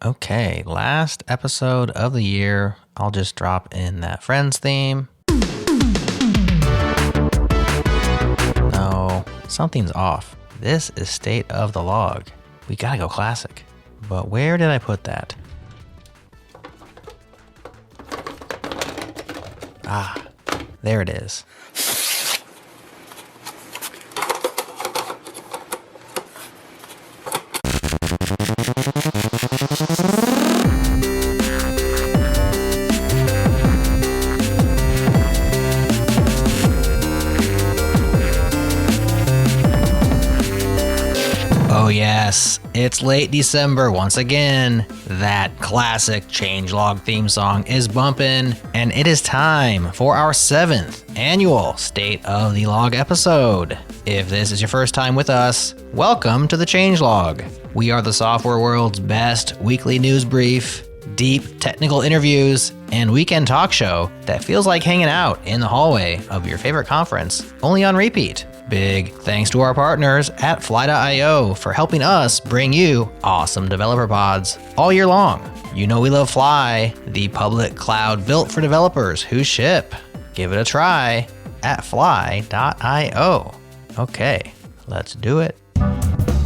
Okay, last episode of the year. I'll just drop in that Friends theme. No, something's off. This is State of the Log. We gotta go classic. But where did I put that? Ah, there it is. Oh yes, it's late December once again. That classic changelog theme song is bumping, and it is time for our 7th annual State of the Log episode. If this is your first time with us, welcome to the changelog. We are the software world's best weekly news brief, deep technical interviews, and weekend talk show that feels like hanging out in the hallway of your favorite conference, only on repeat. Big thanks to our partners at Fly.io for helping us bring you awesome developer pods all year long. You know we love Fly, the public cloud built for developers who ship. Give it a try at Fly.io. Okay, let's do it.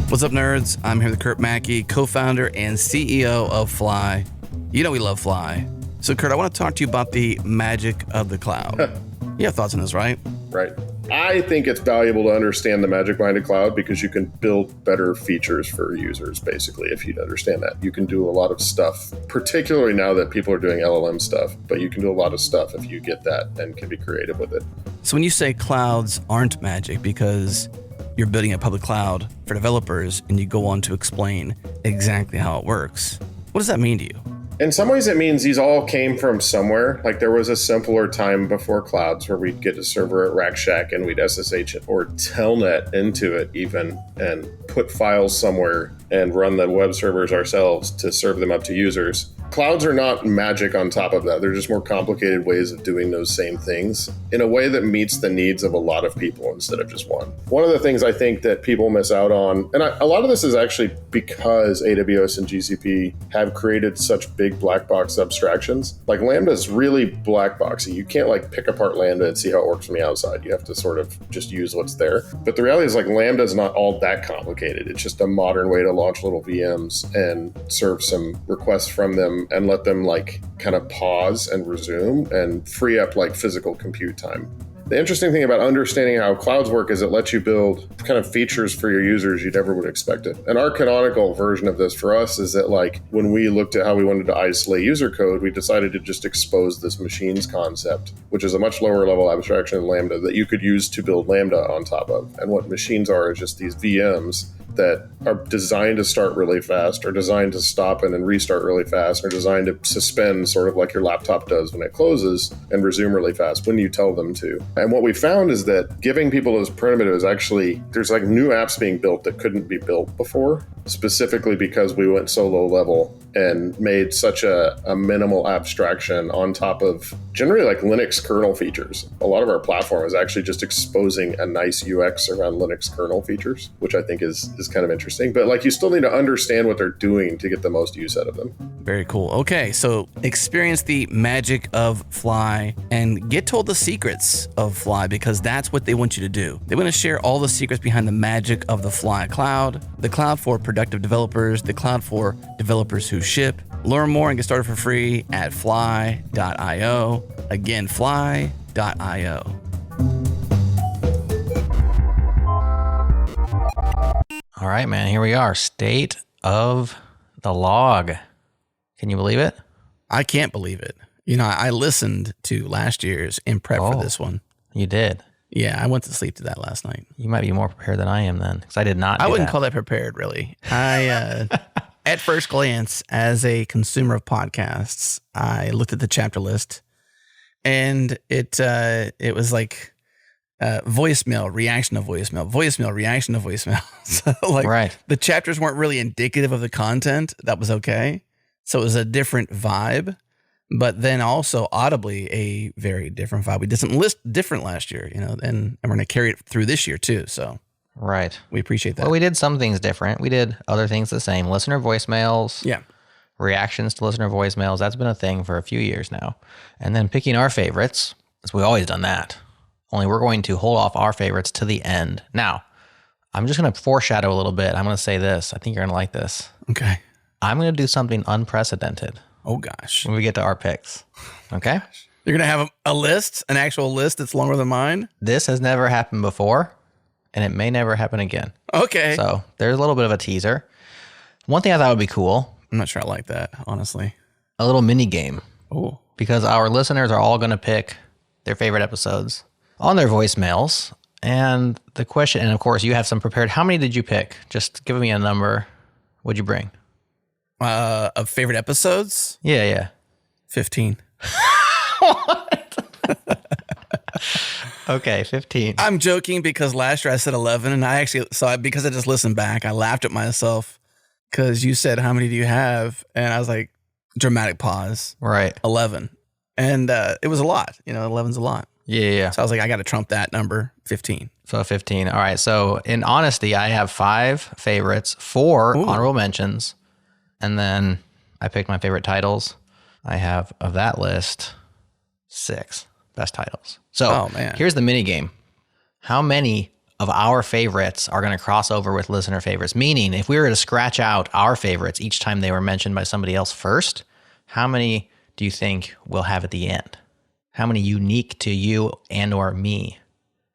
What's up, nerds? I'm here with Kurt Mackey, co-founder and CEO of Fly. You know we love Fly. So, Kurt, I want to talk to you about the magic of the cloud. You have thoughts on this, right? Right. I think it's valuable to understand the magic behind a cloud because you can build better features for users, basically, if you understand that. You can do a lot of stuff, particularly now that people are doing LLM stuff, but you can do a lot of stuff if you get that and can be creative with it. So when you say clouds aren't magic because you're building a public cloud for developers and you go on to explain exactly how it works, what does that mean to you? In some ways, it means these all came from somewhere. Like there was a simpler time before clouds where we'd get a server at Rack Shack and we'd SSH it or Telnet into it even and put files somewhere and run the web servers ourselves to serve them up to users. Clouds are not magic on top of that. They're just more complicated ways of doing those same things in a way that meets the needs of a lot of people instead of just one. One of the things I think that people miss out on, and a lot of this is actually because AWS and GCP have created such big black box abstractions. Like Lambda is really black boxy. You can't like pick apart Lambda and see how it works from the outside. You have to sort of just use what's there. But the reality is like Lambda is not all that complicated. It's just a modern way to launch little VMs and serve some requests from them and let them like kind of pause and resume and free up like physical compute time. The interesting thing about understanding how clouds work is it lets you build kind of features for your users you never would expect it. And our canonical version of this for us is that like when we looked at how we wanted to isolate user code, we decided to just expose this machines concept, which is a much lower level abstraction in Lambda that you could use to build Lambda on top of. And what machines are is just these VMs that are designed to start really fast, or designed to stop and then restart really fast, or designed to suspend sort of like your laptop does when it closes and resume really fast when you tell them to. And what we found is that giving people those primitives actually, there's like new apps being built that couldn't be built before, specifically because we went so low level and made such a minimal abstraction on top of generally like Linux kernel features. A lot of our platform is actually just exposing a nice UX around Linux kernel features, which I think is kind of interesting. But like you still need to understand what they're doing to get the most use out of them. Very cool. Okay, so experience the magic of Fly and get told the secrets of Fly because that's what they want you to do. They want to share all the secrets behind the magic of the Fly cloud, the cloud for productive developers, the cloud for developers who ship. Learn more and get started for free at fly.io. Again, fly.io. All right, man, here we are. State of the Log. Can you believe it? I can't believe it. You know, I listened to last year's in prep for this one. You did? Yeah, I went to sleep to that last night. You might be more prepared than I am then, because I did not. I wouldn't call that prepared, really. At first glance, as a consumer of podcasts, I looked at the chapter list, and it was like voicemail, reaction to voicemail, voicemail, reaction to voicemail. So like right. The chapters weren't really indicative of the content. That was okay. So it was a different vibe, but then also audibly a very different vibe. We did something different last year, you know, and we're going to carry it through this year too. So right. We appreciate that. Well, we did some things different. We did other things the same. Listener voicemails. Yeah. reactions to listener voicemails. That's been a thing for a few years now. And then picking our favorites, as we've always done that. Only we're going to hold off our favorites to the end. Now, I'm just going to foreshadow a little bit. I'm going to say this. I think you're going to like this. Okay. I'm going to do something unprecedented Oh, gosh. when we get to our picks. Okay? You're going to have a list, an actual list that's longer than mine? This has never happened before, and it may never happen again. Okay. So there's a little bit of a teaser. One thing I thought would be cool, I'm not sure I like that, honestly. a little mini game. Oh. Because our listeners are all going to pick their favorite episodes on their voicemails. And the question, and of course you have some prepared. How many did you pick? Just give me a number. What'd you bring? Of favorite episodes? Yeah. 15. Okay, 15. I'm joking because last year I said 11, and because I just listened back, I laughed at myself because you said, how many do you have? And I was like, dramatic pause. Right. 11. And it was a lot. 11's a lot. Yeah. So I was like, I got to trump that number, 15. So 15. All right. So in honesty, I have 5 favorites, 4 honorable mentions, and then I picked my favorite titles. I have, of that list, 6 best titles. So here's the mini game. How many of our favorites are going to cross over with listener favorites? Meaning, if we were to scratch out our favorites each time they were mentioned by somebody else first, how many do you think we'll have at the end? How many unique to you and or me?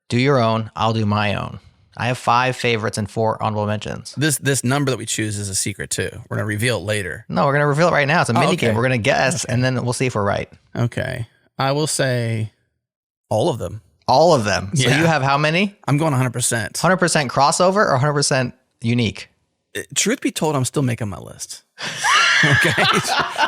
Do your own. I'll do my own. I have 5 favorites and 4 honorable mentions. This number that we choose is a secret too. We're going to reveal it later. No, we're going to reveal it right now. It's a mini game. We're going to guess, and then we'll see if we're right. Okay. I will say all of them. All of them. So Yeah. you have how many? I'm going 100%. 100% crossover or 100% unique? Truth be told, I'm still making my list. Okay.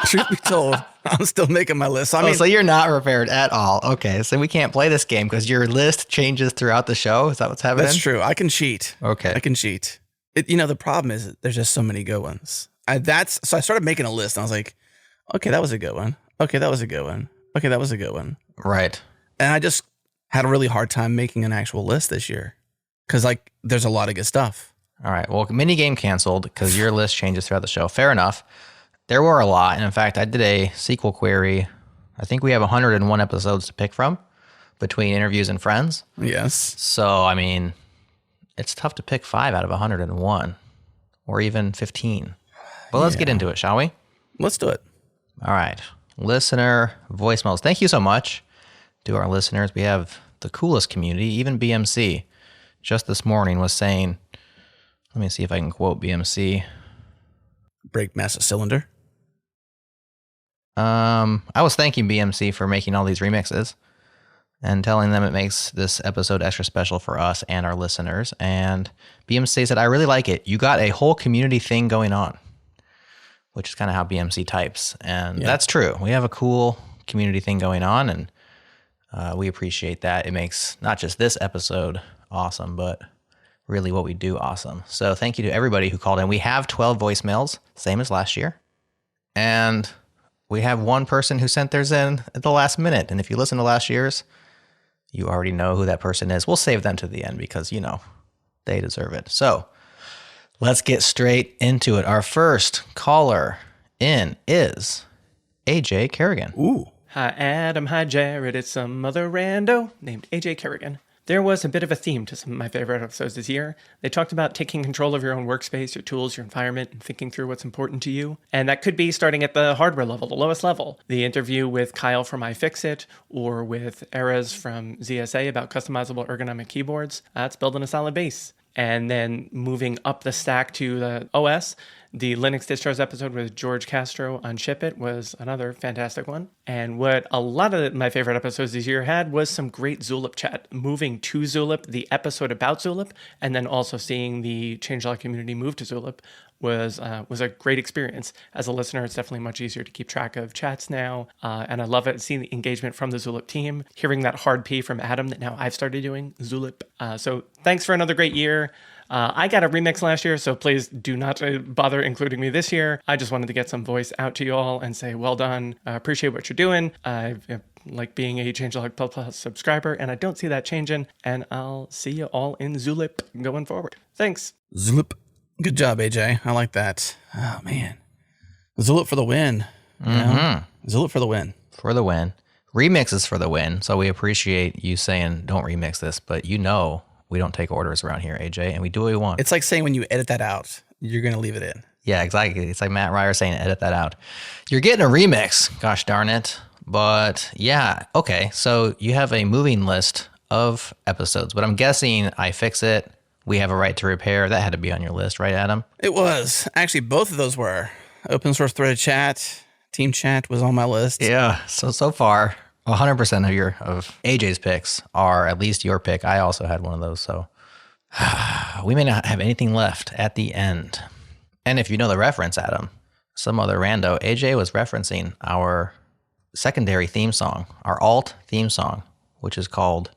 Truth be told, I'm still making my list. So you're not prepared at all. Okay. So we can't play this game because your list changes throughout the show. Is that what's happening? That's true. I can cheat. Okay. I can cheat. The problem is there's just so many good ones. So I started making a list and I was like, okay, that was a good one. Okay, that was a good one. Okay, that was a good one. Right. And I just had a really hard time making an actual list this year because there's a lot of good stuff. All right. Well, mini game canceled because your list changes throughout the show. Fair enough. There were a lot. And in fact, I did a sequel query. I think we have 101 episodes to pick from between interviews and friends. Yes. So, I mean, it's tough to pick 5 out of 101 or even 15. But let's get into it, shall we? Let's do it. All right. Listener voicemails. Thank you so much to our listeners. We have the coolest community. Even BMC just this morning was saying, let me see if I can quote BMC. Break massive cylinder. I was thanking BMC for making all these remixes and telling them it makes this episode extra special for us and our listeners. And BMC said, I really like it. You got a whole community thing going on, which is kind of how BMC types. And that's true. We have a cool community thing going on, and we appreciate that. It makes not just this episode awesome, but really what we do awesome. So thank you to everybody who called in. We have 12 voicemails, same as last year. And we have one person who sent theirs in at the last minute. And if you listen to last year's, you already know who that person is. We'll save them to the end because, they deserve it. So let's get straight into it. Our first caller in is AJ Kerrigan. Ooh. Hi, Adam. Hi, Jared. It's some other rando named AJ Kerrigan. There was a bit of a theme to some of my favorite episodes this year. They talked about taking control of your own workspace, your tools, your environment, and thinking through what's important to you. And that could be starting at the hardware level, the lowest level. The interview with Kyle from iFixit or with Erez from ZSA about customizable ergonomic keyboards. That's building a solid base. And then moving up the stack to the OS, the Linux distros episode with George Castro on Ship It was another fantastic one. And what a lot of my favorite episodes this year had was some great Zulip chat. Moving to Zulip, the episode about Zulip, and then also seeing the changelog community move to Zulip was a great experience. As a listener, it's definitely much easier to keep track of chats now. And I love it, seeing the engagement from the Zulip team, hearing that hard P from Adam that now I've started doing, Zulip. So thanks for another great year. I got a remix last year, so please do not bother including me this year. I just wanted to get some voice out to you all and say, well done. Appreciate what you're doing. I like being a Changelog Plus subscriber, and I don't see that changing. And I'll see you all in Zulip going forward. Thanks. Zulip. Good job, AJ. I like that. Oh, man. Zulip for the win. Zulip for the win. For the win. Remixes for the win. So we appreciate you saying don't remix this, but we don't take orders around here, AJ, and we do what we want. It's like saying when you edit that out, you're going to leave it in. Yeah, exactly. It's like Matt Ryer saying edit that out. You're getting a remix, gosh darn it. But yeah, okay. So you have a moving list of episodes, but I'm guessing I Fix It, We Have a Right to Repair. That had to be on your list, right, Adam? It was. Actually, both of those were. Open source threaded chat, team chat was on my list. Yeah. So far, 100% of AJ's picks are at least your pick. I also had one of those, so we may not have anything left at the end. And if you know the reference, Adam, some other rando, AJ was referencing our secondary theme song, our alt theme song, which is called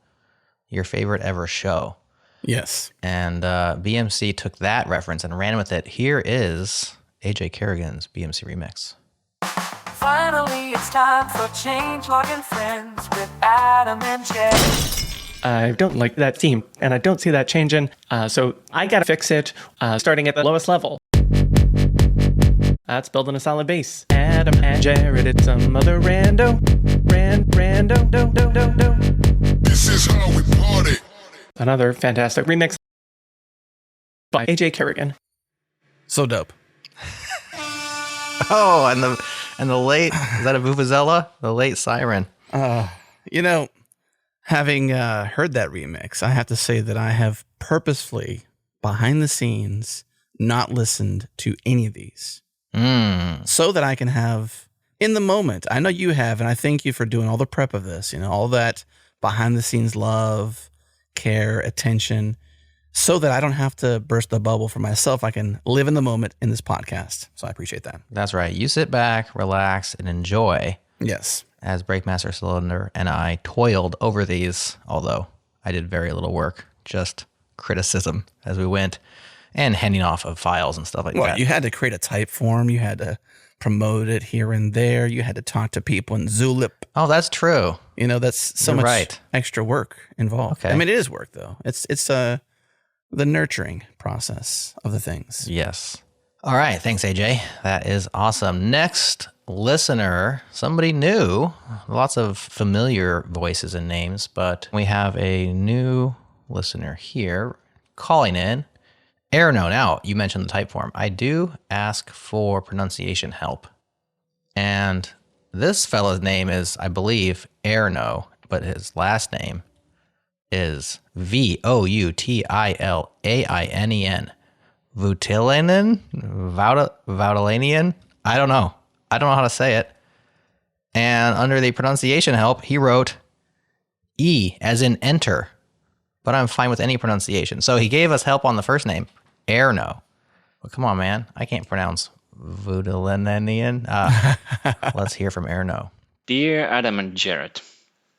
Your Favorite Ever Show. Yes. And BMC took that reference and ran with it. Here is AJ Kerrigan's BMC remix. Finally, it's time for Changelog and Friends with Adam and Jay. I don't like that theme, and I don't see that changing, so I gotta fix it, starting at the lowest level. That's building a solid base. Adam and Jared, it's some other rando. Rando. This is how we party. Another fantastic remix by AJ Kerrigan. So dope. Oh, and the late, is that a Vuvuzela? The late siren. Having heard that remix, I have to say that I have purposefully, behind the scenes, not listened to any of these. So that I can have, in the moment, I know you have, and I thank you for doing all the prep of this, all that behind the scenes love, care, attention, so that I don't have to burst the bubble for myself. I can live in the moment in this podcast. So I appreciate that. That's right. You sit back, relax, and enjoy. Yes. As Breakmaster Cylinder and I toiled over these, although I did very little work, just criticism as we went and handing off of files and stuff like that. You had to create a type form. You had to promote it here and there. You had to talk to people in Zulip. Oh, that's true. That's so You're much right. extra work involved. Okay. I mean, it is work, though. It's the nurturing process of the things. Yes. All right. Thanks, AJ. That is awesome. Next listener, somebody new. Lots of familiar voices and names, but we have a new listener here calling in. Erno. Now, you mentioned the type form. I do ask for pronunciation help. And this fella's name is, I believe, Erno, but his last name is Voutilainen. Voutilainen? Voutilainen? I don't know how to say it. And under the pronunciation help, he wrote E as in enter. But I'm fine with any pronunciation. So he gave us help on the first name, Erno. Well, come on, man. I can't pronounce Voutilainen. Let's hear from Erno. Dear Adam and Jared,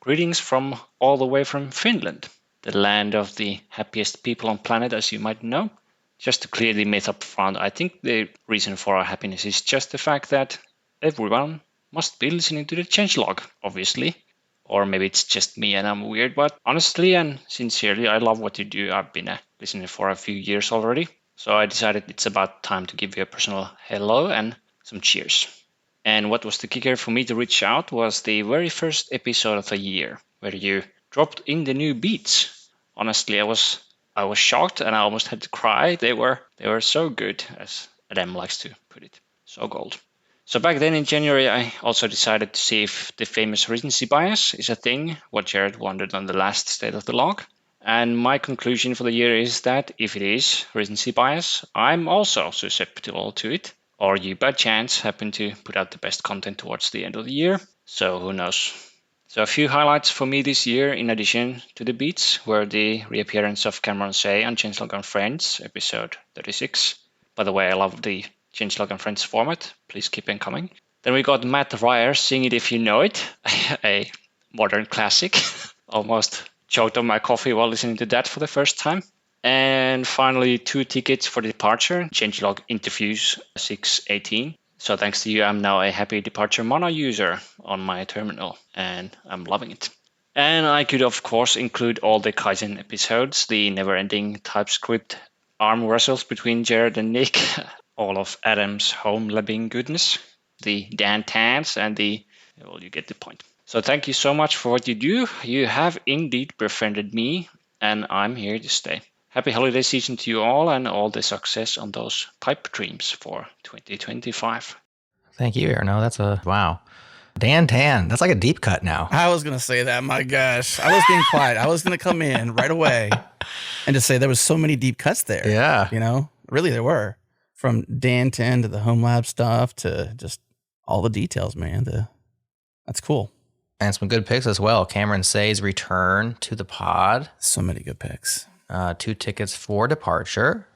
greetings from all the way from Finland, the land of the happiest people on planet, as you might know. Just to clear the myth up front, I think the reason for our happiness is just the fact that everyone must be listening to the changelog, obviously. Or maybe it's just me and I'm weird, but honestly and sincerely, I love what you do. I've been listening for a few years already. So I decided it's about time to give you a personal hello and some cheers. And what was the kicker for me to reach out was the very first episode of the year, where you dropped in the new beats. Honestly, I was shocked and I almost had to cry. They were so good, as Adam likes to put it. So gold. So back then in January, I also decided to see if the famous recency bias is a thing, what Jared wondered on the last state of the log. And my conclusion for the year is that if it is recency bias, I'm also susceptible to it. Or you by chance happen to put out the best content towards the end of the year. So who knows? So a few highlights for me this year, in addition to the beats, were the reappearance of Cameron Say on Changelog and Friends, episode 36. By the way, I love the Changelog and Friends format. Please keep them coming. Then we got Matt Ryer, Sing It If You Know It, a modern classic. Almost choked on my coffee while listening to that for the first time. And finally, 2 tickets for departure, Changelog Interviews 618. So thanks to you, I'm now a happy Departure Mono user on my terminal, and I'm loving it. And I could, of course, include all the Kaizen episodes, the never-ending TypeScript arm wrestles between Jared and Nick, all of Adam's home labbing goodness, the Dan Tans, and well, you get the point. So thank you so much for what you do. You have indeed befriended me, and I'm here to stay. Happy holiday season to you all, and all the success on those pipe dreams for 2025. Thank you, Erno. Wow. Dan Tan, that's like a deep cut now. I was going to say that. My gosh. I was being quiet. I was going to come in right away and just say there was so many deep cuts there. Yeah. Really there were. From Dan 10 to the home lab stuff to just all the details, man. That's cool. And some good picks as well. Cameron Say's return to the pod. So many good picks. 2 tickets for Departure.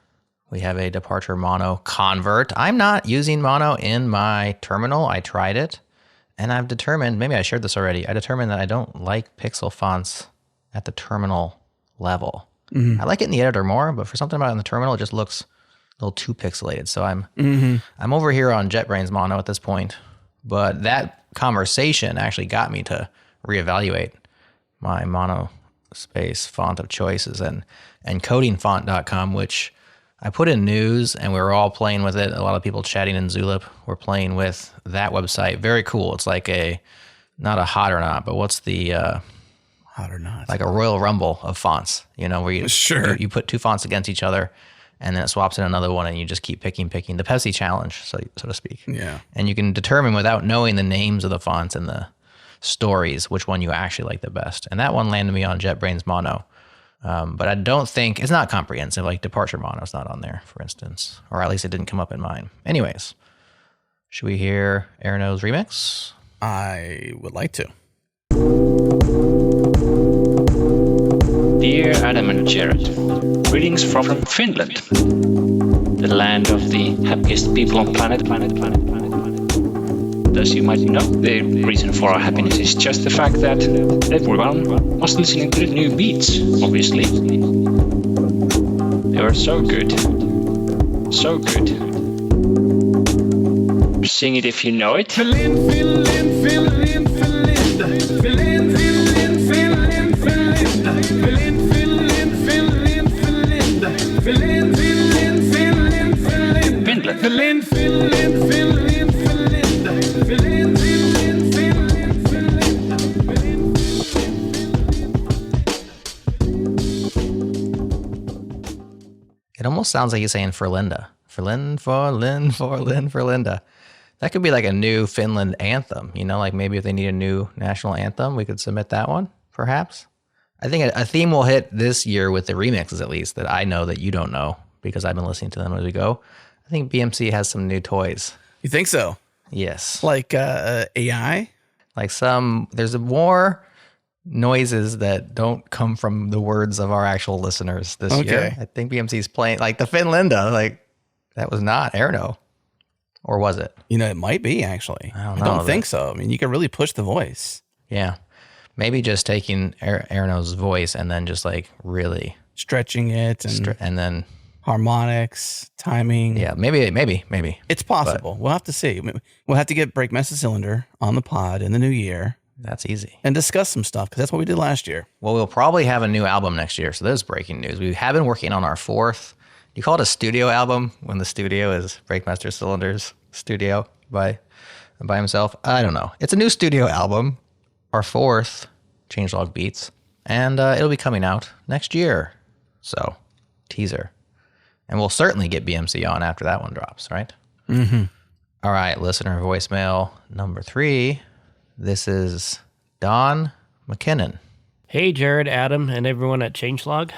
We have a Departure mono convert. I'm not using mono in my terminal. I tried it. And I've determined, maybe I shared this already, I determined that I don't like pixel fonts at the terminal level. I like it in the editor more, but for something about it in the terminal, it just looks a little too pixelated. So I'm over here on JetBrains mono at this point. But that conversation actually got me to reevaluate my monospace font of choices, and codingfont.com, which I put in news, and we were all playing with it. A lot of people chatting in Zulip were playing with that website. Very cool. It's like not a hot or not, but what's the hot or not? Like a Royal Rumble of fonts, where you put 2 fonts against each other, and then it swaps in another one, and you just keep picking the Pepsi challenge, so to speak. Yeah. And you can determine without knowing the names of the fonts and the stories which one you actually like the best. And that one landed me on JetBrains mono. But I don't think, it's not comprehensive, like Departure mono is not on there, for instance, or at least it didn't come up in mine. Anyways, should we hear Erno's remix? I would like to. Dear Adam and Jared, greetings from Finland, the land of the happiest people on planet. As you might know, the reason for our happiness is just the fact that everyone was listening to the new beats, obviously. They were so good. So good. Sing it if you know it. It almost sounds like he's saying Ferlinda. Ferlinda. That could be like a new Finland anthem, like maybe if they need a new national anthem, we could submit that one, perhaps. I think a theme will hit this year with the remixes, at least, that I know that you don't know because I've been listening to them as we go. I think BMC has some new toys. You think so? Yes. Like AI? Like there's more noises that don't come from the words of our actual listeners this year. I think BMC's playing, like the Finlinda, like that was not Erno. Or was it? It might be, actually. I don't know. I don't think so. I mean, you can really push the voice. Yeah. Maybe just taking Erno's voice and then just like really stretching it and then harmonics, timing. Yeah, maybe. It's possible. We'll have to see. We'll have to get Break Master Cylinder on the pod in the new year. That's easy. And discuss some stuff, because that's what we did last year. Well, we'll probably have a new album next year, so there's breaking news. We have been working on our 4th. You call it a studio album when the studio is Breakmaster Cylinder's studio by himself? I don't know. It's a new studio album, our 4th Changelog Beats, and it'll be coming out next year. So, teaser. And we'll certainly get BMC on after that one drops, right? Mm-hmm. All right, listener voicemail number 3. This is Don Mackinnon. Hey, Jared, Adam, and everyone at Changelog.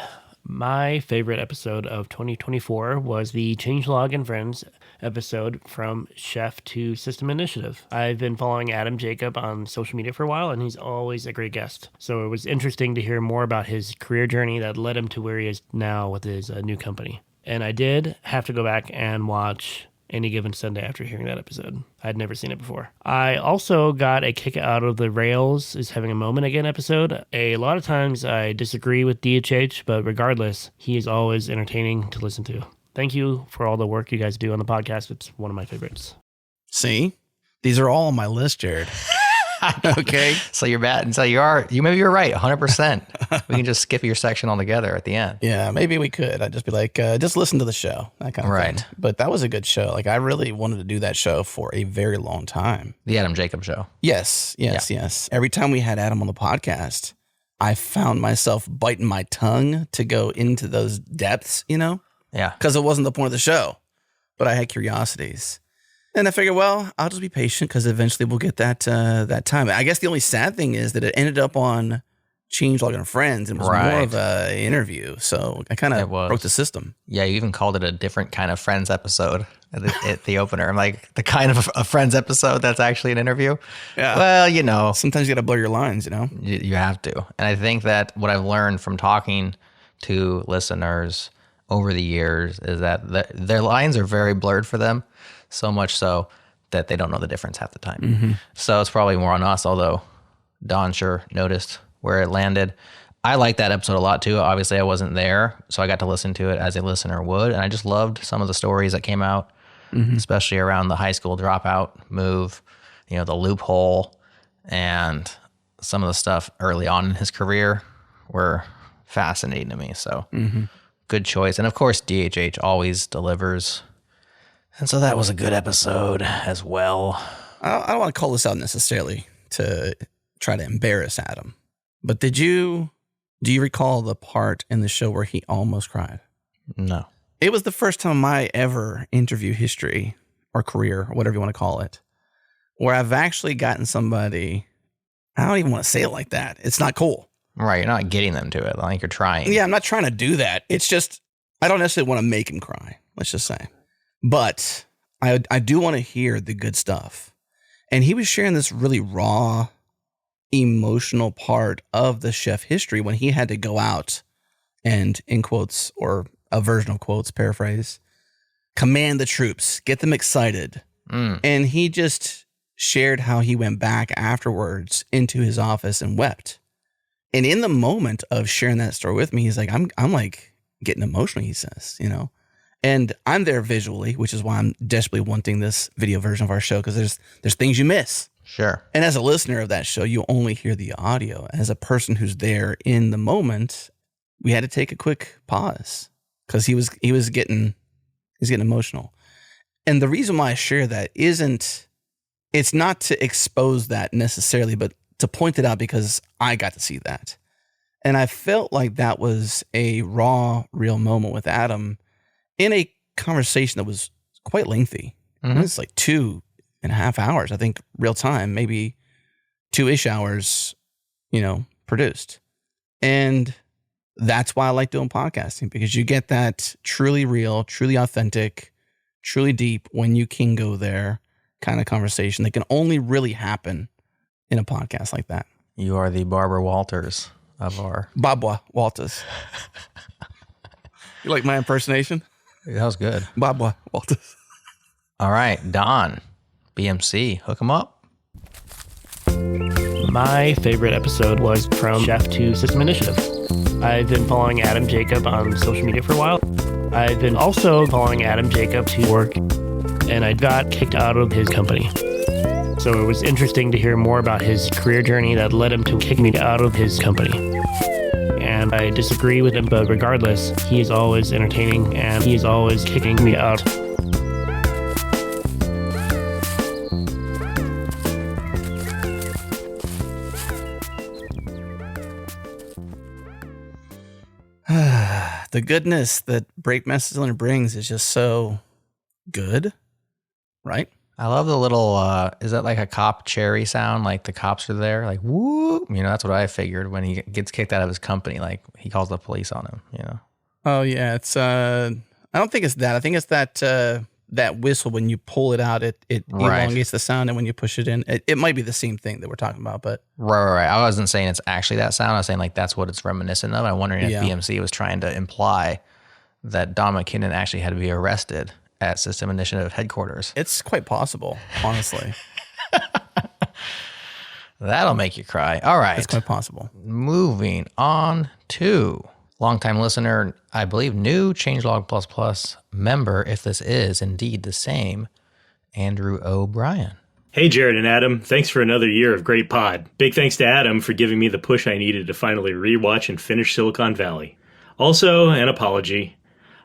My favorite episode of 2024 was the Changelog and Friends episode from Chef to System Initiative. I've been following Adam Jacob on social media for a while, and he's always a great guest. So it was interesting to hear more about his career journey that led him to where he is now with his new company. And I did have to go back and watch Any Given Sunday after hearing that episode. I'd never seen it before. I also got a kick out of the Rails is Having a Moment Again episode. A lot of times I disagree with DHH, but regardless, he is always entertaining to listen to. Thank you for all the work you guys do on the podcast. It's one of my favorites. See? These are all on my list, Jared. Okay. So you're bad. And so maybe you're right, 100%. We can just skip your section altogether at the end. Yeah, maybe we could. I'd just be like, just listen to the show, that kind of Right. thing. But that was a good show. Like, I really wanted to do that show for a very long time. The Adam Jacob Show. Yes. Every time we had Adam on the podcast, I found myself biting my tongue to go into those depths, Yeah. because it wasn't the point of the show. But I had curiosities. And I figured, well, I'll just be patient because eventually we'll get that time. I guess the only sad thing is that it ended up on Changelog and Friends and was more Right. of an interview. So I kind It of was. broke the system. Yeah, you even called it a different kind of Friends episode at the opener. I'm like, the kind of a Friends episode that's actually an interview? Yeah. Well, Sometimes you got to blur your lines, you have to. And I think that what I've learned from talking to listeners over the years is that their lines are very blurred for them, so much so that they don't know the difference half the time. Mm-hmm. So it's probably more on us, although Don sure noticed where it landed. I liked that episode a lot too. Obviously, I wasn't there, so I got to listen to it as a listener would, and I just loved some of the stories that came out, especially around the high school dropout move, the loophole, and some of the stuff early on in his career were fascinating to me. So good choice. And of course, DHH always delivers. And so that was a good episode as well. I don't want to call this out necessarily to try to embarrass Adam, but do you recall the part in the show where he almost cried? No. It was the first time I ever interview history or career or whatever you want to call it, where I've actually gotten somebody, I don't even want to say it like that. It's not cool. Right. You're not getting them to it. Like you're trying. Yeah, I'm not trying to do that. It's just, I don't necessarily want to make him cry, let's just say. But I do want to hear the good stuff. And he was sharing this really raw, emotional part of the chef history when he had to go out and, in quotes, or a version of quotes, paraphrase, command the troops, get them excited. And he just shared how he went back afterwards into his office and wept. And in the moment of sharing that story with me, he's like, I'm like getting emotional, he says, And I'm there visually, which is why I'm desperately wanting this video version of our show, because there's things you miss. Sure. And as a listener of that show, you only hear the audio. As a person who's there in the moment, we had to take a quick pause because he was getting emotional. And the reason why I share that it's not to expose that necessarily, but to point it out because I got to see that. And I felt like that was a raw, real moment with Adam in a conversation that was quite lengthy. It was like 2.5 hours, I think, real time, maybe 2-ish hours, produced. And that's why I like doing podcasting, because you get that truly real, truly authentic, truly deep, when you can go there kind of conversation that can only really happen in a podcast like that. You are the Barbara Walters of our... Barbara Walters. You like my impersonation? That was good. Barbara Walters. All right, Don, BMC, hook him up. My favorite episode was from Chef to System Initiative. I've been following Adam Jacob on social media for a while. I've been also following Adam Jacob to work, and I got kicked out of his company. So it was interesting to hear more about his career journey that led him to kick me out of his company. And I disagree with him, but regardless, he is always entertaining and he is always kicking me out. The goodness that Breakmaster brings is just so good, right? I love the little, is that like a cop cherry sound? Like the cops are there, like, whoop. That's what I figured when he gets kicked out of his company. Like he calls the police on him, Oh, yeah. It's, I don't think it's that. I think it's that whistle, when you pull it out, it Right. elongates the sound. And when you push it in, it might be the same thing that we're talking about, but. Right. I wasn't saying it's actually that sound. I was saying like that's what it's reminiscent of. I'm wondering if Yeah. BMC was trying to imply that Don Mackinnon actually had to be arrested at System Initiative headquarters. It's quite possible, honestly. That'll make you cry. All right. It's quite possible. Moving on to longtime listener, I believe new Changelog Plus member, if this is indeed the same, Andrew O'Brien. Hey, Jared and Adam. Thanks for another year of great pod. Big thanks to Adam for giving me the push I needed to finally rewatch and finish Silicon Valley. Also, an apology.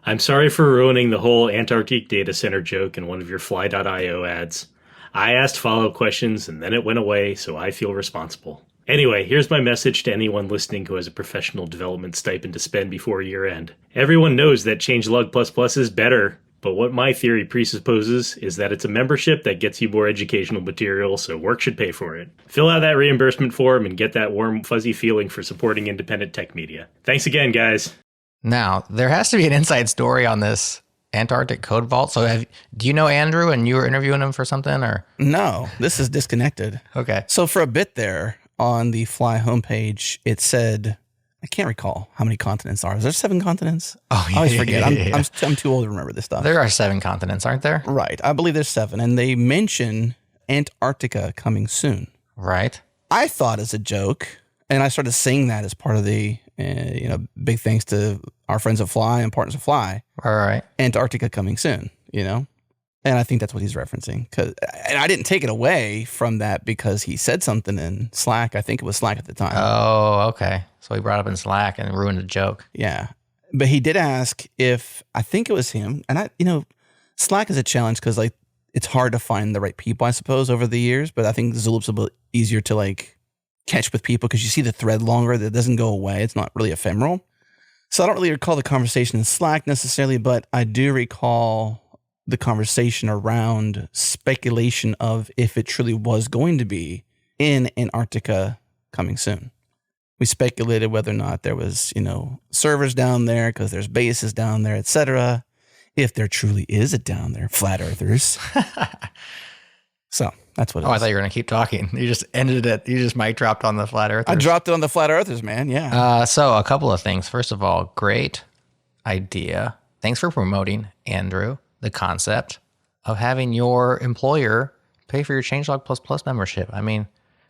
I'm sorry for ruining the whole Antarctic data center joke in one of your Fly.io ads. I asked follow-up questions and then it went away, so I feel responsible. Anyway, here's my message to anyone listening who has a professional development stipend to spend before year end. Everyone knows that Changelog++ is better, but what my theory presupposes is that it's a membership that gets you more educational material, so work should pay for it. Fill out that reimbursement form and get that warm, fuzzy feeling for supporting independent tech media. Thanks again, guys. Now, there has to be an inside story on this Antarctic code vault. So do you know Andrew and you were interviewing him for something or? No, this is disconnected. Okay. So for a bit there on the Fly homepage, it said, I can't recall how many continents are. Is there 7 continents? Oh, yeah. I always forget. Yeah. I'm too old to remember this stuff. There are 7 continents, aren't there? Right. I believe there's 7. And they mention Antarctica coming soon. Right. I thought as a joke, and I started saying that as part of the, big thanks to our friends at Fly and partners of Fly. All right. Antarctica coming soon, And I think that's what he's referencing. And I didn't take it away from that because he said something in Slack. I think it was Slack at the time. Oh, okay. So he brought up in Slack and ruined the joke. Yeah. But he did ask if, I think it was him. And Slack is a challenge because it's hard to find the right people, I suppose, over the years. But I think Zulip's a bit easier to catch with people because you see the thread longer. That doesn't go away. It's not really ephemeral. So I don't really recall the conversation in Slack necessarily, but I do recall the conversation around speculation of if it truly was going to be in Antarctica coming soon. We speculated whether or not there was, servers down there because there's bases down there, etc. If there truly is a down there, flat earthers. So that's what it is. I thought you were going to keep talking. You just ended it. You just mic dropped on the flat earthers. I dropped it on the flat earthers, man. Yeah. So a couple of things. First of all, great idea. Thanks for promoting, Andrew, the concept of having your employer pay for your Changelog++ membership. I mean,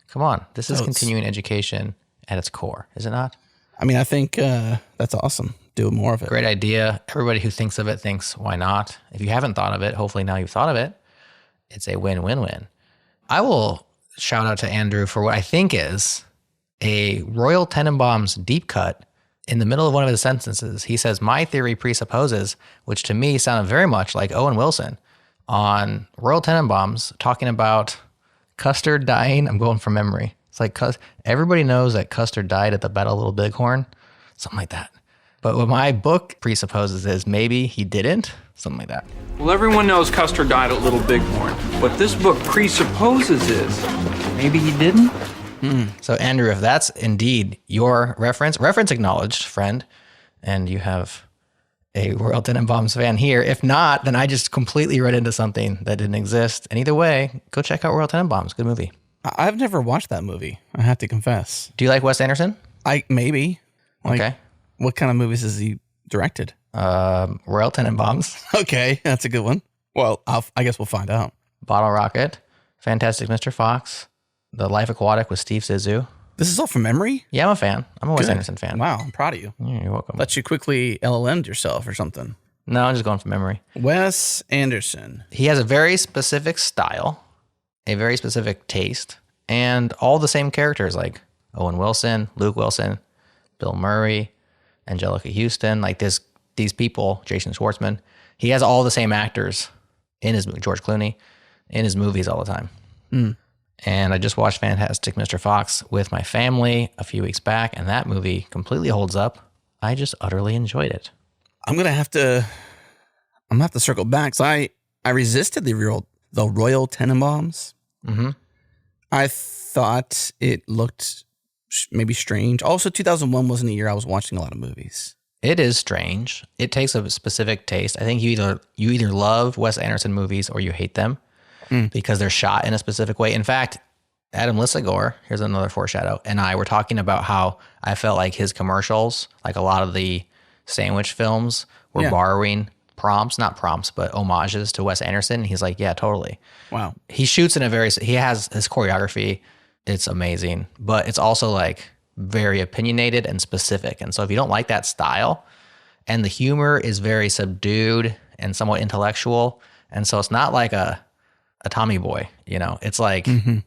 come on. This is continuing education at its core, is it not? I mean, I think that's awesome. Do more of it. Great idea. Everybody who thinks of it thinks, why not? If you haven't thought of it, hopefully now you've thought of it. It's a win-win-win. I will shout out to Andrew for what I think is a Royal Tenenbaums deep cut. In the middle of one of his sentences, he says, my theory presupposes, which to me sounded very much like Owen Wilson on Royal Tenenbaums talking about Custer dying. I'm going from memory. It's like everybody knows that Custer died at the Battle of Little Bighorn, something like that. But what my book presupposes is maybe he didn't, something like that. Well, everyone knows Custer died at Little Bighorn. What this book presupposes is maybe he didn't. So, Andrew, if that's indeed your reference acknowledged, friend, and you have a Royal Tenenbaums fan here. If not, then I just completely read into something that didn't exist. And either way, go check out Royal Tenenbaums. Good movie. I've never watched that movie, I have to confess. Do you like Wes Anderson? Maybe. Okay. What kind of movies has he directed? Royal Tenenbaums. Okay, that's a good one. Well, I guess we'll find out. Bottle Rocket, Fantastic Mr. Fox, The Life Aquatic with Steve Zissou. This is all from memory? Yeah, I'm a fan. I'm a Wes Anderson fan. Wow, I'm proud of you. Yeah, you're welcome. Let you quickly LLM'd yourself or something. No, I'm just going from memory. Wes Anderson. He has a very specific style, a very specific taste, and all the same characters like Owen Wilson, Luke Wilson, Bill Murray, Angelica Houston, like these people, Jason Schwartzman. He has all the same actors in his George Clooney in his movies all the time. And I just watched Fantastic Mr. Fox with my family a few weeks back, and that movie completely holds up. I just utterly enjoyed it. I'm gonna have to circle back. So I resisted the Royal Tenenbaums. Mm-hmm. I thought it looked maybe strange. Also, 2001 wasn't a year I was watching a lot of movies. It is strange. It takes a specific taste. I think you either love Wes Anderson movies or you hate them because they're shot in a specific way. In fact, Adam Lissagore, here's another foreshadow, and I were talking about how I felt like his commercials, like a lot of the sandwich films, were borrowing not prompts, but homages to Wes Anderson. He's like, yeah, totally. Wow. He shoots he has his choreography. It's amazing, but it's also like very opinionated and specific. And so if you don't like that style, and the humor is very subdued and somewhat intellectual, and so it's not like a a Tommy Boy. You know, it's like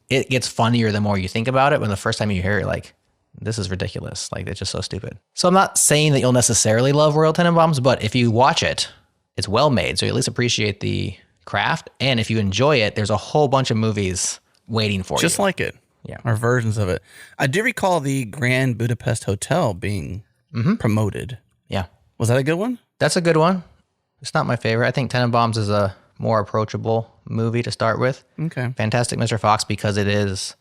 it gets funnier the more you think about it. When the first time you hear it, like, this is ridiculous. Like, it's just so stupid. So I'm not saying that you'll necessarily love Royal Tenenbaums, but if you watch it, it's well made. So you at least appreciate the craft. And if you enjoy it, there's a whole bunch of movies waiting for you. Just like it. Yeah. Or versions of it. I do recall the Grand Budapest Hotel being promoted. Yeah. Was that a good one? That's a good one. It's not my favorite. I think Tenenbaums is a more approachable movie to start with. Okay. Fantastic Mr. Fox because it is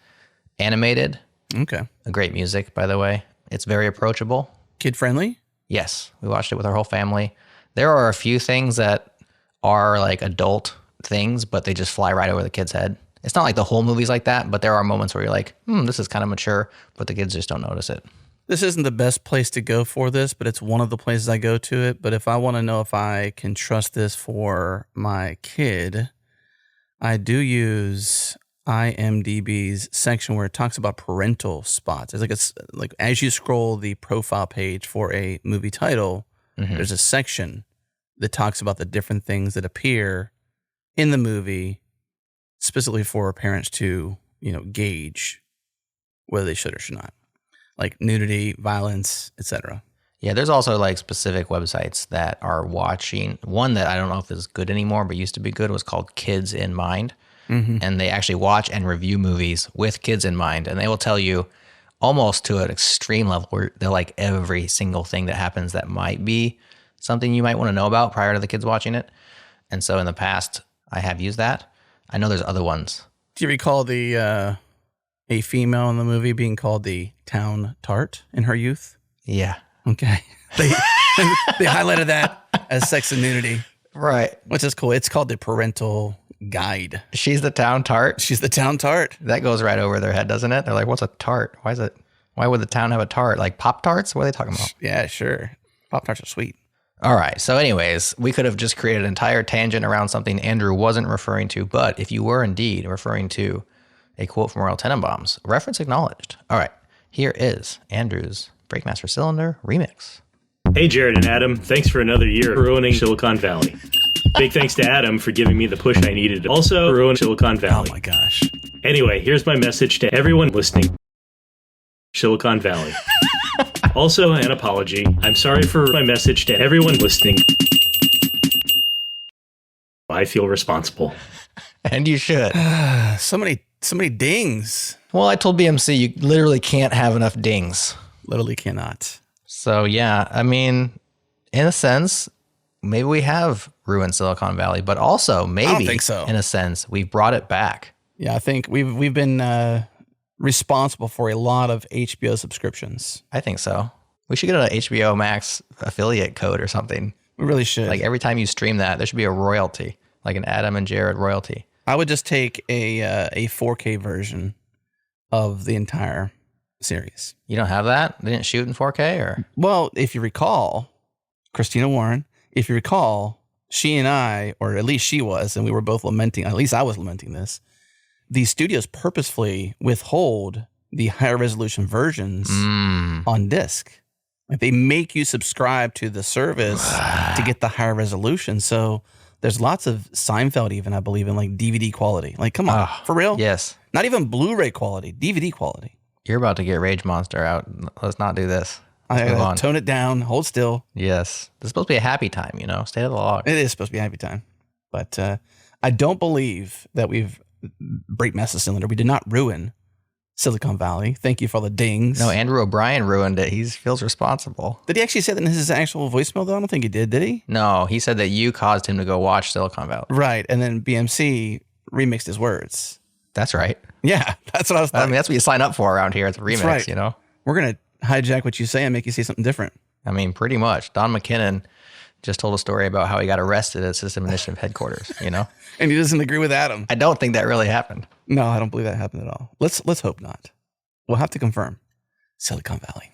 animated. Okay. A great music, by the way. It's very approachable. Kid friendly? Yes. We watched it with our whole family. There are a few things that are like adult things, but they just fly right over the kid's head. It's not like the whole movie's like that, but there are moments where you're like, this is kind of mature, but the kids just don't notice it. This isn't the best place to go for this, but it's one of the places I go to it. But if I want to know if I can trust this for my kid, I do use IMDb's section where it talks about parental spots. It's like as you scroll the profile page for a movie title, there's a section that talks about the different things that appear in the movie, specifically for parents to, gauge whether they should or should not. Like nudity, violence, etc. Yeah, there's also like specific websites that are watching. One that I don't know if is good anymore, but used to be good was called Kids in Mind. And they actually watch and review movies with kids in mind. And they will tell you almost to an extreme level where they're like every single thing that happens that might be something you might want to know about prior to the kids watching it. And so in the past, I have used that. I know there's other ones. Do you recall a female in the movie being called the town tart in her youth? Yeah. Okay. They highlighted that as sex and nudity. Right. Which is cool. It's called the parental guide. She's the town tart. She's the town tart. That goes right over their head, doesn't it? They're like, what's a tart? Why would the town have a tart? Like Pop-Tarts? What are they talking about? Yeah, sure. Pop-Tarts are sweet. All right. So anyways, we could have just created an entire tangent around something Andrew wasn't referring to, but if you were indeed referring to a quote from Royal Tenenbaums, reference acknowledged. All right. Here is Andrew's Breakmaster Cylinder remix. Hey, Jared and Adam. Thanks for another year ruining Silicon Valley. Big thanks to Adam for giving me the push I needed to also ruin Silicon Valley. Oh my gosh. Anyway, here's my message to everyone listening. Silicon Valley. Also, an apology. I'm sorry for my message to everyone listening. I feel responsible. And you should. So many dings. Well, I told BMC you literally can't have enough dings. Literally cannot. So yeah, I mean, in a sense, maybe we have ruined Silicon Valley, but also maybe I don't think so. In a sense, we've brought it back. Yeah, I think we've been responsible for a lot of HBO subscriptions. I think so. We should get an HBO Max affiliate code or something. We really should. Like every time you stream that, there should be a royalty, like an Adam and Jared royalty. I would just take a 4K version of the entire series. You don't have that? They didn't shoot in 4K or? Well, if you recall, Christina Warren, if you recall, she and I, or at least she was, and we were both lamenting, at least I was lamenting this, these studios purposefully withhold the higher resolution versions on disc. Like they make you subscribe to the service to get the higher resolution. So there's lots of Seinfeld even, I believe, in like DVD quality. Like, come on, for real? Yes. Not even Blu-ray quality, DVD quality. You're about to get Rage Monster out. Let's not do this. Let's move on. Tone it down, hold still. Yes. This is supposed to be a happy time, state of the log. It is supposed to be a happy time. But I don't believe that we've Breakmaster Cylinder. We did not ruin Silicon Valley. Thank you for the dings. No, Andrew O'Brien ruined it. He feels responsible. Did he actually say that in his actual voicemail, though? I don't think he did he? No, he said that you caused him to go watch Silicon Valley. Right, and then BMC remixed his words. That's right. Yeah, that's what I was thinking. I mean, that's what you sign up for around here. It's a remix, right. We're going to hijack what you say and make you say something different. I mean, pretty much. Don Mackinnon just told a story about how he got arrested at System Initiative headquarters, And he doesn't agree with Adam. I don't think that really happened. No, I don't believe that happened at all. Let's hope not. We'll have to confirm. Silicon Valley.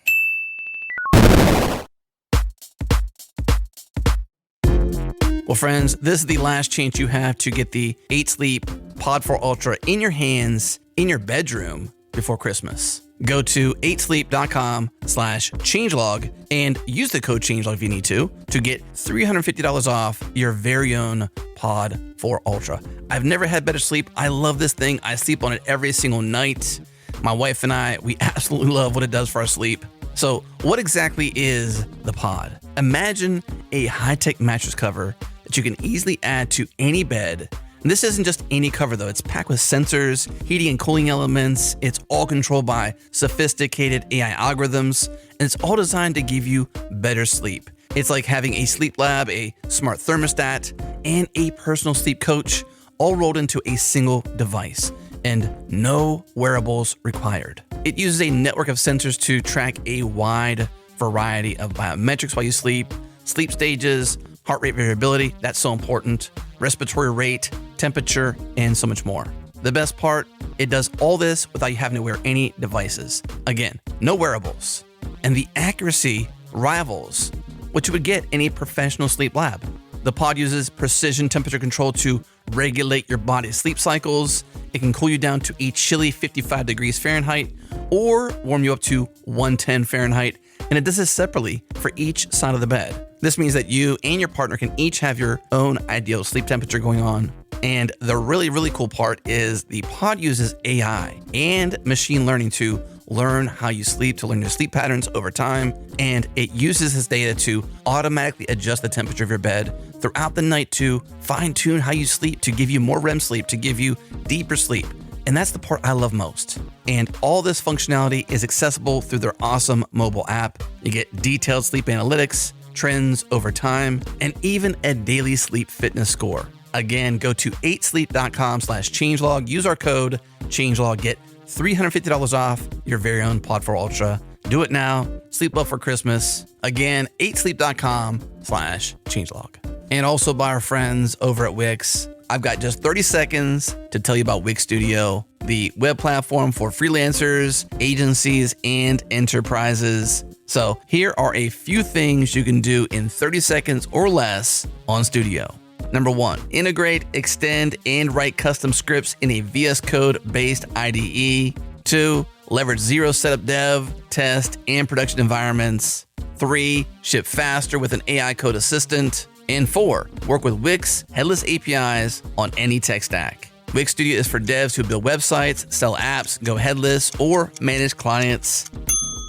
Well, friends, this is the last chance you have to get the 8 Sleep Pod 4 Ultra in your hands, in your bedroom. before Christmas. Go to 8sleep.com/changelog and use the code changelog if you need to get $350 off your very own Pod 4 Ultra. I've never had better sleep. I love this thing. I sleep on it every single night. My wife and I, we absolutely love what it does for our sleep. So what exactly is the Pod? Imagine a high-tech mattress cover that you can easily add to any bed. And this isn't just any cover though. It's packed with sensors, heating and cooling elements. It's all controlled by sophisticated AI algorithms, and it's all designed to give you better sleep. It's like having a sleep lab, a smart thermostat, and a personal sleep coach all rolled into a single device, and no wearables required. It uses a network of sensors to track a wide variety of biometrics while you sleep, sleep stages, heart rate variability, that's so important, respiratory rate, temperature, and so much more. The best part, it does all this without you having to wear any devices. Again, no wearables. And the accuracy rivals what you would get in a professional sleep lab. The Pod uses precision temperature control to regulate your body's sleep cycles. It can cool you down to a chilly 55 degrees Fahrenheit or warm you up to 110 Fahrenheit. And it does this separately for each side of the bed. This means that you and your partner can each have your own ideal sleep temperature going on. And the really, really cool part is the Pod uses AI and machine learning to learn how you sleep, to learn your sleep patterns over time. And it uses this data to automatically adjust the temperature of your bed throughout the night to fine tune how you sleep, to give you more REM sleep, to give you deeper sleep. And that's the part I love most. And all this functionality is accessible through their awesome mobile app. You get detailed sleep analytics, trends over time, and even a daily sleep fitness score. Again, go to 8sleep.com/changelog. Use our code changelog. Get $350 off your very own Pod 4 Ultra. Do it now. Sleep well for Christmas. Again, 8sleep.com/changelog. And also by our friends over at Wix. I've got just 30 seconds to tell you about Wix Studio, the web platform for freelancers, agencies, and enterprises. So here are a few things you can do in 30 seconds or less on Studio. Number 1, integrate, extend, and write custom scripts in a VS Code-based IDE. 2, leverage zero setup dev, test, and production environments. 3, ship faster with an AI code assistant. And 4, work with Wix headless APIs on any tech stack. Wix Studio is for devs who build websites, sell apps, go headless, or manage clients.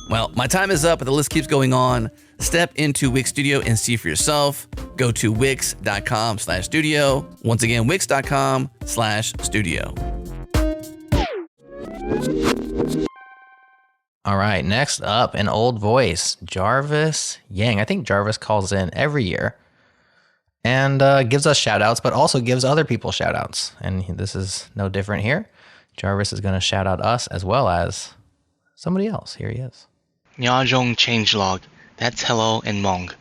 Well, my time is up, but the list keeps going on. Step into Wix Studio and see for yourself. Go to wix.com/studio. Once again, wix.com/studio. All right, next up, an old voice, Jarvis Yang. I think Jarvis calls in every year and gives us shout outs, but also gives other people shout outs. And this is no different here. Jarvis is going to shout out us as well as somebody else. Here he is. Nyajong changelog. That's hello and mong.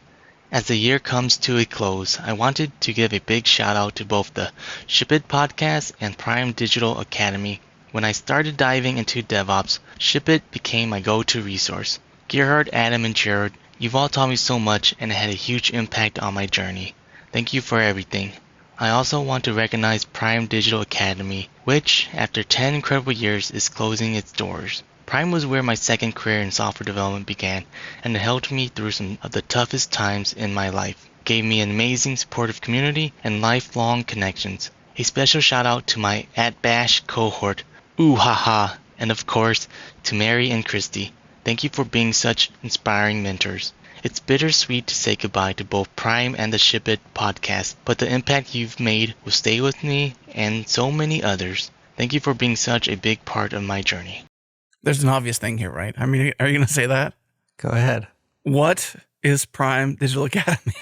As the year comes to a close, I wanted to give a big shout out to both the Ship It podcast and Prime Digital Academy. When I started diving into DevOps, Ship It became my go-to resource. Gerhard, Adam, and Jared, you've all taught me so much and it had a huge impact on my journey. Thank you for everything. I also want to recognize Prime Digital Academy, which, after 10 incredible years, is closing its doors. Prime was where my second career in software development began, and it helped me through some of the toughest times in my life, gave me an amazing supportive community and lifelong connections. A special shout out to my @Bash cohort, ooh ha ha, and of course, to Mary and Christy. Thank you for being such inspiring mentors. It's bittersweet to say goodbye to both Prime and the Ship It podcast, but the impact you've made will stay with me and so many others. Thank you for being such a big part of my journey. There's an obvious thing here, right? I mean, are you going to say that? Go ahead. What is Prime Digital Academy?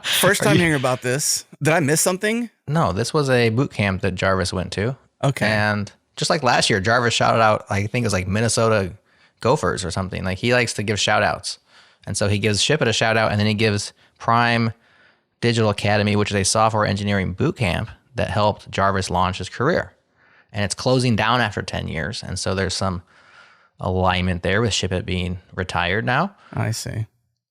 First time hearing about this. Did I miss something? No, this was a boot camp that Jarvis went to. Okay. And just like last year, Jarvis shouted out, I think it was like Minnesota Gophers or something. Like he likes to give shout outs. And so he gives Ship It a shout out, and then he gives Prime Digital Academy, which is a software engineering boot camp that helped Jarvis launch his career. And it's closing down after 10 years. And so there's some alignment there with Ship It being retired now. I see.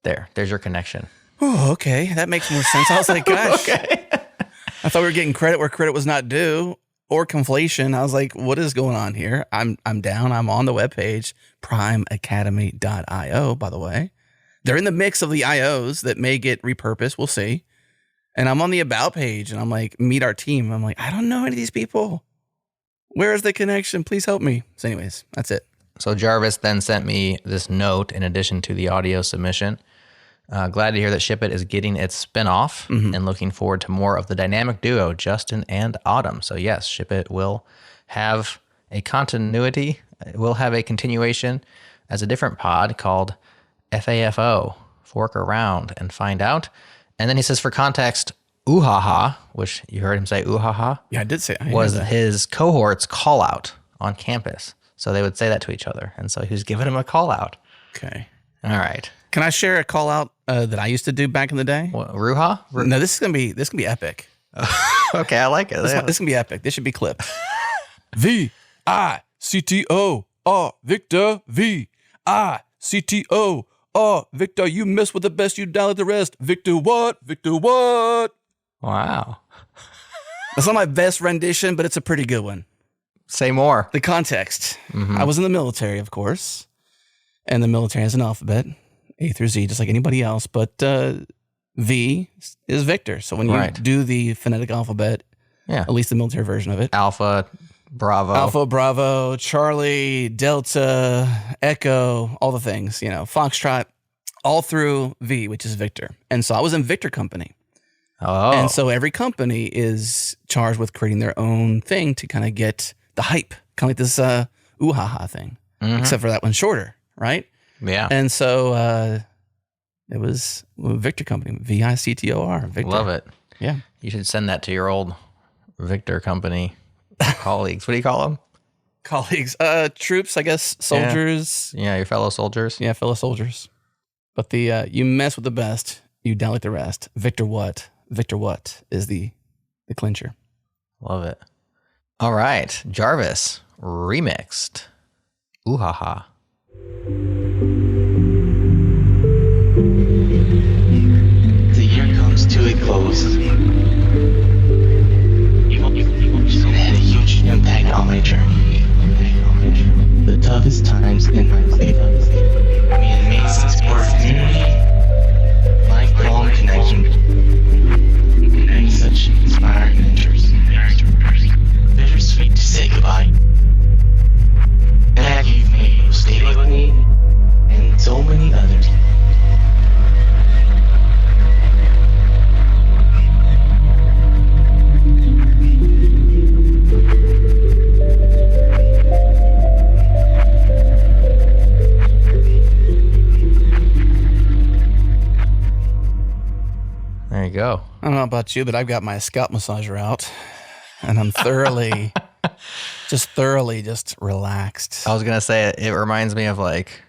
There's your connection. Oh, okay. That makes more sense. I was like, gosh. Okay. I thought we were getting credit where credit was not due. or conflation. I was like, what is going on here? I'm down. I'm on the webpage, primeacademy.io, by the way. They're in the mix of the IOs that may get repurposed. We'll see. And I'm on the about page and I'm like, meet our team. I'm like, I don't know any of these people. Where is the connection? Please help me. So anyways, that's it. So Jarvis then sent me this note in addition to the audio submission. Glad to hear that Ship It is getting its spinoff and looking forward to more of the dynamic duo, Justin and Autumn. So yes, Ship It will have a continuity. It will have a continuation as a different pod called FAFO, Fork Around and Find Out. And then he says, for context, Oohaha, which you heard him say Oohaha. Yeah, I did say it. Was his cohort's call out on campus. So they would say that to each other. And so he was giving him a call out. Okay. All right. Can I share a call out that I used to do back in the day? What, Ruha? No, this is gonna be epic. Okay, I like it. This can be epic. This should be clipped. VICTO. Victor. VICTO. Victor, you mess with the best, you down with the rest. Victor what? Victor what? Wow. That's not my best rendition, but it's a pretty good one. Say more. The context. I was in the military, of course. And the military has an alphabet, A through Z, just like anybody else. But V is Victor. So when you do the phonetic alphabet, at least the military version of it. Alpha, Bravo, Charlie, Delta, Echo, all the things, Foxtrot, all through V, which is Victor. And so I was in Victor Company. Oh. And so every company is charged with creating their own thing to kind of get the hype, kind of like this Oohaha thing, except for that one's shorter, right? Yeah. And so it was Victor Company, VICTOR. Victor. Love it. Yeah. You should send that to your old Victor Company colleagues. What do you call them? Colleagues. Troops, I guess. Soldiers. Yeah, your fellow soldiers. Yeah, fellow soldiers. But the you mess with the best, you down like the rest. Victor what? Victor what is the clincher. Love it. All right. Jarvis remixed. Oohaha. The year comes to a close. It had a huge impact on my journey. The toughest times in my life. Me and Mason's sport community. Lifelong connection. And such inspiring mentors. Bittersweet to say goodbye. And you've made you stay with me. And so many others. There you go. I don't know about you, but I've got my scalp massager out, and I'm thoroughly relaxed. I was going to say, it reminds me of like,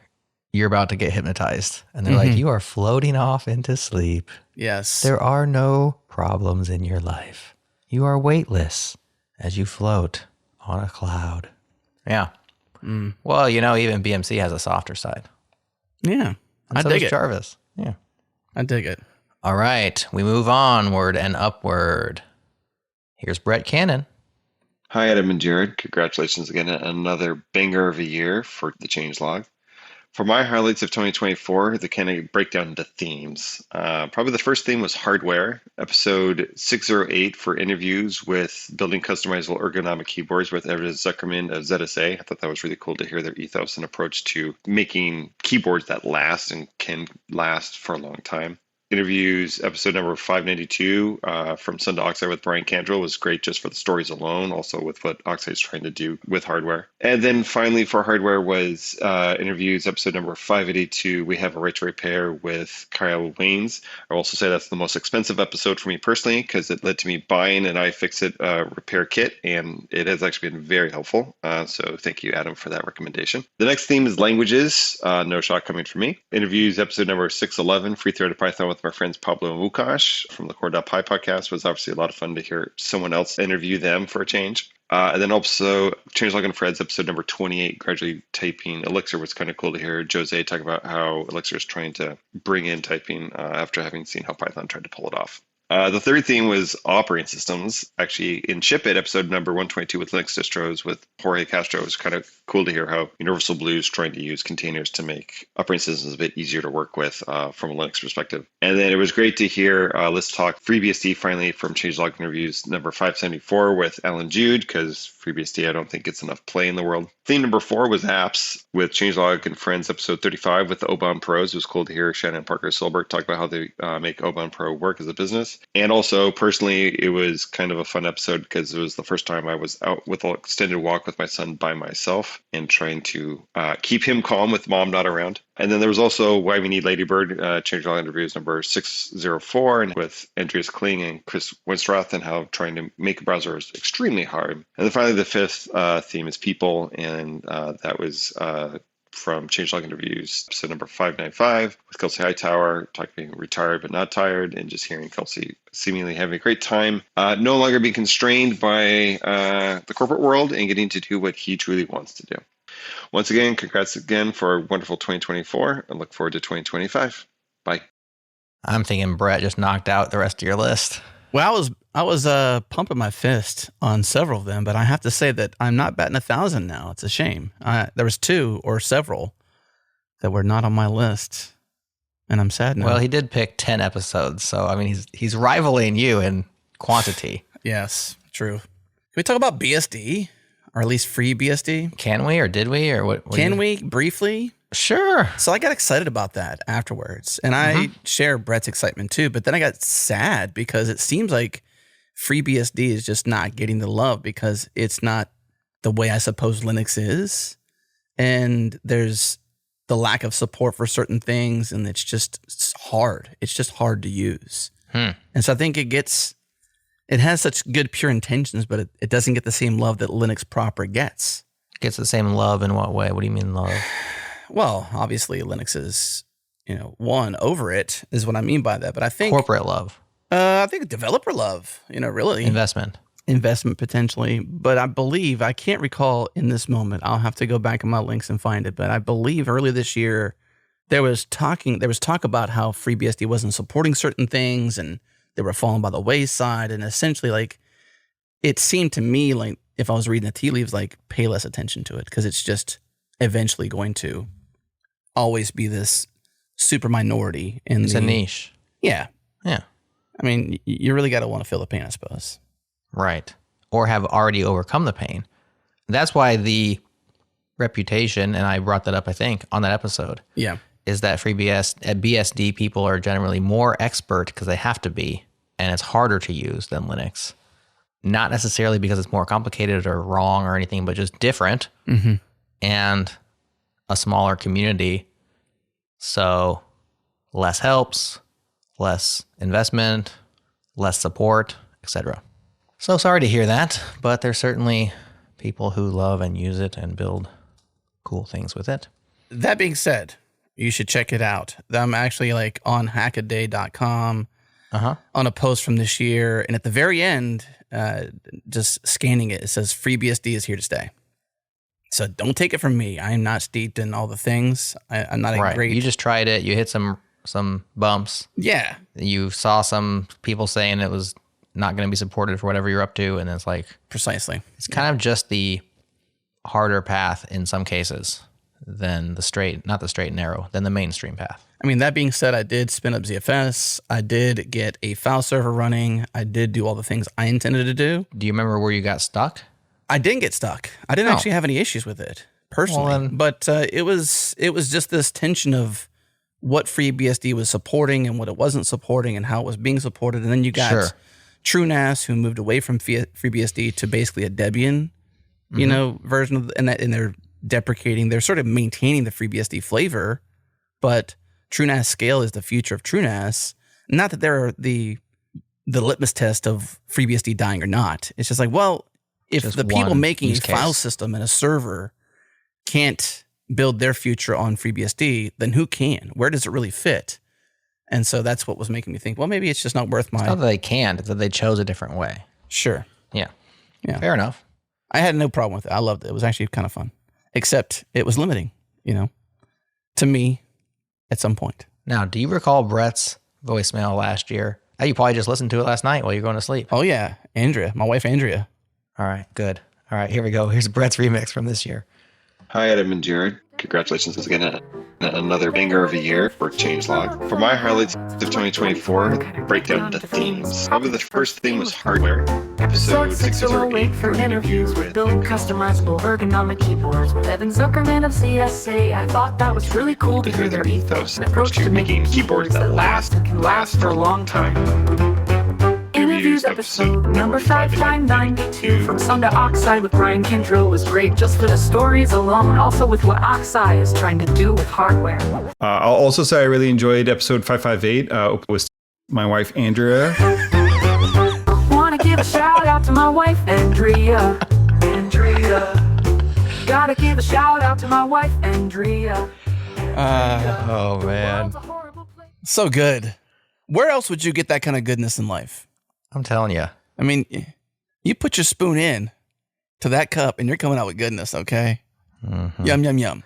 you're about to get hypnotized. And they're like, you are floating off into sleep. Yes. There are no problems in your life. You are weightless as you float on a cloud. Yeah. Well, even BMC has a softer side. Yeah. And I so dig does it. Jarvis. Yeah. I dig it. All right. We move onward and upward. Here's Brett Cannon. Hi, Adam and Jared. Congratulations again on another banger of a year for the changelog. For my highlights of 2024, they kind of break down into themes. Probably the first theme was hardware, episode 608 for interviews with building customizable ergonomic keyboards with Everett Zuckerman of ZSA. I thought that was really cool to hear their ethos and approach to making keyboards that last and can last for a long time. Interviews, episode number 592 from Sun to Oxide with Brian Candrell was great just for the stories alone, also with what Oxide is trying to do with hardware. And then finally for hardware was interviews, episode number 582. We have a right to repair with Kyle Waynes. I'll also say that's the most expensive episode for me personally because it led to me buying an iFixit repair kit, and it has actually been very helpful. So thank you, Adam, for that recommendation. The next theme is languages. No shot coming from me. Interviews, episode number 611, Free Threaded Python with my friends Pablo and Wukash from the Core.py podcast. Was obviously a lot of fun to hear someone else interview them for a change. And then also Changelog and Fred's episode number 28, gradually typing Elixir, was kind of cool to hear Jose talk about how Elixir is trying to bring in typing after having seen how Python tried to pull it off. The third theme was operating systems. Actually, in Ship It, episode number 122 with Linux distros with Jorge Castro, it was kind of cool to hear how Universal Blue is trying to use containers to make operating systems a bit easier to work with from a Linux perspective. And then it was great to hear Let's Talk FreeBSD finally from Changelog Interviews number 574 with Alan Jude, because FreeBSD I don't think gets enough play in the world. Theme number 4 was apps with Changelog and Friends episode 35 with the Oban Pros. It was cool to hear Shannon Parker Silbert talk about how they make Oban Pro work as a business. And also, personally, it was kind of a fun episode because it was the first time I was out with an extended walk with my son by myself and trying to keep him calm with mom not around. And then there was also Why We Need Ladybird, Changelog Interviews number 604, and with Andreas Kling and Chris Winstrath, and how trying to make a browser is extremely hard. And then finally, the fifth theme is people, and that was from Changelog Interviews, episode number 595, with Kelsey Hightower, talking retired but not tired, and just hearing Kelsey seemingly having a great time, no longer being constrained by the corporate world and getting to do what he truly wants to do. Once again, congrats again for a wonderful 2024, and look forward to 2025. Bye. I'm thinking Brett just knocked out the rest of your list. Well, I was pumping my fist on several of them, but I have to say that I'm not batting 1,000 now. It's a shame. There was 2 or several that were not on my list, and I'm sad now. Well, he did pick 10 episodes, so I mean, he's rivaling you in quantity. Yes, true. Can we talk about BSD, or at least free BSD? Can we, or did we, or what? Can we briefly? Sure. So I got excited about that afterwards, and I share Brett's excitement too, but then I got sad because it seems like FreeBSD is just not getting the love because it's not the way I suppose Linux is, and there's the lack of support for certain things, and it's hard. It's just hard to use. And so I think it has such good pure intentions, but it doesn't get the same love that Linux proper gets. Gets the same love in what way? What do you mean love? Well, obviously Linux is, won over it is what I mean by that. But I think corporate love. I think developer love, really. Investment potentially. But I believe, I can't recall in this moment, I'll have to go back in my links and find it. But I believe earlier this year, there was talk about how FreeBSD wasn't supporting certain things and they were falling by the wayside. And essentially, it seemed to me like if I was reading the tea leaves, pay less attention to it because it's just eventually going to always be this super minority it's a niche. Yeah. I mean, you really got to want to feel the pain, I suppose. Right. Or have already overcome the pain. That's why the reputation, and I brought that up, I think, on that episode. Yeah. Is that BSD people are generally more expert because they have to be, and it's harder to use than Linux. Not necessarily because it's more complicated or wrong or anything, but just different. And a smaller community, so less helps, less investment, less support, etc. So sorry to hear that, but there's certainly people who love and use it and build cool things with it. That being said, you should check it out. I'm actually on hackaday.com on a post from this year, and at the very end, just scanning it, it says FreeBSD is here to stay. So don't take it from me. I am not steeped in all the things. I'm not a great... You just tried it. You hit some bumps. Yeah. You saw some people saying it was not going to be supported for whatever you're up to, and it's Precisely. It's kind of just the harder path in some cases than not the straight and narrow, than the mainstream path. I mean, that being said, I did spin up ZFS. I did get a file server running. I did do all the things I intended to do. Do you remember where you got stuck? I didn't get stuck. I didn't actually have any issues with it personally, but it was just this tension of what FreeBSD was supporting and what it wasn't supporting and how it was being supported. And then you got TrueNAS, who moved away from FreeBSD to basically a Debian, version of, and they're deprecating. They're sort of maintaining the FreeBSD flavor, but TrueNAS Scale is the future of TrueNAS. Not that they're the litmus test of FreeBSD dying or not. It's just if the people making a file system and a server can't build their future on FreeBSD, then who can? Where does it really fit? And so that's what was making me think, well, maybe it's just not worth my... It's not that they can't, it's that they chose a different way. Sure. Yeah. Fair enough. I had no problem with it. I loved it. It was actually kind of fun. Except it was limiting, to me at some point. Now, do you recall Brett's voicemail last year You probably just listened to it last night while you're going to sleep. Oh, yeah. Andrea, my wife, Andrea. All right, good. All right, here we go. Here's Brett's remix from this year. Hi, Adam and Jared. Congratulations again on another banger of a year for Changelog. For my highlights of 2024, break down the themes. Probably the first theme was hardware. Episode 608 for interviews with building customizable ergonomic keyboards with Evan Zuckerman of CSA. I thought that was really cool to hear their ethos and approach to making keyboards that last and can last for a long time. Interviews episode number 5592 from Sun to Oxide with Brian Kendrill was great just for the stories alone, also with what Oxide is trying to do with hardware. I'll also say I really enjoyed episode 558 with my wife Andrea. Wanna give a shout out to my wife Andrea. Gotta give a shout out to my wife Andrea. Oh man, so good. Where else would you get that kind of goodness in life? I'm telling you. I mean, you put your spoon in to that cup and you're coming out with goodness, okay? Mm-hmm. Yum, yum, yum.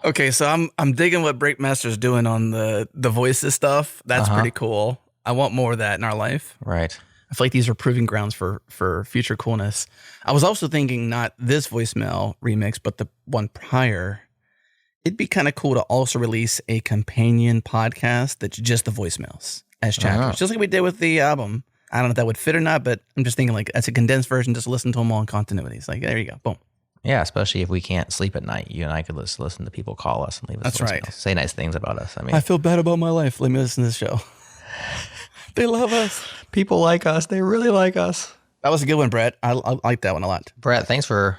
Okay, so I'm digging what Breakmaster's doing on the voices stuff. That's pretty cool. I want more of that in our life. Right. I feel like these are proving grounds for future coolness. I was also thinking not this voicemail remix, but the one prior. It'd be kind of cool to also release a companion podcast that's just the voicemails as chapters, just like we did with the album. I don't know if that would fit or not, but I'm just thinking like that's a condensed version. Just listen to them all in continuity. It's like, there you go. Boom. Yeah, especially if we can't sleep at night. You and I could listen to people call us and leave us That's right. Say nice things about us. I mean, I feel bad about my life. Let me listen to this show. They love us. People like us. They really like us. That was a good one, Brett. I like that one a lot. Brett, thanks for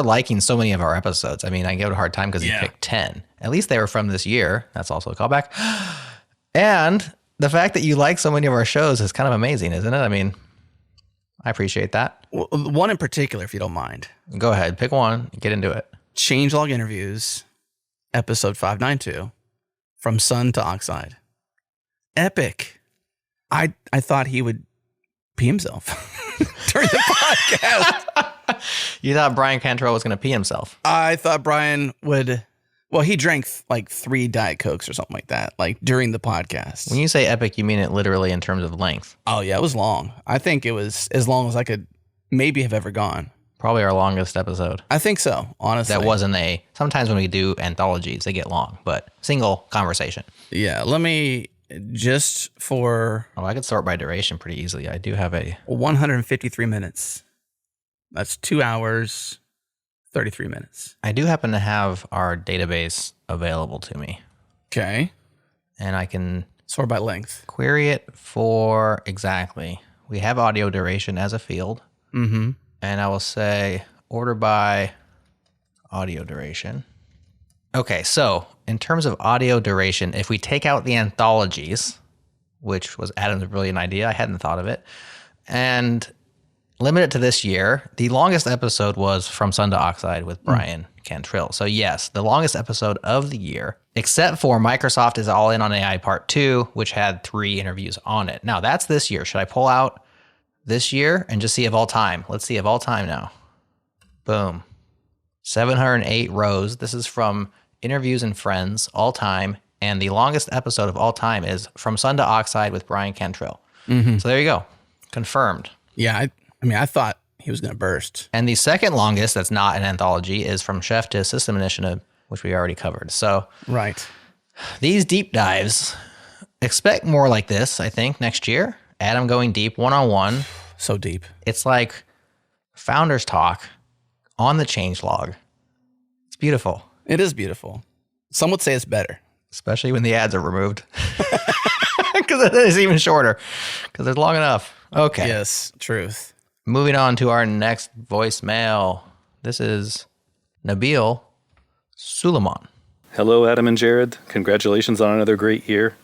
liking so many of our episodes. I mean, I give it a hard time because you picked 10. At least they were from this year. That's also a callback. And the fact that you like so many of our shows is kind of amazing, isn't it? I mean, I appreciate that. Well, one in particular, if you don't mind. Go ahead. Pick one. Get into it. Changelog Interviews, episode 592, From Sun to Oxide. Epic. I thought he would pee himself during the podcast. You thought Brian Cantrell was going to pee himself? I thought Brian would... Well, he drank like 3 Diet Cokes or something like that, like during the podcast. When you say epic, you mean it literally in terms of length? Oh, yeah, it was long. I think it was as long as I could maybe have ever gone. Probably our longest episode. I think so, honestly. That wasn't sometimes when we do anthologies, they get long, but single conversation. Yeah, let me just for... Oh, I could sort by duration pretty easily. I do have 153 minutes. That's 2 hours... 33 minutes. I do happen to have our database available to me. Okay. And I can sort by length. Query it for exactly. We have audio duration as a field. Mm-hmm. And I will say order by audio duration. Okay, so in terms of audio duration, if we take out the anthologies, which was Adam's brilliant idea, I hadn't thought of it, and limit it to this year, the longest episode was From Sun to Oxide with Brian Cantrell. So yes, the longest episode of the year, except for Microsoft is All In on AI Part 2, which had 3 interviews on it. Now that's this year. Should I pull out this year and just see of all time? Let's see of all time now. Boom. 708 rows. This is from Interviews and Friends, all time. And the longest episode of all time is From Sun to Oxide with Brian Cantrell. Mm-hmm. So there you go. Confirmed. Yeah, I thought he was going to burst. And the second longest that's not an anthology is From Chef to System Initiative, which we already covered. So right. These deep dives, expect more like this, I think, next year. Adam going deep, one-on-one. So deep. It's like Founders Talk on the changelog. It's beautiful. It is beautiful. Some would say it's better. Especially when the ads are removed. Because it is even shorter. Because it's long enough. Okay. Yes, truth. Moving on to our next voicemail. This is Nabeel Sulieman. Hello, Adam and Jared. Congratulations on another great year.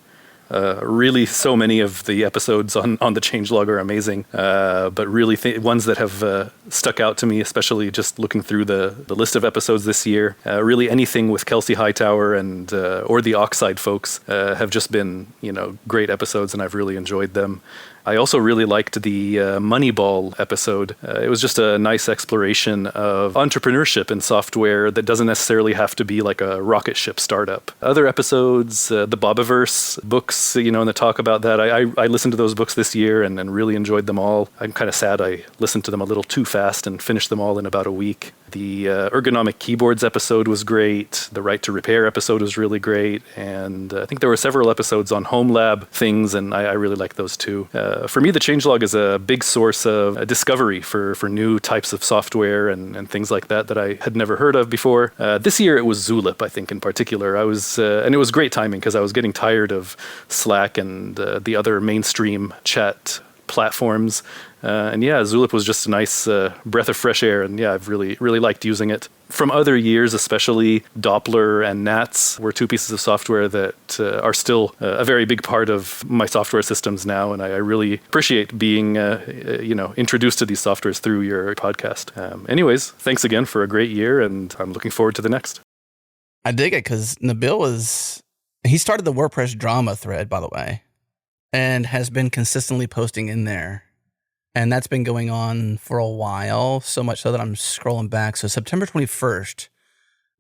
Really, so many of the episodes on the changelog are amazing, but really ones that have stuck out to me, especially just looking through the list of episodes this year. Really, anything with Kelsey Hightower and or the Oxide folks have just been great episodes, and I've really enjoyed them. I also really liked the Moneyball episode. It was just a nice exploration of entrepreneurship in software that doesn't necessarily have to be like a rocket ship startup. Other episodes, the Bobiverse books, and the talk about that, I listened to those books this year and really enjoyed them all. I'm kind of sad I listened to them a little too fast and finished them all in about a week. The ergonomic keyboards episode was great. The Right to Repair episode was really great. And I think there were several episodes on home lab things, and I really like those too. For me, the changelog is a big source of discovery for new types of software and things like that I had never heard of before. This year it was Zulip, I think, in particular. And it was great timing because I was getting tired of Slack and the other mainstream chat platforms. Zulip was just a nice breath of fresh air, and I've really liked using it. From other years, especially Doppler and Nats were two pieces of software that are still a very big part of my software systems now, and I really appreciate being introduced to these softwares through your podcast. Anyways, thanks again for a great year, and I'm looking forward to the next. I dig it because Nabeel he started the WordPress drama thread, by the way, and has been consistently posting in there. And that's been going on for a while, so much so that I'm scrolling back. So September 21st,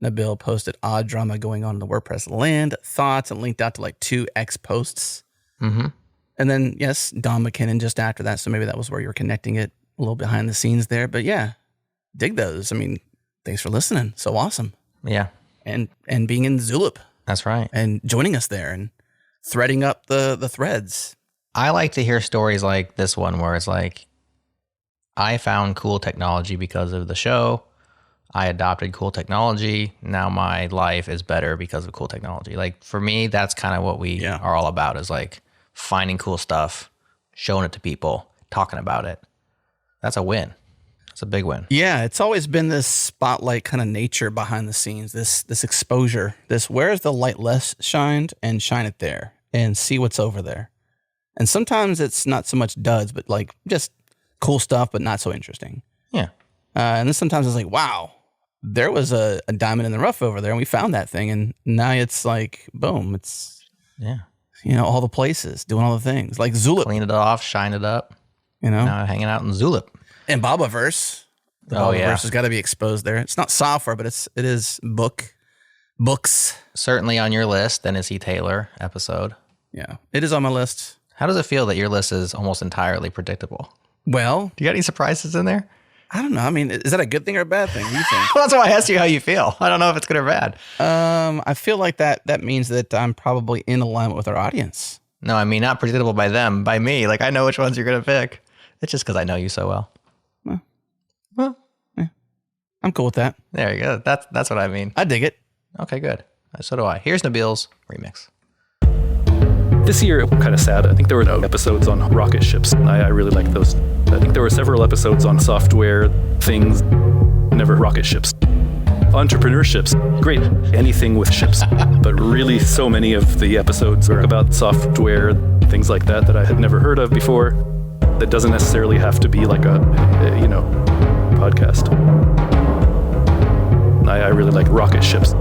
Nabeel posted odd drama going on in the WordPress land, thoughts, and linked out to like 2 X posts. Mm-hmm. And then, yes, Don Mackinnon just after that. So maybe that was where you were connecting it a little behind the scenes there. But yeah, dig those. I mean, thanks for listening. So awesome. Yeah. And being in Zulip. That's right. And joining us there and threading up the threads. I like to hear stories like this one where it's like, I found cool technology because of the show. I adopted cool technology. Now my life is better because of cool technology. Like for me, that's kind of what we are all about, is like finding cool stuff, showing it to people, talking about it. That's a win. It's a big win. Yeah, it's always been this spotlight kind of nature behind the scenes, this exposure, where is the light less shined, and shine it there and see what's over there. And sometimes it's not so much duds, but like just cool stuff, but not so interesting. Yeah. And then sometimes it's like, wow, there was a diamond in the rough over there, and we found that thing, and now it's like, boom, it's all the places doing all the things like Zulip. Clean it off, shine it up. Now hanging out in Zulip. And Bobiverse. The Bobiverse has got to be exposed there. It's not software, but it is books. Certainly on your list, the Nissy Taylor episode. Yeah, it is on my list. How does it feel that your list is almost entirely predictable? Well, do you got any surprises in there? I don't know. I mean, is that a good thing or a bad thing? What do you think? Well, that's why I asked you how you feel. I don't know if it's good or bad. I feel like that means that I'm probably in alignment with our audience. No, I mean, not predictable by them, by me. Like, I know which ones you're going to pick. It's just because I know you so well. Well, yeah. I'm cool with that. There you go. That's what I mean. I dig it. Okay, good. So do I. Here's Nabeel's remix. This year, kind of sad. I think there were no episodes on rocket ships. I really like those. I think there were several episodes on software things, never rocket ships. Entrepreneurships, great, anything with ships. But really, so many of the episodes are about software, things like that I had never heard of before. That doesn't necessarily have to be like a podcast. I really like rocket ships.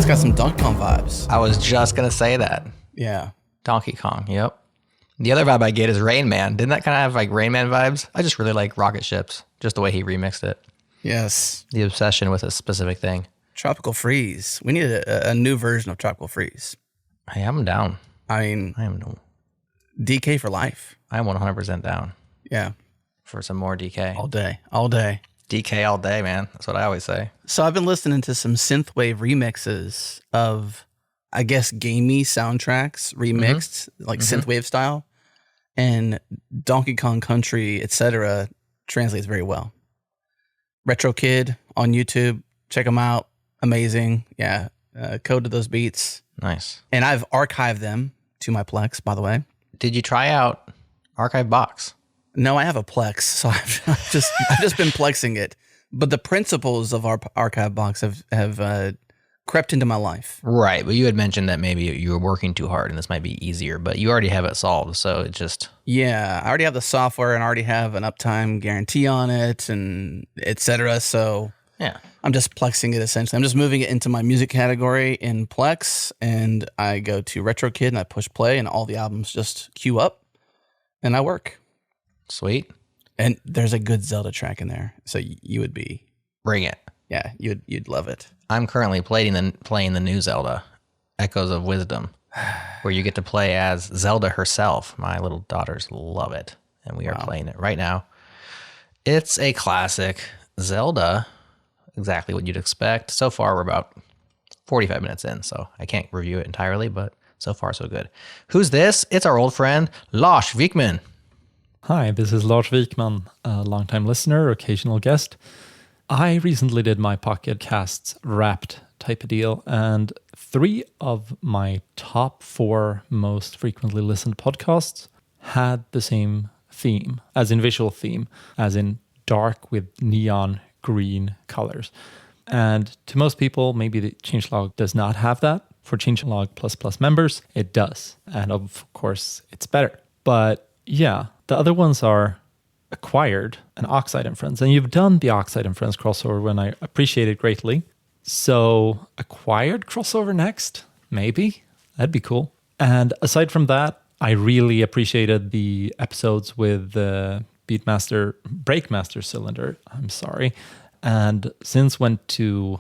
Got some Donkey Kong vibes. I was just going to say that. Yeah. Donkey Kong, yep. The other vibe I get is Rain Man. Didn't that kind of have like Rain Man vibes? I just really like rocket ships, just the way he remixed it. Yes. The obsession with a specific thing. Tropical Freeze. We need a new version of Tropical Freeze. Hey, I'm down. I mean, I am no. DK for life. I am 100% down. Yeah. For some more DK. All day. All day. DK all day, man. That's what I always say. So I've been listening to some synthwave remixes of, I guess, gamey soundtracks remixed, like synthwave style, and Donkey Kong Country, etc. translates very well. Retro Kid on YouTube, check them out. Amazing. Yeah, code to those beats. Nice. And I've archived them to my Plex, by the way. Did you try out Archive Box? No, I have a Plex, so I've just been Plexing it. But the principles of our archive box have crept into my life. Right, but you had mentioned that maybe you were working too hard and this might be easier, but you already have it solved, so it just... Yeah, I already have the software and already have an uptime guarantee on it and etc. So yeah, I'm just plexing it essentially. I'm just moving it into my music category in Plex, and I go to RetroKid and I push play and all the albums just queue up and I work. Sweet. And there's a good Zelda track in there, so you would be... Bring it. Yeah, you'd love it. I'm currently playing the new Zelda, Echoes of Wisdom, where you get to play as Zelda herself. My little daughters love it, and we are playing it right now. It's a classic Zelda, exactly what you'd expect. So far, we're about 45 minutes in, so I can't review it entirely, but so far, so good. Who's this? It's our old friend, Lars Wikman. Hi, this is Lars Wikman, a longtime listener, occasional guest. I recently did my Pocket Casts Wrapped type of deal, and 3 of my top 4 most frequently listened podcasts had the same theme, as in visual theme, as in dark with neon green colors. And to most people, maybe the Changelog does not have that. For Changelog++ members, it does. And of course, it's better. But yeah, the other ones are Acquired and Oxide and Friends. And you've done the Oxide and Friends crossover, and I appreciate it greatly. So Acquired crossover next? Maybe. That'd be cool. And aside from that, I really appreciated the episodes with Breakmaster Cylinder. I'm sorry. And since went to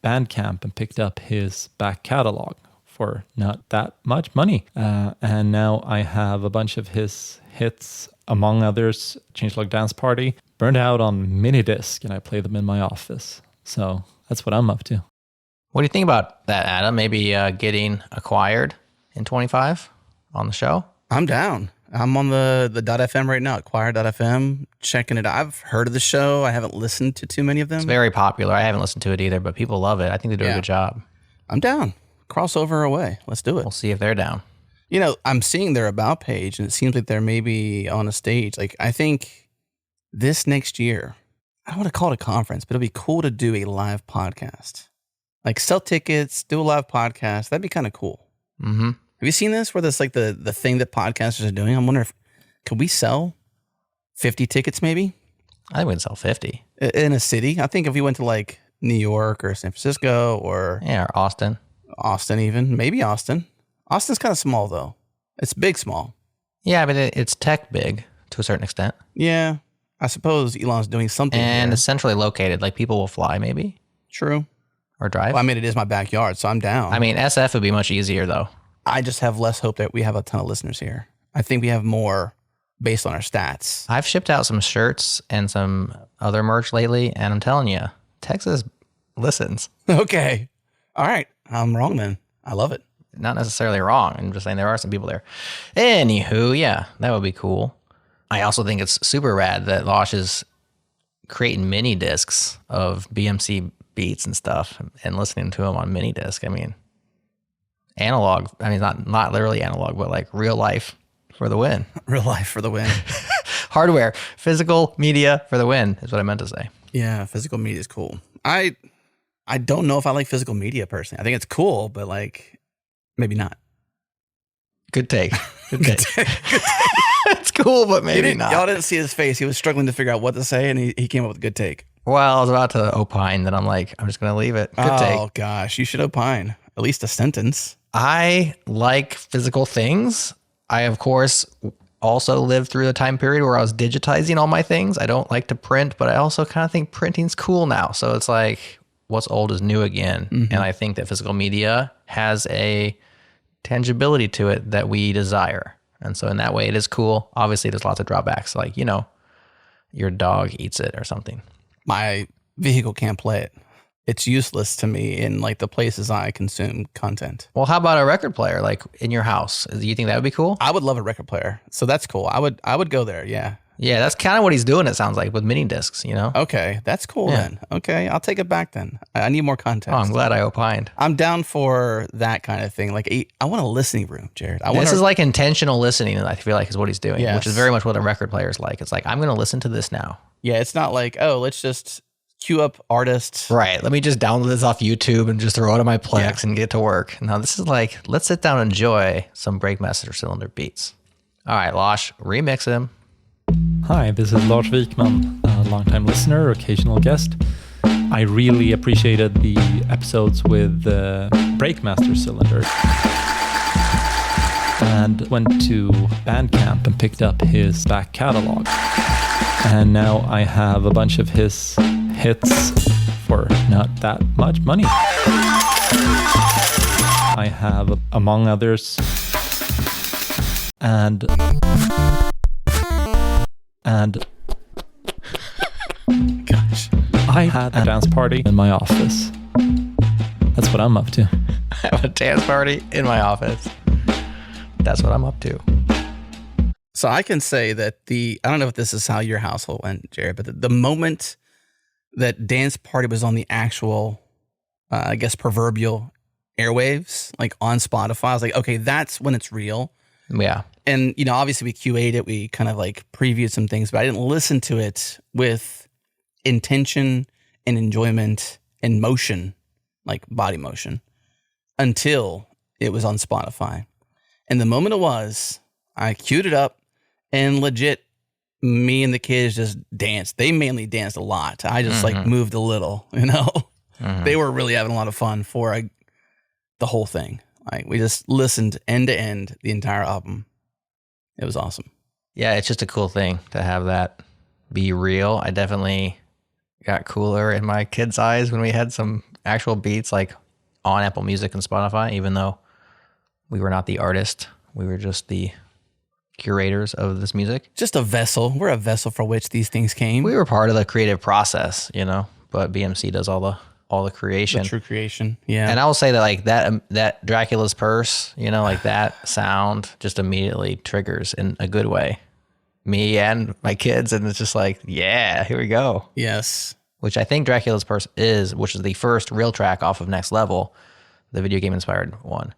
Bandcamp and picked up his back catalog for not that much money. And now I have a bunch of his hits, among others, Changelog Dance Party, burned out on minidisc, and I play them in my office. So that's what I'm up to. What do you think about that, Adam? Maybe getting Acquired in 25 on the show? I'm down. I'm on the .fm right now, Acquired.fm, checking it out. I've heard of the show. I haven't listened to too many of them. It's very popular. I haven't listened to it either, but people love it. I think they do a good job. I'm down. Crossover away. Let's do it. We'll see if they're down. You know, I'm seeing their About page, and it seems like they're maybe on a stage. Like, I think this next year, I don't want to call it a conference, but it'll be cool to do a live podcast. Like, sell tickets, do a live podcast. That'd be kind of cool. Mm-hmm. Have you seen this, where that's like the thing that podcasters are doing? I'm wondering could we sell 50 tickets maybe? I think we'd sell 50. In a city? I think if we went to like New York or San Francisco or... Yeah, or Austin. Austin even. Maybe Austin. Austin's kind of small, though. It's big small. Yeah, but it's tech big to a certain extent. Yeah. I suppose Elon's doing something And there. it's centrally located. Like, people will fly, maybe. True. Or drive. Well, I mean, it is my backyard, so I'm down. I mean, SF would be much easier, though. I just have less hope that we have a ton of listeners here. I think we have more based on our stats. I've shipped out some shirts and some other merch lately, and I'm telling you, Texas listens. Okay. All right. I'm wrong then. I love it. Not necessarily wrong. I'm just saying there are some people there. Anywho, yeah, that would be cool. I also think it's super rad that Losh is creating mini discs of BMC beats and stuff and listening to them on mini disc. I mean, analog. I mean, not literally analog, but like real life for the win. Real life for the win. Hardware, physical media for the win is what I meant to say. Yeah, physical media is cool. I don't know if I like physical media personally. I think it's cool, but like maybe not. Good take. Good take. It's cool, but maybe not. Y'all didn't see his face. He was struggling to figure out what to say, and he came up with a good take. Well, I was about to opine that I'm like, I'm just going to leave it. Good take. Oh, gosh. You should opine. At least a sentence. I like physical things. I, of course, also lived through the time period where I was digitizing all my things. I don't like to print, but I also kind of think printing's cool now. So it's like, what's old is new again. Mm-hmm. And I think that physical media has a tangibility to it that we desire. And so in that way, it is cool. Obviously, there's lots of drawbacks, like, you know, your dog eats it or something. My vehicle can't play it. It's useless to me in like the places I consume content. Well, how about a record player, like in your house? Do you think that would be cool? I would love a record player. So that's cool. I would go there. Yeah. Yeah, that's kind of what he's doing, it sounds like, with mini discs, you know? Okay, that's cool then. Okay, I'll take it back then. I need more context. Oh, I'm glad I opined. I'm down for that kind of thing. Like, I want a listening room, Jared. This is like intentional listening, I feel like, is what he's doing, Yes. which is very much what a record player is like. It's like, I'm going to listen to this now. Yeah, it's not like, oh, let's just queue up artists. Right. Let me just download this off YouTube and just throw it on my Plex and get to work. Now, this is like, let's sit down and enjoy some Breakmaster Cylinder beats. All right, Losh, remix him. Hi, this is Lars Wikman, a longtime listener, occasional guest. I really appreciated the episodes with Breakmaster Cylinder and went to Bandcamp and picked up his back catalog. And now I have a bunch of his hits for not that much money. I have, among others, and gosh, I had a dance party in my office. That's what I'm up to. I have a dance party in my office. That's what I'm up to. So I can say that I don't know if this is how your household went, Jared, but the moment that dance party was on the actual, I guess, proverbial airwaves, like on Spotify, I was like, okay, that's when it's real. Yeah. And, obviously we QA'd it. We kind of like previewed some things, but I didn't listen to it with intention and enjoyment and motion, like body motion, until it was on Spotify. And the moment it was, I queued it up and legit, me and the kids just danced. They mainly danced a lot. I just like moved a little, They were really having a lot of fun for the whole thing. Like we just listened end to end the entire album. It was awesome. Yeah, it's just a cool thing to have that be real. I definitely got cooler in my kids' eyes when we had some actual beats like on Apple Music and Spotify, even though we were not the artist. We were just the curators of this music. Just a vessel. We're a vessel for which these things came. We were part of the creative process, but BMC does all the creation. The true creation. Yeah. And I will say that like that Dracula's Purse, like that sound just immediately triggers in a good way me and my kids. And it's just like, yeah, here we go. Yes. Which I think Dracula's Purse which is the first real track off of Next Level, the video game inspired one.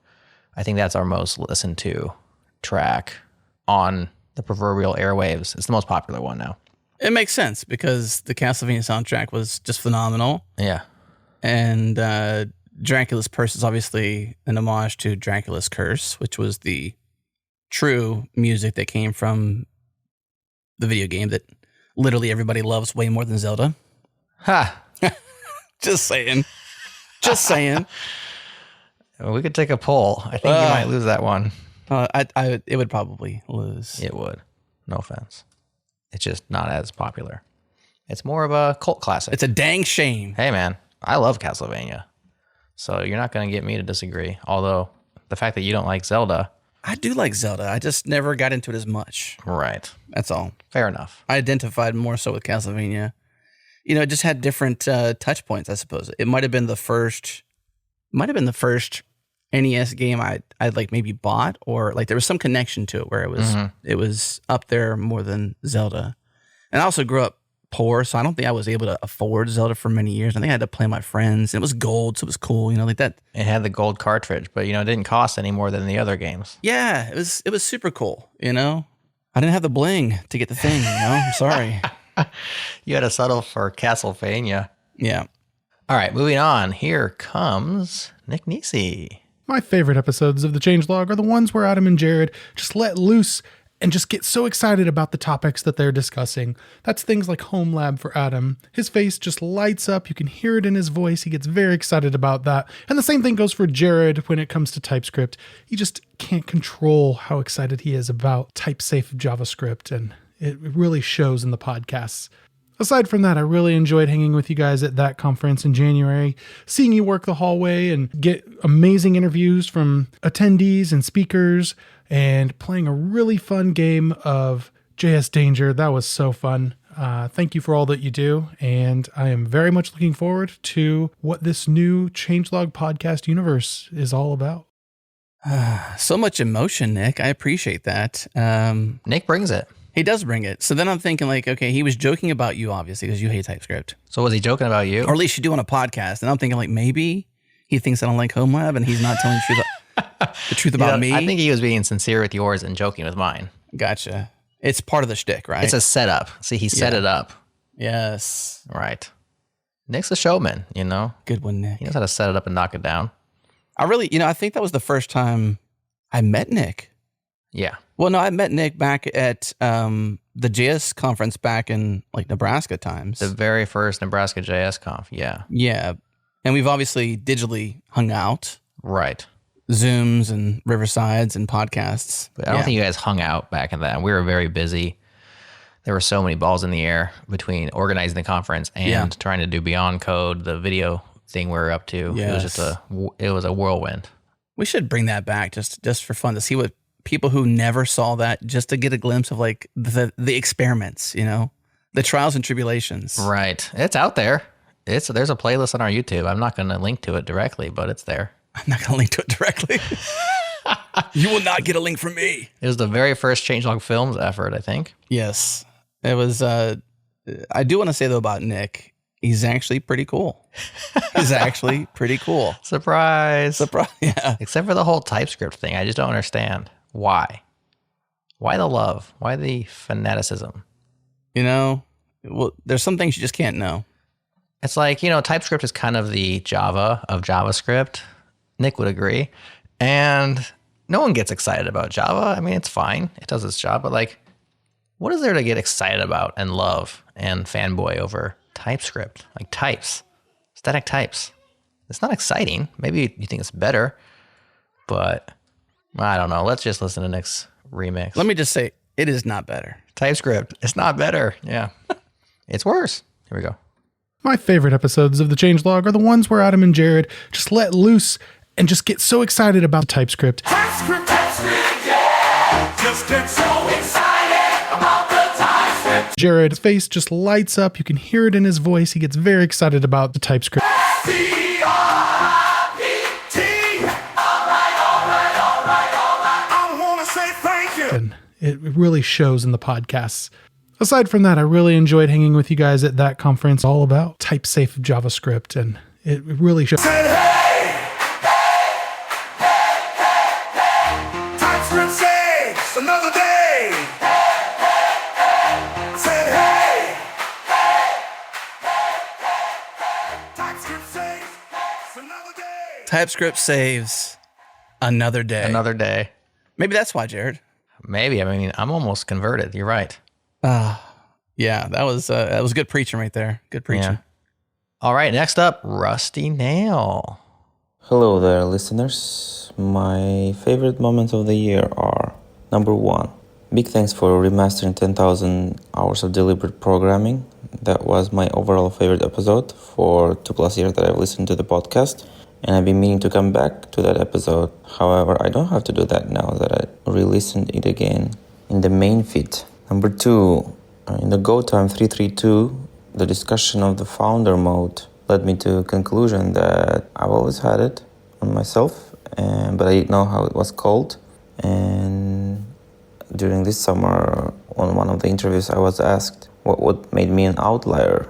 I think that's our most listened to track on the proverbial airwaves. It's the most popular one now. It makes sense because the Castlevania soundtrack was just phenomenal. Yeah. And Dracula's Purse is obviously an homage to Dracula's Curse, which was the true music that came from the video game that literally everybody loves way more than Zelda. Ha! Just saying. Just saying. We could take a poll. I think you might lose that one. It would probably lose. It would. No offense. It's just not as popular. It's more of a cult classic. It's a dang shame. Hey, man. I love Castlevania. So you're not going to get me to disagree. Although the fact that you don't like Zelda. I do like Zelda. I just never got into it as much. Right. That's all. Fair enough. I identified more so with Castlevania. It just had different touch points, I suppose. It might have been the first NES game I'd like maybe bought, or like there was some connection to it where it was up there more than Zelda. And I also grew up poor, so I don't think I was able to afford Zelda for many years. I think I had to play my friends, and it was gold, so it was cool, like that. It had the gold cartridge, but it didn't cost any more than the other games. Yeah, it was super cool. I didn't have the bling to get the thing. I'm sorry. You had to settle for Castlevania. Yeah. All right, moving on. Here comes Nick Nisi. My favorite episodes of the Changelog are the ones where Adam and Jared just let loose and just get so excited about the topics that they're discussing. That's things like Home Lab for Adam. His face just lights up. You can hear it in his voice. He gets very excited about that. And the same thing goes for Jared when it comes to TypeScript. He just can't control how excited he is about type-safe JavaScript, and it really shows in the podcasts. Aside from that, I really enjoyed hanging with you guys at that conference in January, seeing you work the hallway and get amazing interviews from attendees and speakers, and playing a really fun game of JS Danger. That was so fun. Thank you for all that you do, and I am very much looking forward to what this new Changelog podcast universe is all about. So much emotion, Nick. I appreciate that. Nick brings it. He does bring it. So then I'm thinking like, okay, he was joking about you, obviously, because you hate TypeScript. So was he joking about you? Or at least you do on a podcast. And I'm thinking like, maybe he thinks I don't like Home Lab and he's not telling the truth about me. I think he was being sincere with yours and joking with mine. Gotcha. It's part of the shtick, right? It's a setup. See, he set it up. Yes. Right. Nick's a showman, you know? Good one, Nick. He knows how to set it up and knock it down. I think that was the first time I met Nick. Yeah. Well, no, I met Nick back at the JS conference back in like Nebraska times. The very first Nebraska JS Conf, yeah. Yeah. And we've obviously digitally hung out. Right. Zooms and Riversides and podcasts. But I don't think you guys hung out back in that. We were very busy. There were so many balls in the air between organizing the conference and trying to do Beyond Code, the video thing we were up to. Yes. It was a whirlwind. We should bring that back just for fun to see what people who never saw that, just to get a glimpse of like the experiments, you know, the trials and tribulations. Right. It's out there. There's a playlist on our YouTube. I'm not going to link to it directly, but it's there. I'm not going to link to it directly. You will not get a link from me. It was the very first Changelog Films effort, I think. Yes. It was, I do want to say though about Nick, he's actually pretty cool. Surprise. Yeah. Except for the whole TypeScript thing. I just don't understand. Why? Why the love? Why the fanaticism? You know, well, there's some things you just can't know. It's like, TypeScript is kind of the Java of JavaScript. Nick would agree. And no one gets excited about Java. I mean, it's fine. It does its job. But like, what is there to get excited about and love and fanboy over TypeScript? Like types, static types. It's not exciting. Maybe you think it's better, but I don't know. Let's just listen to Nick's remix. Let me just say, it is not better. TypeScript, it's not better. Yeah. It's worse. Here we go. My favorite episodes of the Changelog are the ones where Adam and Jared just let loose and just get so excited about TypeScript. TypeScript, yeah. Just get so excited about the TypeScript. Jared's face just lights up. You can hear it in his voice. He gets very excited about the TypeScript. TypeScript. All right. I want to say thank you. And it really shows in the podcasts. Aside from that, I really enjoyed hanging with you guys at that conference, all about type-safe JavaScript, and it really shows. TypeScript saves another day. Said hey. TypeScript saves another day. TypeScript saves another day. Another day. Maybe that's why, Jared. Maybe. I mean, I'm almost converted. You're right. Yeah, that was good preaching right there. Good preaching. Yeah. All right, next up, Rusty Nail. Hello there, listeners. My favorite moments of the year are: number 1, big thanks for remastering 10,000 hours of deliberate programming. That was my overall favorite episode for 2+ years that I've listened to the podcast, and I've been meaning to come back to that episode. However, I don't have to do that now that I re-listened it again in the main feed. Number 2, in the Go Time 332, the discussion of the founder mode led me to a conclusion that I've always had it on myself, but I didn't know how it was called. And during this summer, on one of the interviews, I was asked what made me an outlier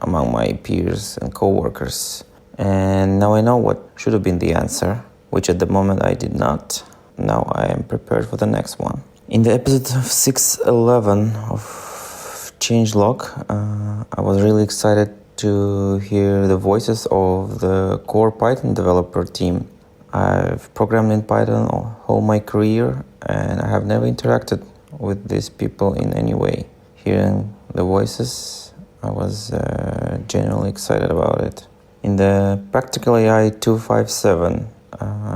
among my peers and co-workers. And now I know what should have been the answer, which at the moment I did not. Now I am prepared for the next one. In the episode of 611 of Changelog, I was really excited to hear the voices of the core Python developer team. I've programmed in Python all my career, and I have never interacted with these people in any way. Hearing the voices, I was genuinely excited about it. In the Practical AI 257,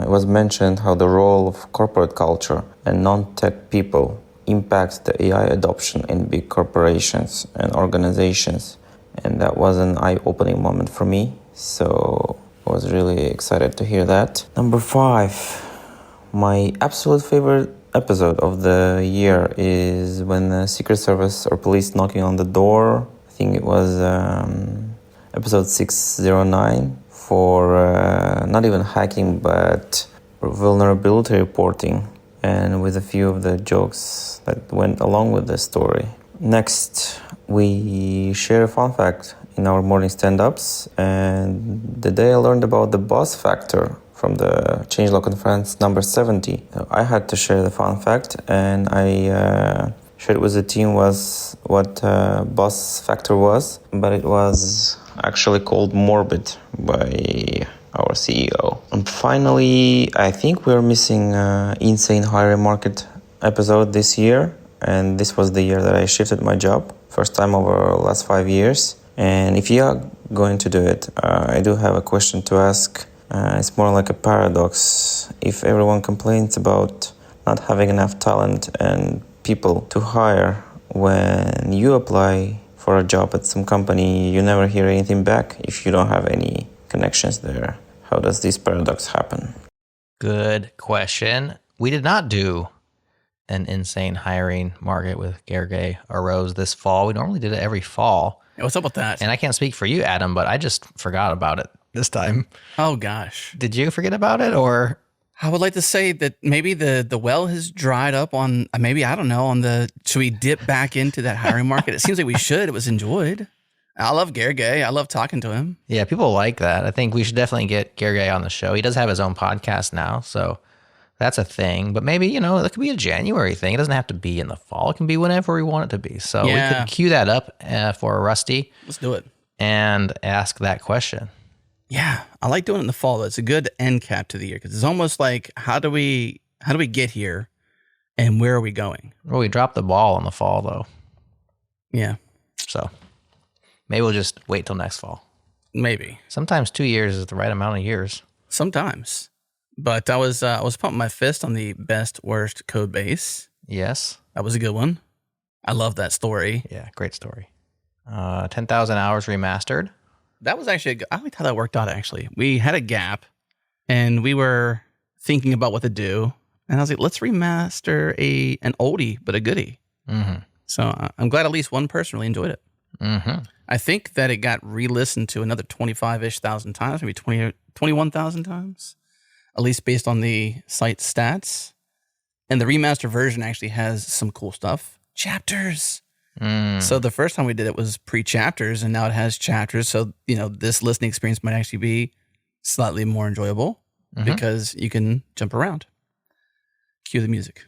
it was mentioned how the role of corporate culture and non-tech people impacts the AI adoption in big corporations and organizations. And that was an eye-opening moment for me, so I was really excited to hear that. Number 5, my absolute favorite episode of the year is when the Secret Service or police knocking on the door. I think it was episode 609 for not even hacking, but vulnerability reporting, and with a few of the jokes that went along with the story. Next, we share a fun fact in our morning stand-ups, and the day I learned about the buzz factor from the Changelog conference number 70, I had to share the fun fact, and I shared with the team was what buzz factor was, but it was actually called Morbid by our CEO. And finally, I think we're missing Insane Hiring Market episode this year. And this was the year that I shifted my job. First time over the last 5 years. And if you are going to do it, I do have a question to ask. It's more like a paradox. If everyone complains about not having enough talent and people to hire, when you apply for a job at some company, you never hear anything back if you don't have any connections there. How does this paradox happen? Good question. We did not do an insane hiring market with Kerrigan arose this fall. We normally did it every fall. Yeah, what's up with that? And I can't speak for you, Adam, but I just forgot about it this time. Oh, gosh. Did you forget about it, or? I would like to say that maybe the well has dried up on, maybe, I don't know, should we dip back into that hiring market? It seems like we should. It was enjoyed. I love Kerrigan. I love talking to him. Yeah, people like that. I think we should definitely get Kerrigan on the show. He does have his own podcast now, so that's a thing. But maybe, it could be a January thing. It doesn't have to be in the fall. It can be whenever we want it to be. So we could cue that up for Rusty. Let's do it. And ask that question. Yeah, I like doing it in the fall. It's a good end cap to the year because it's almost like, how do we get here and where are we going? Well, we dropped the ball in the fall, though. Yeah. So maybe we'll just wait till next fall. Maybe. Sometimes 2 years is the right amount of years. Sometimes. But I was pumping my fist on the best worst code base. Yes. That was a good one. I love that story. Yeah, great story. 10,000 Hours Remastered. That was actually, I liked how that worked out, actually. We had a gap, and we were thinking about what to do. And I was like, let's remaster an oldie, but a goodie. Mm-hmm. So I'm glad at least one person really enjoyed it. Mm-hmm. I think that it got re-listened to another 25-ish thousand times, maybe 21,000 times, at least based on the site stats. And the remaster version actually has some cool stuff. Chapters. So the first time we did it was pre-chapters, and now it has chapters. So, this listening experience might actually be slightly more enjoyable because you can jump around. Cue the music.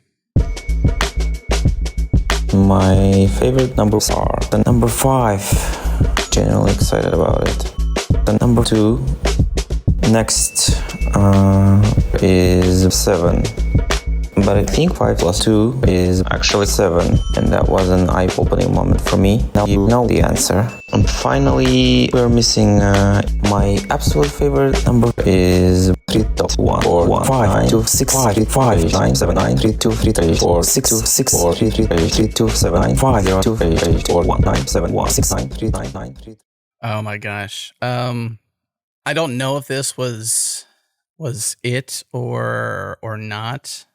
My favorite numbers are the number 5. Genuinely excited about it. The number 2. Next is 7. But I think 5 plus 2 is actually 7, and that was an eye-opening moment for me. Now you know the answer. And finally, we're missing my absolute favorite number is 3.1 or 1 5 9 2 6 5 5 9 7 9 3 2 3 3 4 6 6 4 3 3 8 3 2 7 9 5 0 2 8 8 4 1 9 7 1 6 9 3 9 9 3. Oh my gosh. I don't know if this was it or not.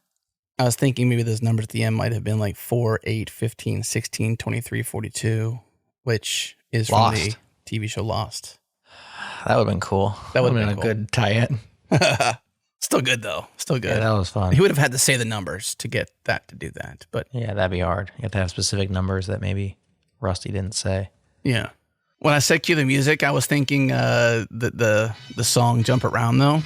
I was thinking maybe those numbers at the end might have been like 4, 8, 15, 16, 23, 42, which is Lost. from the TV show Lost. That would have been cool. That would have been been a cool. good tie-in. Still good, though. Still good. Yeah, that was fun. He would have had to say the numbers to get that to do that. But yeah, that'd be hard. You have to have specific numbers that maybe Rusty didn't say. yeah. When I said cue the music, I was thinking the song Jump Around, though.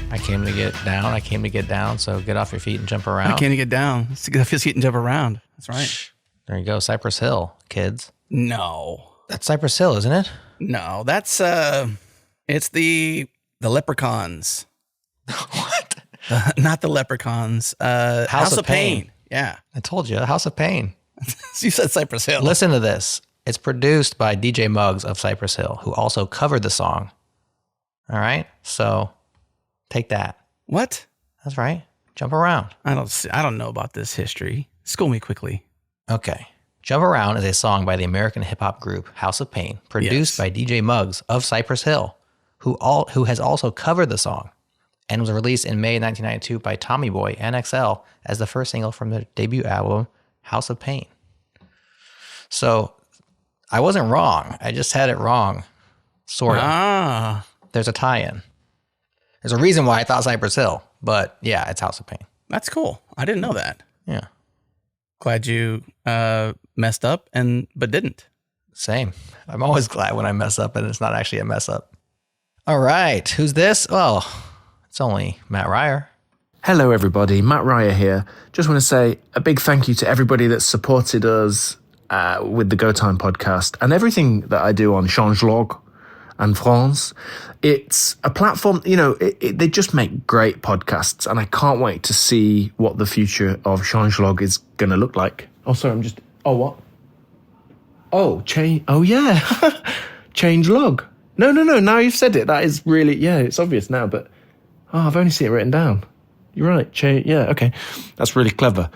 I came to get down, so get off your feet and jump around. I came to get down. Let's get off his feet and jump around. That's right. There you go. Cypress Hill, kids. No. That's Cypress Hill, isn't it? No, that's it's the Leprechauns. What? Not the Leprechauns. House of Pain. Yeah. I told you, House of Pain. You said Cypress Hill. Listen to this. It's produced by DJ Muggs of Cypress Hill, who also covered the song. All right? So take that. What? That's right. Jump around. I don't know about this history. School me quickly. Okay. Jump Around is a song by the American hip-hop group House of Pain, produced by DJ Muggs of Cypress Hill, who has also covered the song, and was released in May 1992 by Tommy Boy and XL as the first single from their debut album, House of Pain. So I wasn't wrong. I just had it wrong, sort of. There's a tie-in. There's a reason why I thought Cypress Hill, but yeah, it's House of Pain. That's cool. I didn't know that. Yeah. Glad you messed up but didn't. Same. I'm always glad when I mess up and it's not actually a mess up. All right. Who's this? Well, it's only Matt Ryer. Hello, everybody. Matt Ryer here. Just want to say a big thank you to everybody that's supported us with the Go Time podcast and everything that I do on Changelog and France. It's a platform, they just make great podcasts, and I can't wait to see what the future of Changelog is going to look like. Oh, sorry, what? Oh, yeah. Changelog. No, now you've said it. That is really, it's obvious now, but I've only seen it written down. You're right. Okay. That's really clever.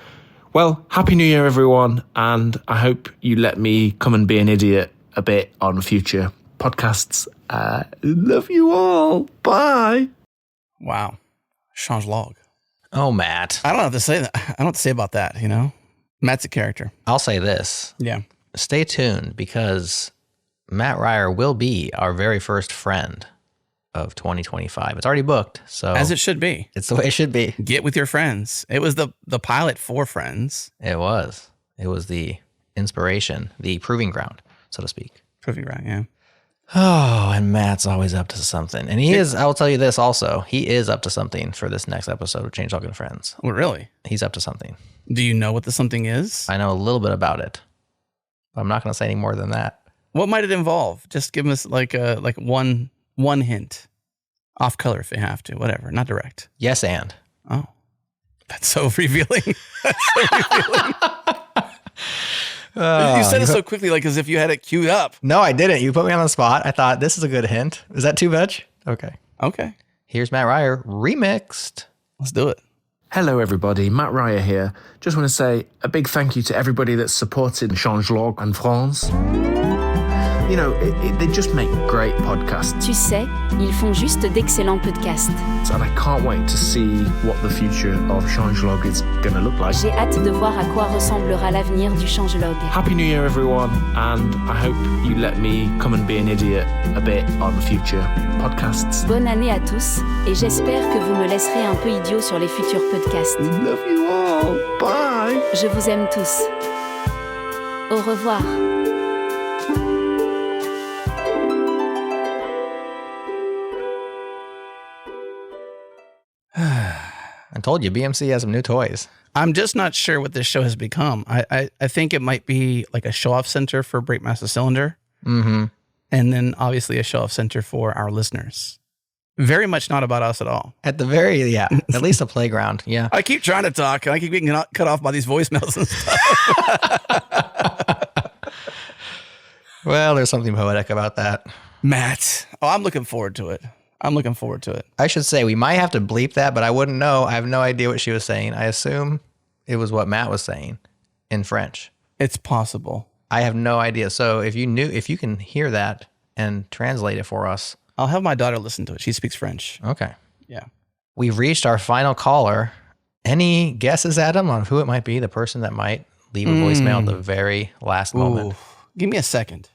Well, Happy New Year, everyone. And I hope you let me come and be an idiot a bit on future podcasts. Love you all. Bye. Wow. Changelog. Oh, Matt. I don't have to say that. I don't have to say about that, Matt's a character. I'll say this. Yeah. Stay tuned, because Matt Ryer will be our very first friend of 2025. It's already booked, so as it should be. It's the way it should be. Get with your friends. It was the pilot for Friends. It was the inspiration, the proving ground, so to speak. Proving ground, yeah. Oh, and Matt's always up to something. And he is, I will tell you this also, he is up to something for this next episode of Changelog and Friends. Oh, really? He's up to something. Do you know what the something is? I know a little bit about it, but I'm not going to say any more than that. What might it involve? Just give us like one hint. Off color if you have to, whatever. Not direct. Yes, and. Oh. That's so revealing. You said it so quickly, like as if you had it queued up. No, I didn't. You put me on the spot. I thought, this is a good hint. Is that too much? Okay. Here's Matt Ryer remixed. Let's do it. Hello, everybody. Matt Ryer here. Just want to say a big thank you to everybody that's supported Changelog and France. They just make great podcasts. Tu sais, ils font juste d'excellents podcasts. And I can't wait to see what the future of Changelog is going to look like. J'ai hâte de voir à quoi ressemblera l'avenir du Changelog. Happy New Year, everyone, and I hope you let me come and be an idiot a bit on future podcasts. Bonne année à tous, et j'espère que vous me laisserez un peu idiot sur les futurs podcasts. Love you all. Bye. Je vous aime tous. Au revoir. I told you, BMC has some new toys. I'm just not sure what this show has become. I think it might be like a show-off center for Breakmaster Cylinder. Mm-hmm. And then obviously a show-off center for our listeners. Very much not about us at all. At least a playground. Yeah. I keep trying to talk, and I keep getting cut off by these voicemails and stuff. Well, there's something poetic about that. Matt. Oh, I'm looking forward to it. I should say, we might have to bleep that, but I wouldn't know. I have no idea what she was saying. I assume it was what Matt was saying in French. It's possible. I have no idea. So if you can hear that and translate it for us. I'll have my daughter listen to it. She speaks French. Okay. Yeah. We've reached our final caller. Any guesses, Adam, on who it might be? The person that might leave a voicemail at the very last moment. Give me a second.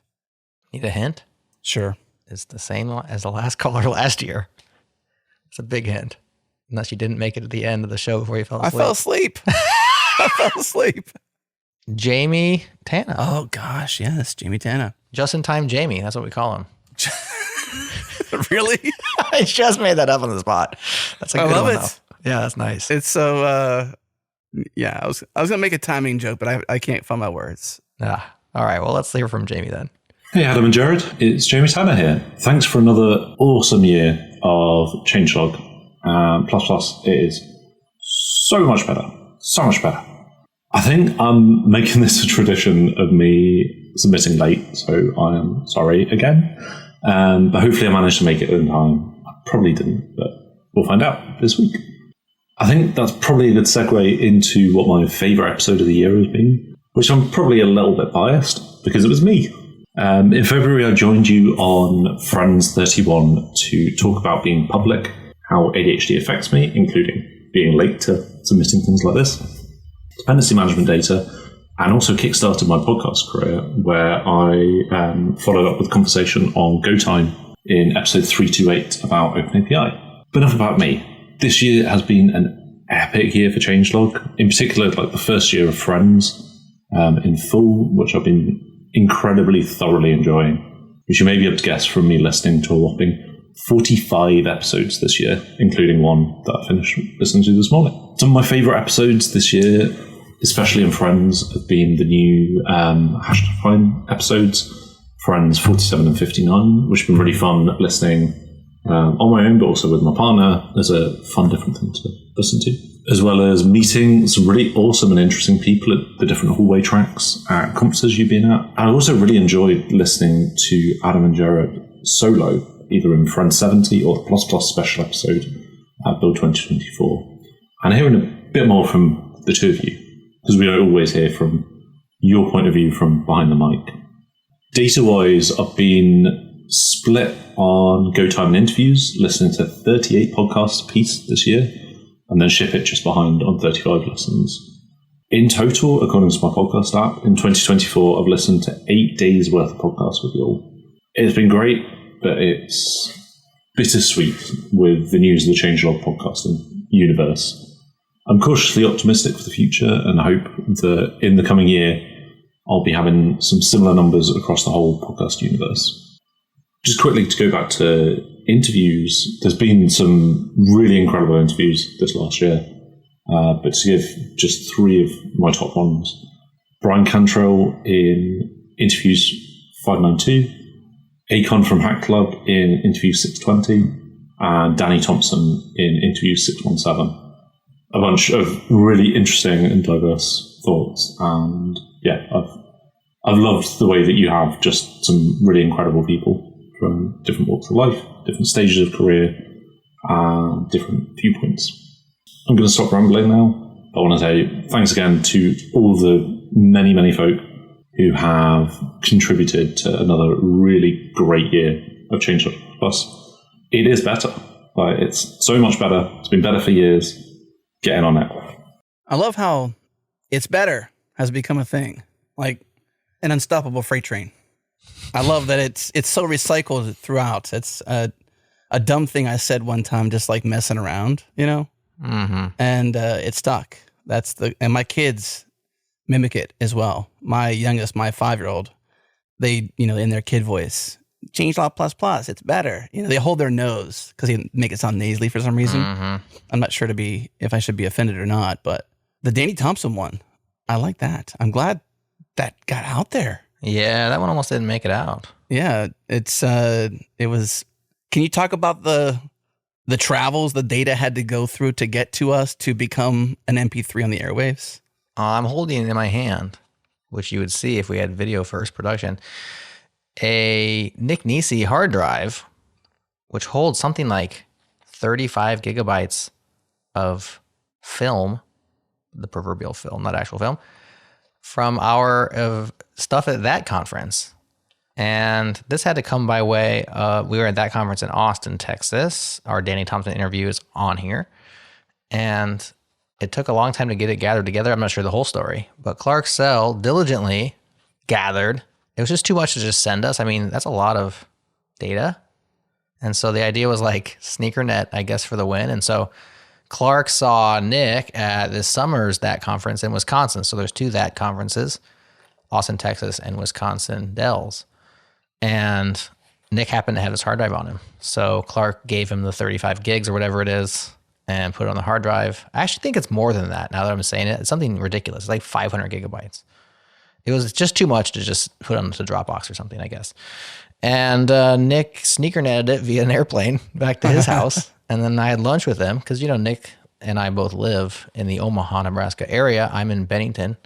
Need a hint? Sure. It's the same as the last caller last year. It's a big hint. Unless you didn't make it to the end of the show before you fell asleep. I fell asleep. Jamie Tanna. Oh, gosh. Yes, Jamie Tanna. Just-in-time Jamie. That's what we call him. Really? I just made that up on the spot. That's a good love one, it. Though. Yeah, that's nice. It's so, yeah, I was going to make a timing joke, but I can't find my words. All right. Well, let's hear from Jamie then. Hey, Adam and Jared. It's Jamie Tanner here. Thanks for another awesome year of Changelog. Plus, it is so much better. So much better. I think I'm making this a tradition of me submitting late, so I am sorry again. But hopefully I managed to make it in time. I probably didn't, but we'll find out this week. I think that's probably a good segue into what my favourite episode of the year has been, which I'm probably a little bit biased because it was me. In February, I joined you on Friends 31 to talk about being public, how ADHD affects me, including being late to submitting things like this, dependency management data, and also kickstarted my podcast career, where I followed up with a conversation on Go Time in episode 328 about OpenAPI. But enough about me. This year has been an epic year for Changelog, in particular like the first year of Friends in full, which I've been incredibly thoroughly enjoying, which you may be able to guess from me listening to a whopping 45 episodes this year, including one that I finished listening to this morning. Some of my favourite episodes this year, especially in Friends, have been the new #Fine episodes, Friends 47 and 59, which have been really fun listening on my own, but also with my partner as a fun, different thing to listen to. As well as meeting some really awesome and interesting people at the different hallway tracks at conferences you've been at. I also really enjoyed listening to Adam and Jared solo, either in Friends 70 or the Plus Plus special episode at Build 2024. And hearing a bit more from the two of you, because we don't always hear from your point of view from behind the mic. Data-wise, I've been split on Go Time and interviews, listening to 38 podcasts a piece this year, and then Ship It just behind on 35 listens. In total, according to my podcast app, in 2024, I've listened to 8 days worth of podcasts with you all. It's been great, but it's bittersweet with the news of the Changelog podcasting universe. I'm cautiously optimistic for the future and hope that in the coming year, I'll be having some similar numbers across the whole podcast universe. Just quickly to go back to interviews, there's been some really incredible interviews this last year, but to give just 3 of my top ones. Brian Cantrell in interviews 592, Akon from Hack Club in interview 620, and Danny Thompson in interview 617. A bunch of really interesting and diverse thoughts, and yeah, I've loved the way that you have just some really incredible people from different walks of life, different stages of career, and different viewpoints. I'm going to stop rambling now. I want to say thanks again to all the many, many folk who have contributed to another really great year of Changelog Plus. It is better. Like, it's so much better. It's been better for years. Get in on it. I love how it's better has become a thing, like an unstoppable freight train. I love that it's so recycled throughout. It's a dumb thing I said one time, just like messing around, you know? Mm-hmm. And it stuck. And my kids mimic it as well. My youngest, my 5-year-old, they, in their kid voice, Changelog plus, it's better. They hold their nose because they make it sound nasally for some reason. Mm-hmm. I'm not sure if I should be offended or not, but the Danny Thompson one, I like that. I'm glad that got out there. Yeah, that one almost didn't make it out. Yeah, it was. Can you talk about the travels the data had to go through to get to us to become an MP3 on the airwaves? I'm holding it in my hand, which you would see if we had video first production. A Nick Nisi hard drive, which holds something like 35 gigabytes of film, the proverbial film, not actual film, from our stuff at that conference. And this had to come by way of, we were at that conference in Austin, Texas. Our Danny Thompson interview is on here. And it took a long time to get it gathered together. I'm not sure the whole story, but Clark Sell diligently gathered. It was just too much to just send us. I mean, that's a lot of data. And so the idea was like sneaker net, I guess, for the win. And so Clark saw Nick at this summer's that conference in Wisconsin. So there's 2 that conferences, Austin, Texas, and Wisconsin Dells. And Nick happened to have his hard drive on him. So Clark gave him the 35 gigs or whatever it is and put it on the hard drive. I actually think it's more than that now that I'm saying it. It's something ridiculous. It's like 500 gigabytes. It was just too much to just put onto Dropbox or something, I guess. And Nick sneaker netted it via an airplane back to his house. And then I had lunch with him because, Nick and I both live in the Omaha, Nebraska area. I'm in Bennington,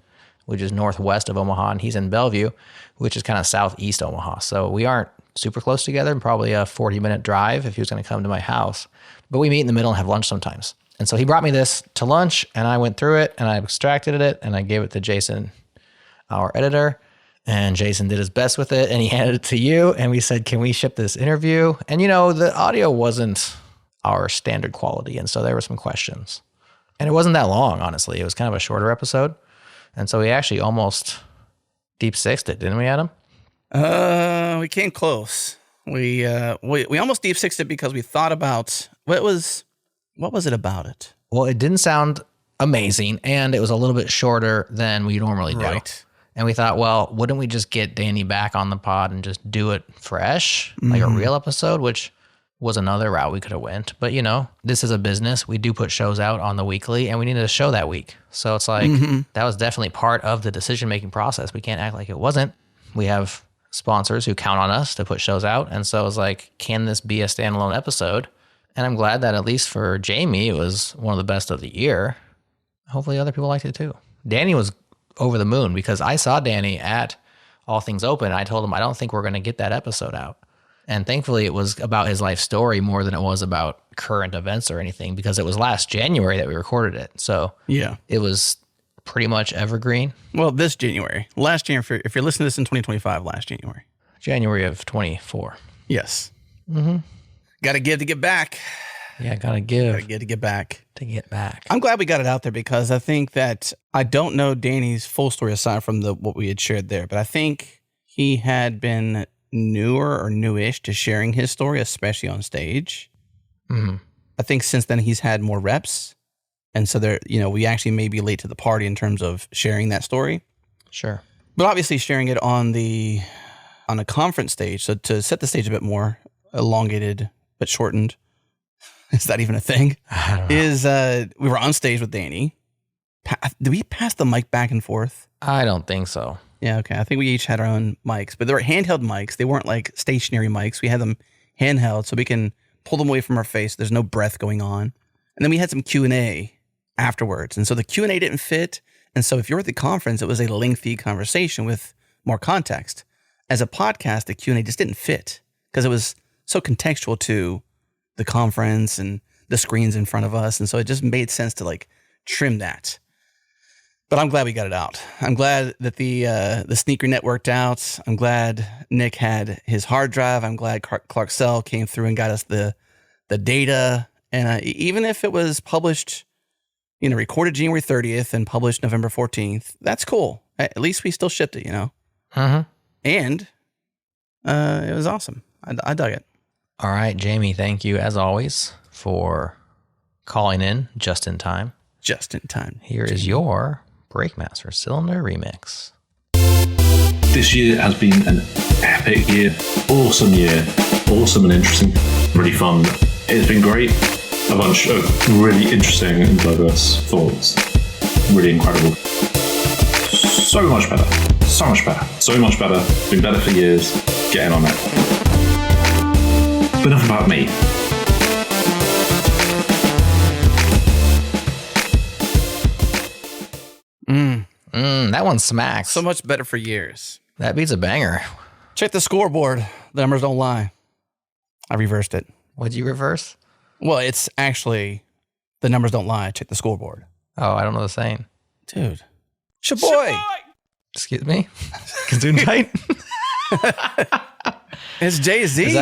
which is northwest of Omaha, and he's in Bellevue, which is kind of southeast Omaha. So we aren't super close together, probably a 40-minute drive if he was going to come to my house. But we meet in the middle and have lunch sometimes. And so he brought me this to lunch, and I went through it, and I extracted it, and I gave it to Jason, our editor. And Jason did his best with it, and he handed it to you, and we said, can we ship this interview? And, the audio wasn't our standard quality, and so there were some questions. And it wasn't that long, honestly. It was kind of a shorter episode. And so we actually almost deep sixed it, didn't we, Adam? We came close. We almost deep sixed it because we thought about what was it about it? Well, it didn't sound amazing, and it was a little bit shorter than we normally do. Right. And we thought, well, wouldn't we just get Danny back on the pod and just do it fresh, like a real episode, which was another route we could have went. But, this is a business. We do put shows out on the weekly, and we needed a show that week. So it's like, that was definitely part of the decision-making process. We can't act like it wasn't. We have sponsors who count on us to put shows out. And so it's like, can this be a standalone episode? And I'm glad that at least for Jamie, it was one of the best of the year. Hopefully other people liked it too. Danny was over the moon because I saw Danny at All Things Open. And I told him, I don't think we're going to get that episode out. And thankfully, it was about his life story more than it was about current events or anything, because it was last January that we recorded it. So yeah, it was pretty much evergreen. Well, this January. Last January, if you're listening to this in 2025, last January. January of 24. Yes. Mm-hmm. Got to give to get back. Yeah, gotta give. Gotta give to get back. To get back. I'm glad we got it out there because I think that I don't know Danny's full story aside from what we had shared there, but I think he had been newer or newish to sharing his story, especially on stage. Mm-hmm. I think since then he's had more reps. And so we actually may be late to the party in terms of sharing that story. Sure. But obviously sharing it on a conference stage. So to set the stage a bit more elongated, but shortened. Is that even a thing? I don't know. We were on stage with Danny. Did we pass the mic back and forth? I don't think so. Yeah, okay. I think we each had our own mics, but they were handheld mics. They weren't like stationary mics. We had them handheld so we can pull them away from our face. There's no breath going on. And then we had some Q&A afterwards. And so the Q&A didn't fit. And so if you're at the conference, it was a lengthy conversation with more context. As a podcast, the Q&A just didn't fit because it was so contextual to the conference and the screens in front of us. And so it just made sense to like trim that. But I'm glad we got it out. I'm glad that the sneaker net worked out. I'm glad Nick had his hard drive. I'm glad Clark Sell came through and got us the data. And even if it was published, recorded January 30th and published November 14th, that's cool. At least we still shipped it, Uh-huh. And it was awesome. I dug it. All right, Jamie, thank you as always for calling in just in time. Just in time. Here is your Breakmaster Cylinder remix. This year has been an epic year, awesome and interesting, really fun. It's been great. A bunch of really interesting and diverse thoughts. Really incredible. So much better. Been better for years. Getting on it. But enough about me. That one smacks. So much better for years. That beats a banger. Check the scoreboard. The numbers don't lie. I reversed it. What'd you reverse? Well, it's actually the numbers don't lie. Check the scoreboard. Oh, I don't know the saying. Dude. Shaboy! Excuse me? Gesundheit? It's Jay-Z.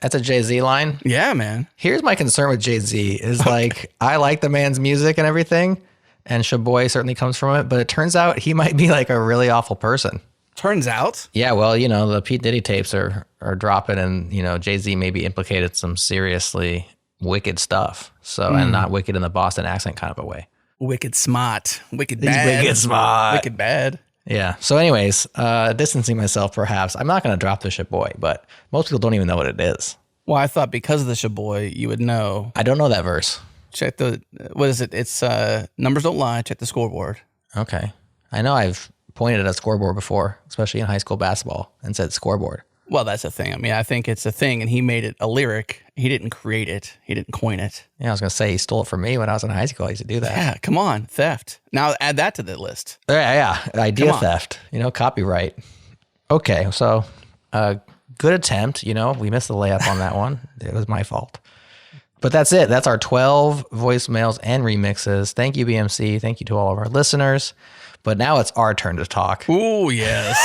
That's a Jay-Z line? Yeah, man. Here's my concern with Jay-Z is like, I like the man's music and everything, and Shaboy certainly comes from it, but it turns out he might be like a really awful person. Turns out? Yeah, well, the Pete Diddy tapes are dropping, and, Jay-Z maybe implicated some seriously wicked stuff. So, and not wicked in the Boston accent kind of a way. Wicked smart. Wicked He's bad. wicked smart. Wicked bad. Yeah. So anyways, distancing myself perhaps. I'm not going to drop the Shaboy, but most people don't even know what it is. Well, I thought because of the Shaboy, you would know. I don't know that verse. Check what is it? It's numbers don't lie. Check the scoreboard. Okay. I know I've pointed at a scoreboard before, especially in high school basketball, and said scoreboard. Well, that's a thing. I mean, I think it's a thing, and he made it a lyric. He didn't create it. He didn't coin it. Yeah, I was going to say he stole it from me when I was in high school. I used to do that. Yeah, come on. Theft. Now add that to the list. Yeah. Idea theft. Copyright. Okay, so good attempt. We missed the layup on that one. It was my fault. But that's it. That's our 12 voicemails and remixes. Thank you, BMC. Thank you to all of our listeners. But now it's our turn to talk. Ooh, yes.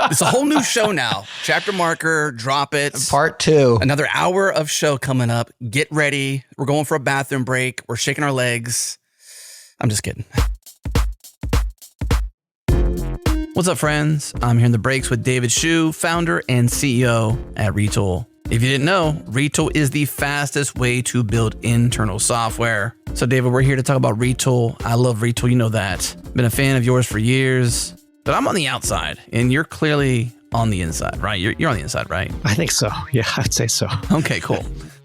It's a whole new show now. Chapter marker, drop it. Part 2. Another hour of show coming up. Get ready. We're going for a bathroom break. We're shaking our legs. I'm just kidding. What's up, friends? I'm here in the breaks with David Shu, founder and CEO at Retool. If you didn't know, Retool is the fastest way to build internal software. So, David, we're here to talk about Retool. I love Retool. You know that. Been a fan of yours for years. But I'm on the outside, and you're clearly on the inside, right? You're on the inside, right? I think so. Yeah, I'd say so. Okay, cool.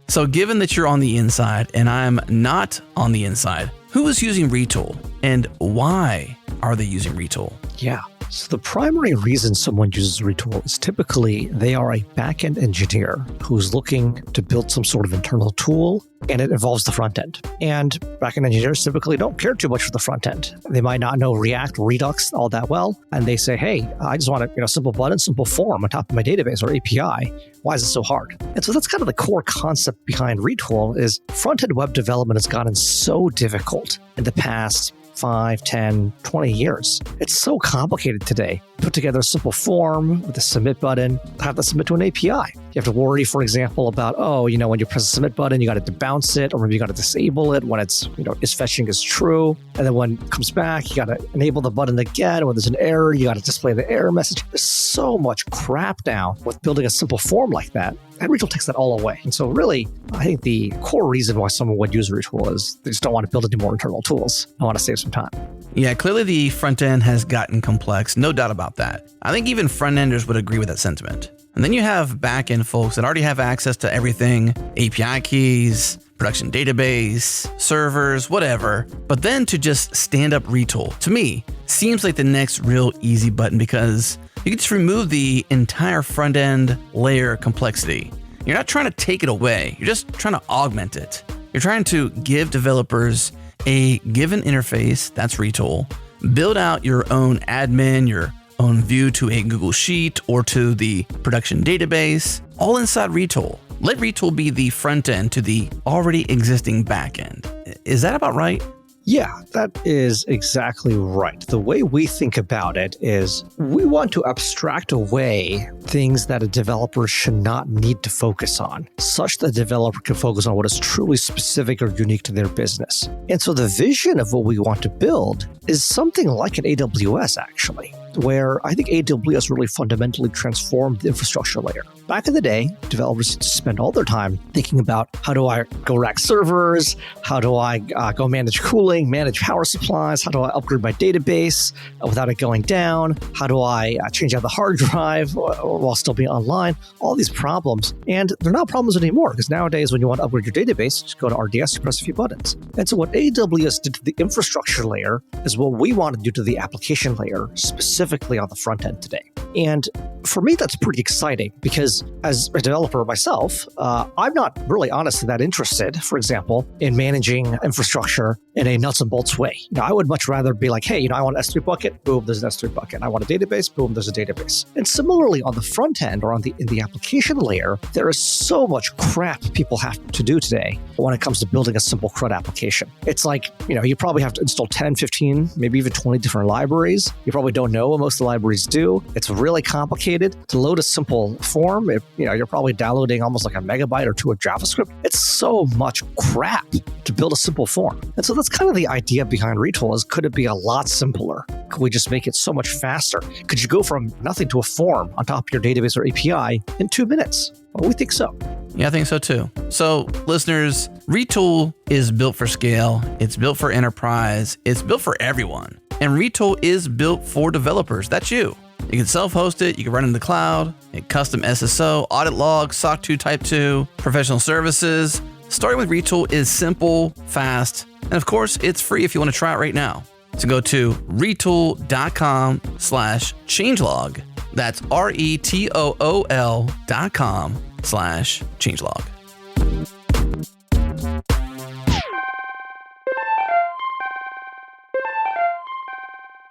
So given that you're on the inside and I'm not on the inside, who is using Retool and why are they using Retool? Yeah. So the primary reason someone uses Retool is typically they are a back-end engineer who's looking to build some sort of internal tool, and it involves the front end. And back-end engineers typically don't care too much for the front end. They might not know React, Redux all that well, and they say, hey, I just want a simple button, simple form on top of my database or API. Why is it so hard? And so that's kind of the core concept behind Retool is front-end web development has gotten so difficult in the past 5, 10, 20 years. It's so complicated today. Put together a simple form with a submit button, have to submit to an API. You have to worry, for example, about, when you press the submit button, you got to bounce it, or maybe you got to disable it when it's, is fetching is true. And then when it comes back, you got to enable the button again. When there's an error, you got to display the error message. There's so much crap now with building a simple form like that. And Retool takes that all away. And so really, I think the core reason why someone would use Retool is they just don't want to build any more internal tools. I want to save some time. Yeah, clearly the front end has gotten complex. No doubt about that. I think even front enders would agree with that sentiment. And then you have back end folks that already have access to everything, API keys, production database, servers, whatever. But then to just stand up Retool, to me, seems like the next real easy button because you can just remove the entire front end layer complexity. You're not trying to take it away. You're just trying to augment it. You're trying to give developers a given interface, that's Retool, build out your own admin, your own view to a Google Sheet or to the production database, all inside Retool. Let Retool be the front end to the already existing back end. Is that about right? Yeah, that is exactly right. The way we think about it is we want to abstract away things that a developer should not need to focus on, such that the developer can focus on what is truly specific or unique to their business. And so the vision of what we want to build is something like an AWS, actually, where I think AWS really fundamentally transformed the infrastructure layer. Back in the day, developers used to spend all their time thinking about how do I go rack servers, how do I go manage cooling, manage power supplies, how do I upgrade my database without it going down, how do I change out the hard drive while still being online, all these problems. And they're not problems anymore because nowadays when you want to upgrade your database, just go to RDS, you press a few buttons. And so what AWS did to the infrastructure layer is what we want to do to the application layer, specifically on the front end today. And for me, that's pretty exciting because as a developer myself, I'm not really honestly that interested, for example, in managing infrastructure in a nuts and bolts way. I would much rather be like, hey, I want an S3 bucket, boom, there's an S3 bucket. I want a database, boom, there's a database. And similarly on the front end or in the application layer, there is so much crap people have to do today when it comes to building a simple CRUD application. It's like, you probably have to install 10, 15, maybe even 20 different libraries. You probably don't know what most of the libraries do. It's really complicated. To load a simple form, you're probably downloading almost like a megabyte or two of JavaScript. It's so much crap to build a simple form. And so that's kind of the idea behind Retool is could it be a lot simpler? Could we just make it so much faster? Could you go from nothing to a form on top of your database or API in 2 minutes? Well, we think so. Yeah, I think so too. So listeners, Retool is built for scale. It's built for enterprise. It's built for everyone. And Retool is built for developers. That's you. You can self-host it, you can run it in the cloud, custom SSO, audit log, SOC 2 Type 2, professional services. Starting with Retool is simple, fast, and of course, it's free if you want to try it right now. So go to retool.com/changelog. That's retool.com/changelog.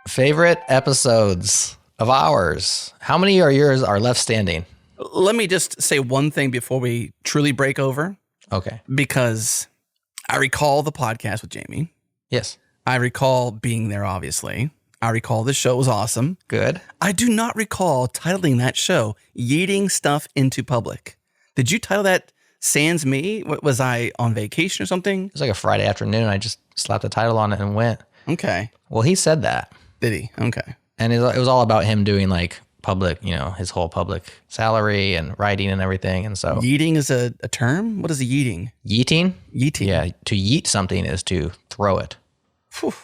Favorite episodes of ours. How many are yours are left standing? Let me just say one thing before we truly break over. Okay. Because I recall the podcast with Jamie. Yes. I recall being there, obviously. I recall the show was awesome. Good. I do not recall titling that show, Yeeting Stuff into Public. Did you title that Sans Me? Was I on vacation or something? It was like a Friday afternoon. I just slapped the title on it and went. Okay. Well, he said that. Did he? Okay. And it was all about him doing like public, his whole public salary and writing and everything. And so yeeting is a term? What is a yeeting? Yeeting? Yeeting. Yeah. To yeet something is to throw it. Whew.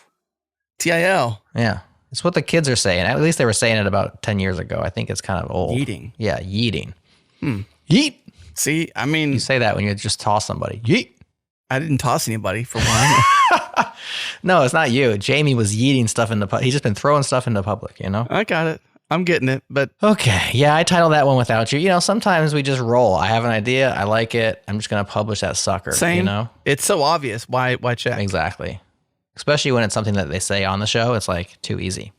TIL. Yeah. It's what the kids are saying. At least they were saying it about 10 years ago. I think it's kind of old. Yeeting. Yeah. Yeeting. Yeet. See, I mean, You say that when you just toss somebody. Yeet. I didn't toss anybody for one. No, it's not you. Jamie was yeeting stuff into public. He's just been throwing stuff into public, you know? I got it. I'm getting it, but Okay. Yeah, I titled that one without you. You know, sometimes we just roll. I have an idea. I like it. I'm just going to publish that sucker. same. You know? It's so obvious. Why check? Exactly. Especially when it's something that they say on the show. It's like too easy.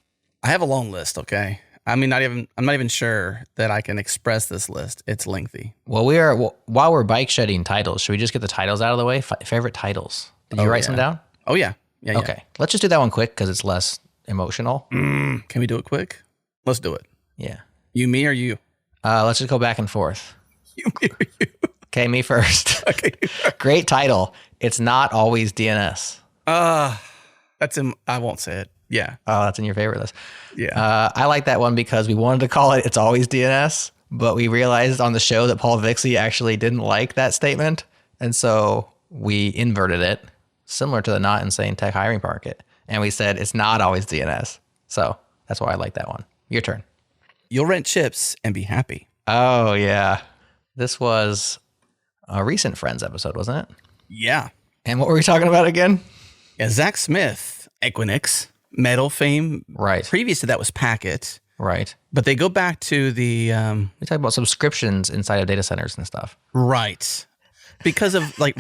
I have a long list. Okay. I'm not even sure that I can express this list. It's lengthy. Well, while we're bike shedding titles, should we just get the titles out of the way? Favorite titles. Did you write some down? Oh yeah. Yeah. Okay. Let's just do that one quick because it's less emotional. Can we do it quick? Let's do it. Yeah. You, me, or you? Let's just go back and forth. You, me, or you? Okay, me first. Okay. Great title. It's not always DNS. That's in. I won't say it. Yeah. Oh, that's in your favorite list. Yeah. I like that one because we wanted to call it It's Always DNS, but we realized on the show that Paul Vixie actually didn't like that statement. And so we inverted it, similar to the Not Insane Tech Hiring Market. And we said it's not always DNS. So that's why I like that one. Your turn. You'll rent chips and be happy. Oh, yeah. This was a recent Friends episode, wasn't it? Yeah. And what were we talking about again? Yeah, Zach Smith, Equinix, metal fame. Right. Previous to that was Packet. Right. But they go back to the... we talk about subscriptions inside of data centers and stuff. Right. Because of like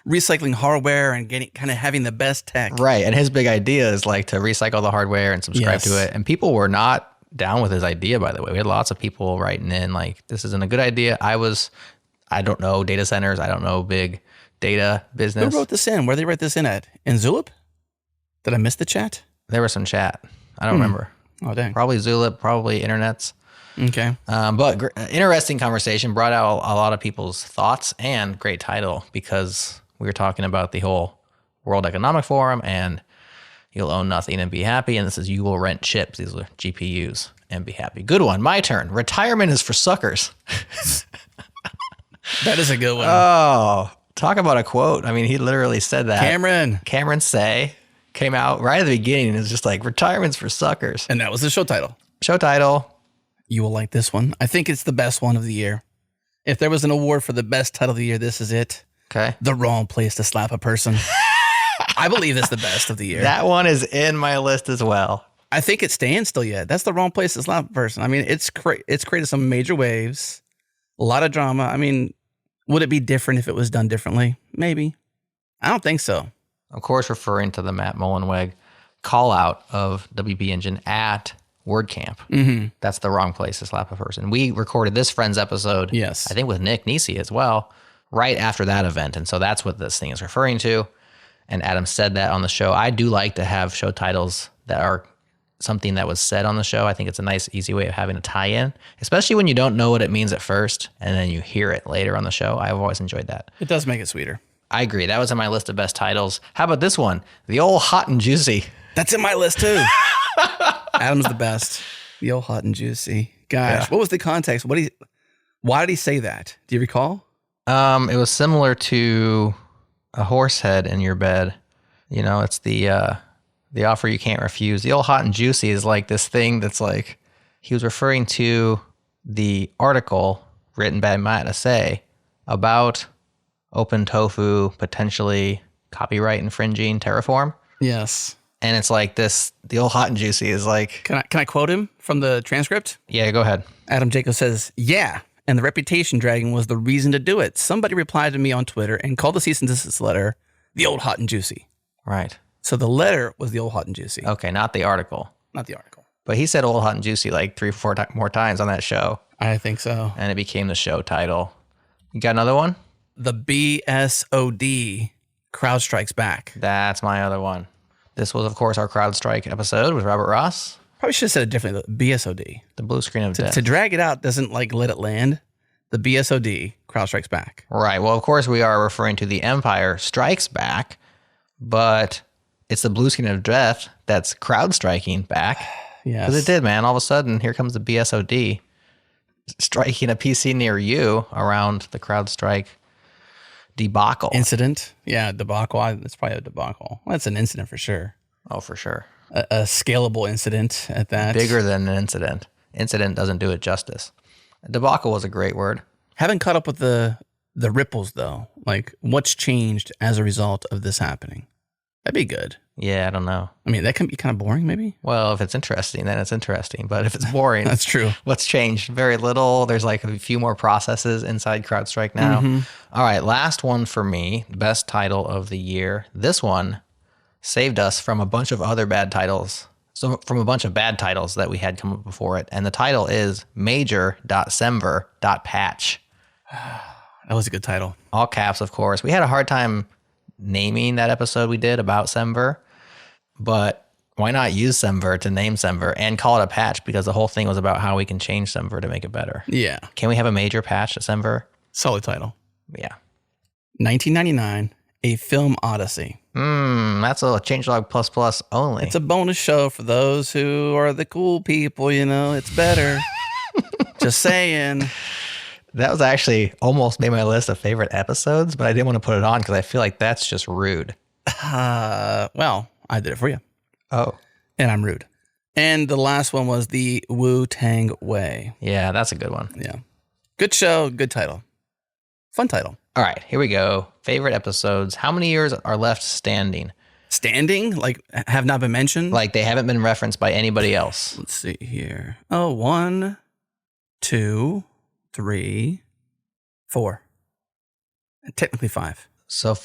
recycling hardware and kind of having the best tech. Right. And his big idea is like to recycle the hardware and subscribe to it. And people were not down with his idea, by the way. We had lots of people writing in like, this isn't a good idea. I don't know data centers. I don't know big data business. Who wrote this in? Where did they write this in at? In Zulip? Did I miss the chat? There was some chat. I don't remember. Oh, dang. Probably Zulip, probably Internets. Okay. But interesting conversation, brought out a lot of people's thoughts, and great title because we were talking about the whole World Economic Forum and you'll own nothing and be happy. And this is you will rent chips. These are GPUs and be happy. Good one. My turn. Retirement is for suckers. That is a good one. Oh, talk about a quote. I mean, he literally said that. Cameron Say came out right at the beginning and is just like, retirement's for suckers. And that was the show title. Show title. You will like this one. I think it's the best one of the year. If there was an award for the best title of the year, this is it. Okay. The wrong place to slap a person. I believe it's the best of the year. That one is in my list as well. I think it stands still yet. That's the wrong place to slap a person. I mean, it's created some major waves, a lot of drama. I mean, would it be different if it was done differently? Maybe. I don't think so. Of course, referring to the Matt Mullenweg call out of WP Engine at WordCamp. Mm-hmm. That's the wrong place to slap a person. We recorded this Friends episode, yes, I think with Nick Nisi as well, right after that event. And so that's what this thing is referring to. And Adam said that on the show. I do like to have show titles that are something that was said on the show. I think it's a nice, easy way of having a tie-in, especially when you don't know what it means at first and then you hear it later on the show. I've always enjoyed that. It does make it sweeter. I agree. That was on my list of best titles. How about this one? The old hot and juicy. That's in my list too. Adam's the best. The old hot and juicy. Gosh, Yeah. What was the context? Why did he say that? Do you recall? It was similar to a horse head in your bed. You know, it's the offer you can't refuse. The old hot and juicy is like this thing that's like, he was referring to the article written by Matt Assay about Open Tofu potentially copyright infringing Terraform. Yes. And it's like this, the old hot and juicy is like... Can I quote him from the transcript? Yeah, go ahead. Adam Jacobs says, yeah, and the reputation dragging was the reason to do it. Somebody replied to me on Twitter and called the cease and desist letter the old hot and juicy. Right. So the letter was the old hot and juicy. Okay, not the article. Not the article. But he said old hot and juicy like 3 or 4 more times on that show. I think so. And it became the show title. You got another one? The BSOD, Crowd Strikes Back. That's my other one. This was, of course, our CrowdStrike episode with Robert Ross. Probably should have said it differently. BSOD. The blue screen of death. To drag it out doesn't like let it land. The BSOD, Crowd Strikes Back. Right. Well, of course, we are referring to the Empire Strikes Back, but it's the blue screen of death that's crowd striking back. Yes. Because it did, man. All of a sudden, here comes the BSOD striking a PC near you around the CrowdStrike debacle. Incident. Yeah, debacle. It's probably a debacle. Well, that's an incident for sure. Oh, for sure. A scalable incident at that. Bigger than an incident. Incident doesn't do it justice. Debacle was a great word. Haven't caught up with the ripples though. Like what's changed as a result of this happening? That'd be good. Yeah, I don't know. I mean, that can be kind of boring, maybe. Well, if it's interesting, then it's interesting. But if it's boring, that's true. What's changed? Very little. There's like a few more processes inside CrowdStrike now. Mhm. All right, last one for me. Best title of the year. This one saved us from a bunch of other bad titles. So from a bunch of bad titles that we had come up before it. And the title is major.semver.patch. That was a good title. All caps, of course. We had a hard time naming that episode we did about Semver, but why not use Semver to name Semver and call it a patch, because the whole thing was about how we can change Semver to make it better. Yeah. Can we have a major patch to Semver? Solid title. Yeah. 1999, A Film Odyssey. That's a changelog plus only. It's a bonus show for those who are the cool people, you know. It's better. Just saying. That was actually almost made my list of favorite episodes, but I didn't want to put it on because I feel like that's just rude. Well, I did it for you. Oh. And I'm rude. And the last one was the Wu-Tang Way. Yeah, that's a good one. Yeah. Good show, good title. Fun title. All right, here we go. Favorite episodes. How many years are left standing? Standing? Like, have not been mentioned? Like, they haven't been referenced by anybody else. Let's see here. Oh, 1, 2, 3, 4. And technically 5. So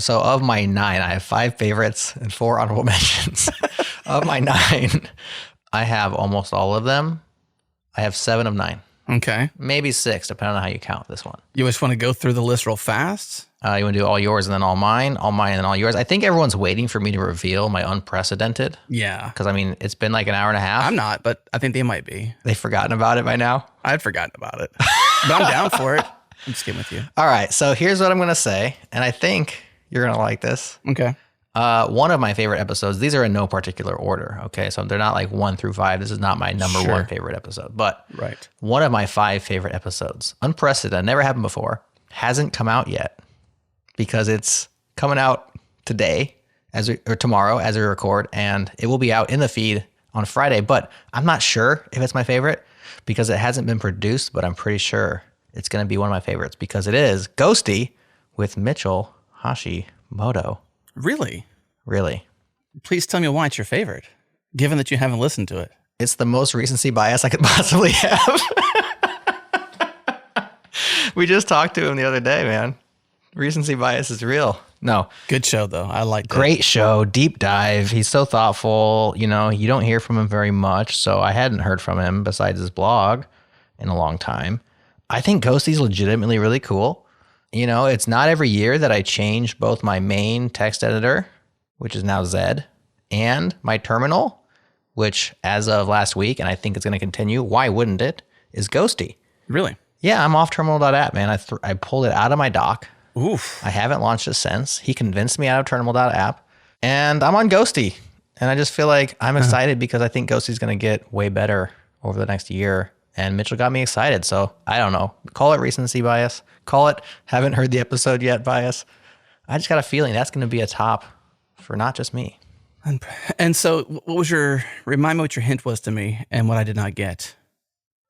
of my 9, I have 5 favorites and 4 honorable mentions. Of my 9, I have almost all of them. I have 7 of 9. Okay. Maybe 6, depending on how you count this one. You just want to go through the list real fast? You want to do all yours and then all mine and then all yours. I think everyone's waiting for me to reveal my unprecedented. Yeah. Because, I mean, it's been like an hour and a half. I'm not, but I think they might be. They've forgotten about it by now? I'd forgotten about it. But I'm down for it. I'm just kidding with you. All right. So here's what I'm going to say. And I think you're going to like this. Okay. One of my favorite episodes, these are in no particular order. Okay. So they're not like 1 through 5. This is not my number one favorite episode. But one of my 5 favorite episodes, unprecedented, never happened before, hasn't come out yet because it's coming out today or tomorrow as we record. And it will be out in the feed on Friday. But I'm not sure if it's my favorite because it hasn't been produced, but I'm pretty sure it's going to be one of my favorites because it is Ghosty with Mitchell Hashimoto. Really? Really. Please tell me why it's your favorite, given that you haven't listened to it. It's the most recency bias I could possibly have. We just talked to him the other day, man. Recency bias is real. No. Good show, though. I liked it. Great show. Deep dive. He's so thoughtful. You know, you don't hear from him very much. So I hadn't heard from him besides his blog in a long time. I think Ghosty's legitimately really cool. You know, it's not every year that I change both my main text editor, which is now Zed, and my terminal, which as of last week, and I think it's going to continue, why wouldn't it, is Ghosty. Really? Yeah, I'm off terminal.app, man. I pulled it out of my dock. Oof. I haven't launched it since. He convinced me out of terminal.app, and I'm on Ghosty. And I just feel like I'm excited because I think Ghosty's going to get way better over the next year. And Mitchell got me excited. So I don't know. Call it recency bias. Call it haven't heard the episode yet bias. I just got a feeling that's going to be a top for not just me. And so what was remind me what your hint was to me and what I did not get.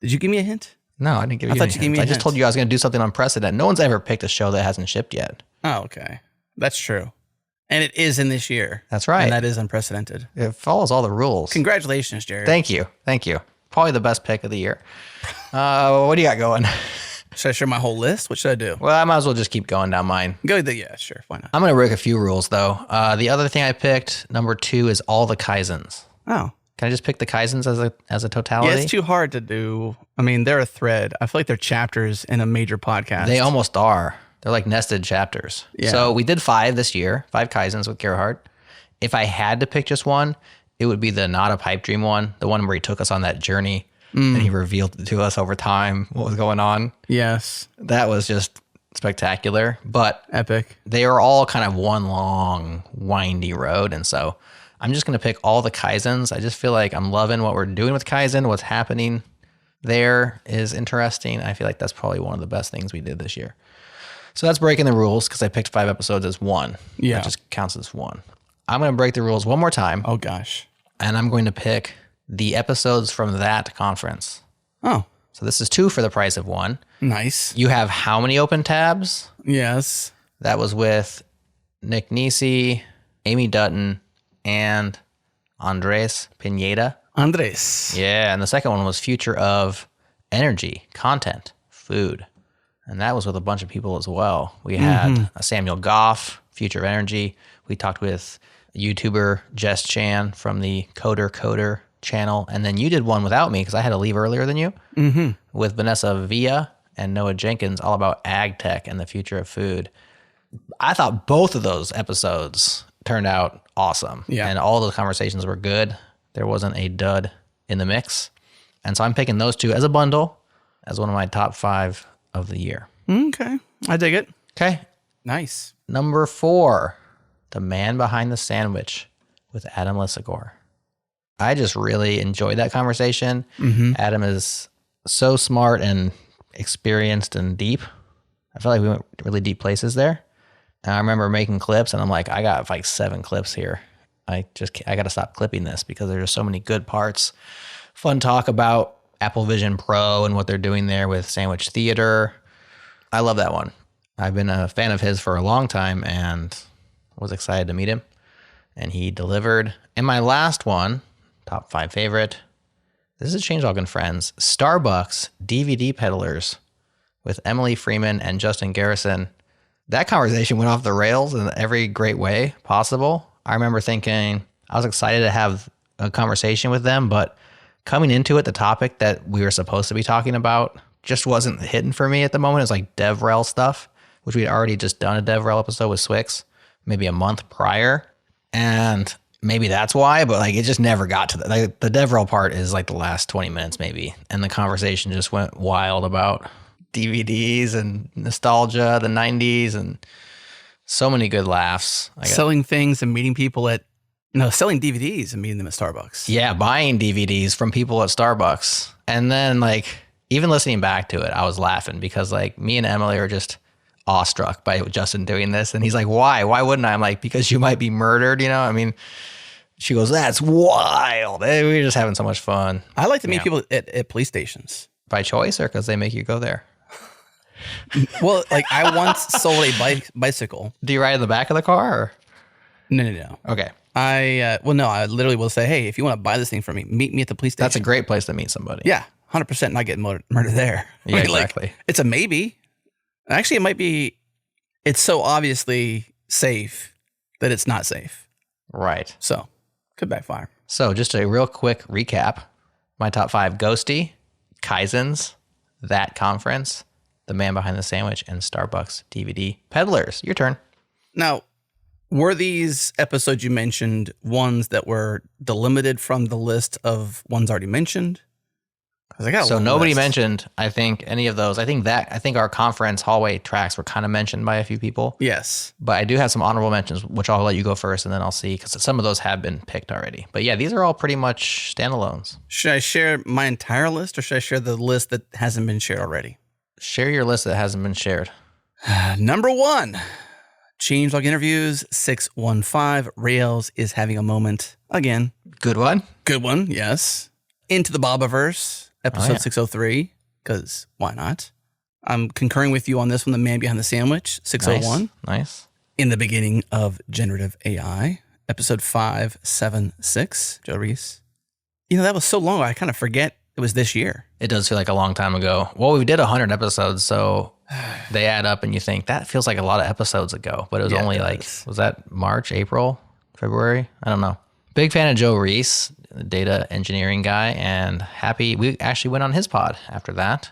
Did you give me a hint? No, I didn't give you any hints. I just told you I was going to do something unprecedented. No one's ever picked a show that hasn't shipped yet. Oh, okay. That's true. And it is in this year. That's right. And that is unprecedented. It follows all the rules. Congratulations, Jared. Thank you. Thank you. Probably the best pick of the year. What do you got going? Should I share my whole list? What should I do? Well, I might as well just keep going down mine. Yeah, sure. Why not? I'm going to break a few rules, though. The other thing I picked, number 2, is all the Kaizens. Oh. Can I just pick the Kaizens as a totality? Yeah, it's too hard to do. I mean, they're a thread. I feel like they're chapters in a major podcast. They almost are. They're like nested chapters. Yeah. So we did 5 this year, 5 Kaizens with Gerhard. If I had to pick just one, it would be the Not a Pipe Dream one, the one where he took us on that journey and he revealed to us over time what was going on. Yes. That was just spectacular, but epic. They are all kind of one long, windy road. And so I'm just going to pick all the Kaizens. I just feel like I'm loving what we're doing with Kaizen. What's happening there is interesting. I feel like that's probably one of the best things we did this year. So that's breaking the rules because I picked 5 episodes as 1. Yeah. That just counts as 1. I'm going to break the rules one more time. Oh, gosh. And I'm going to pick the episodes from that conference. Oh. So this is 2 for the price of 1. Nice. You have how many open tabs? Yes. That was with Nick Nisi, Amy Dutton, and Andres Pineda. Andres. Yeah, and the second one was Future of Energy, Content, Food. And that was with a bunch of people as well. We had Samuel Goff, Future of Energy. We talked with YouTuber Jess Chan from the Coder channel. And then you did one without me because I had to leave earlier than you with Vanessa Villa and Noah Jenkins, all about ag tech and the future of food. I thought both of those episodes turned out awesome. Yeah. And all those conversations were good. There wasn't a dud in the mix. And so I'm picking those 2 as a bundle as one of my top 5 of the year. Okay. I dig it. Okay. Nice. Number 4, The Man Behind the Sandwich with Adam Lissagor. I just really enjoyed that conversation. Adam is so smart and experienced and deep. I feel like we went really deep places there. And I remember making clips and I'm like, I got like 7 clips here. I got to stop clipping this because there's just so many good parts. Fun talk about Apple Vision Pro and what they're doing there with Sandwich Theater. I love that one. I've been a fan of his for a long time and was excited to meet him. And he delivered. And my last one, top 5 favorite, this is Changelog and Friends, Starbucks DVD Peddlers with Emily Freeman and Justin Garrison. That conversation went off the rails in every great way possible. I remember thinking I was excited to have a conversation with them, but coming into it, the topic that we were supposed to be talking about just wasn't hitting for me at the moment. It was like DevRel stuff, which we'd already just done a DevRel episode with Swix maybe a month prior. And maybe that's why, but like it just never got to that. Like the DevRel part is like the last 20 minutes maybe. And the conversation just went wild about DVDs and nostalgia, the 90s, and so many good laughs. Selling things and meeting people at, selling DVDs and meeting them at Starbucks. Yeah, buying DVDs from people at Starbucks. And then like, even listening back to it, I was laughing because like me and Emily are just awestruck by Justin doing this. And he's like, why? Why wouldn't I? I'm like, because you might be murdered, I mean, she goes, that's wild. We were just having so much fun. I like to meet people at police stations. By choice or because they make you go there? Well, like I once sold a bicycle. Do you ride in the back of the car? Or? No. Okay. I literally will say, hey, if you want to buy this thing from me, meet me at the police station. That's a great place to meet somebody. Yeah, 100% not getting murdered there. Yeah, right? exactly. Like, it's a maybe. Actually, it might be, it's so obviously safe that it's not safe. Right. So, could backfire. So, just a real quick recap. My top 5, Ghosty, Kaizens, That Conference, The Man Behind the Sandwich, and Starbucks DVD Peddlers. Your turn. Now, were these episodes you mentioned ones that were delimited from the list of ones already mentioned? So nobody mentioned, I think, any of those. I think our conference hallway tracks were kind of mentioned by a few people. Yes. But I do have some honorable mentions, which I'll let you go first, and then I'll see, because some of those have been picked already. But yeah, these are all pretty much standalones. Should I share my entire list, or should I share the list that hasn't been shared already? Share your list that hasn't been shared. Number 1, Changelog Interviews 615. Rails is having a moment again. Good one. Good one, yes. Into the Bobaverse. Episode 603, because why not? I'm concurring with you on this one, The Man Behind the Sandwich, 601. Nice. In the Beginning of Generative AI, episode 576, Joe Reese. That was so long, I kind of forget it was this year. It does feel like a long time ago. Well, we did 100 episodes, so they add up and you think, that feels like a lot of episodes ago. But it was only was that March, April, February? I don't know. Big fan of Joe Reese, the data engineering guy, and happy we actually went on his pod after that.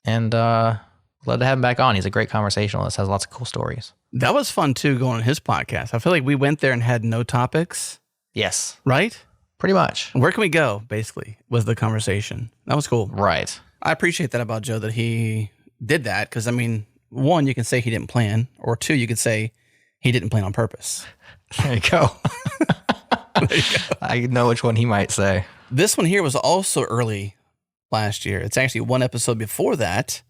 And glad to have him back on. He's a great conversationalist, has lots of cool stories. That was fun too, going on his podcast. I feel like we went there and had no topics. Yes. Right? Pretty much. Where can we go, basically, was the conversation. That was cool. Right. I appreciate that about Joe, that he did that, because, I mean, 1, you can say he didn't plan, or 2, you could say he didn't plan on purpose. There you go. I know which one he might say. This one here was also early last year. It's actually one episode before that,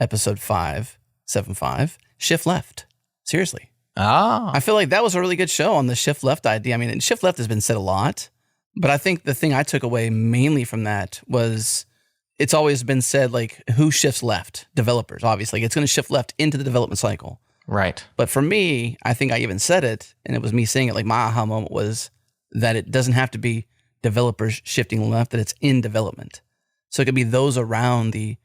episode 575, Shift Left. Seriously. I feel like that was a really good show on the Shift Left idea. I mean, Shift Left has been said a lot, but I think the thing I took away mainly from that was it's always been said, like, who shifts left? Developers, obviously. It's going to shift left into the development cycle. Right. But for me, I think I even said it, and it was me saying it, like my aha moment was that it doesn't have to be developers shifting left, that it's in development. So it could be those around the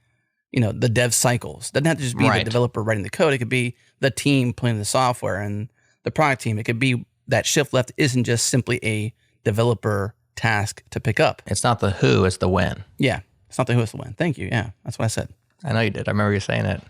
dev cycles. It doesn't have to just be the developer writing the code. It could be the team playing the software and the product team. It could be that shift left isn't just simply a developer task to pick up. It's not the who, it's the when. Yeah. It's not the who, it's the when. Thank you. Yeah. That's what I said. I know you did. I remember you saying it.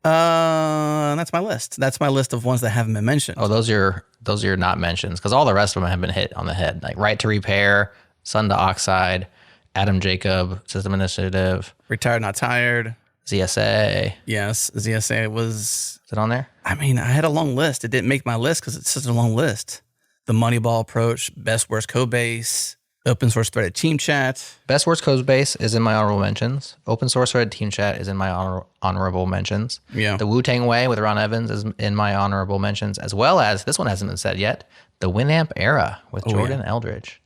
That's my list. That's my list of ones that haven't been mentioned. Oh, those are your not mentions, because all the rest of them have been hit on the head. Like Right to Repair, Sun to Oxide, Adam Jacob, System Initiative. Retired Not Tired. ZSA. Yes, ZSA was... Is it on there? I mean, I had a long list. It didn't make my list because it's such a long list. The Moneyball approach, best worst code base, open source threaded team chat. Best worst code base is in my honorable mentions. Open source threaded team chat is in my honorable mentions. Yeah. The Wu-Tang Way with Ron Evans is in my honorable mentions, as well as, this one hasn't been said yet, the Winamp Era with Jordan Eldridge.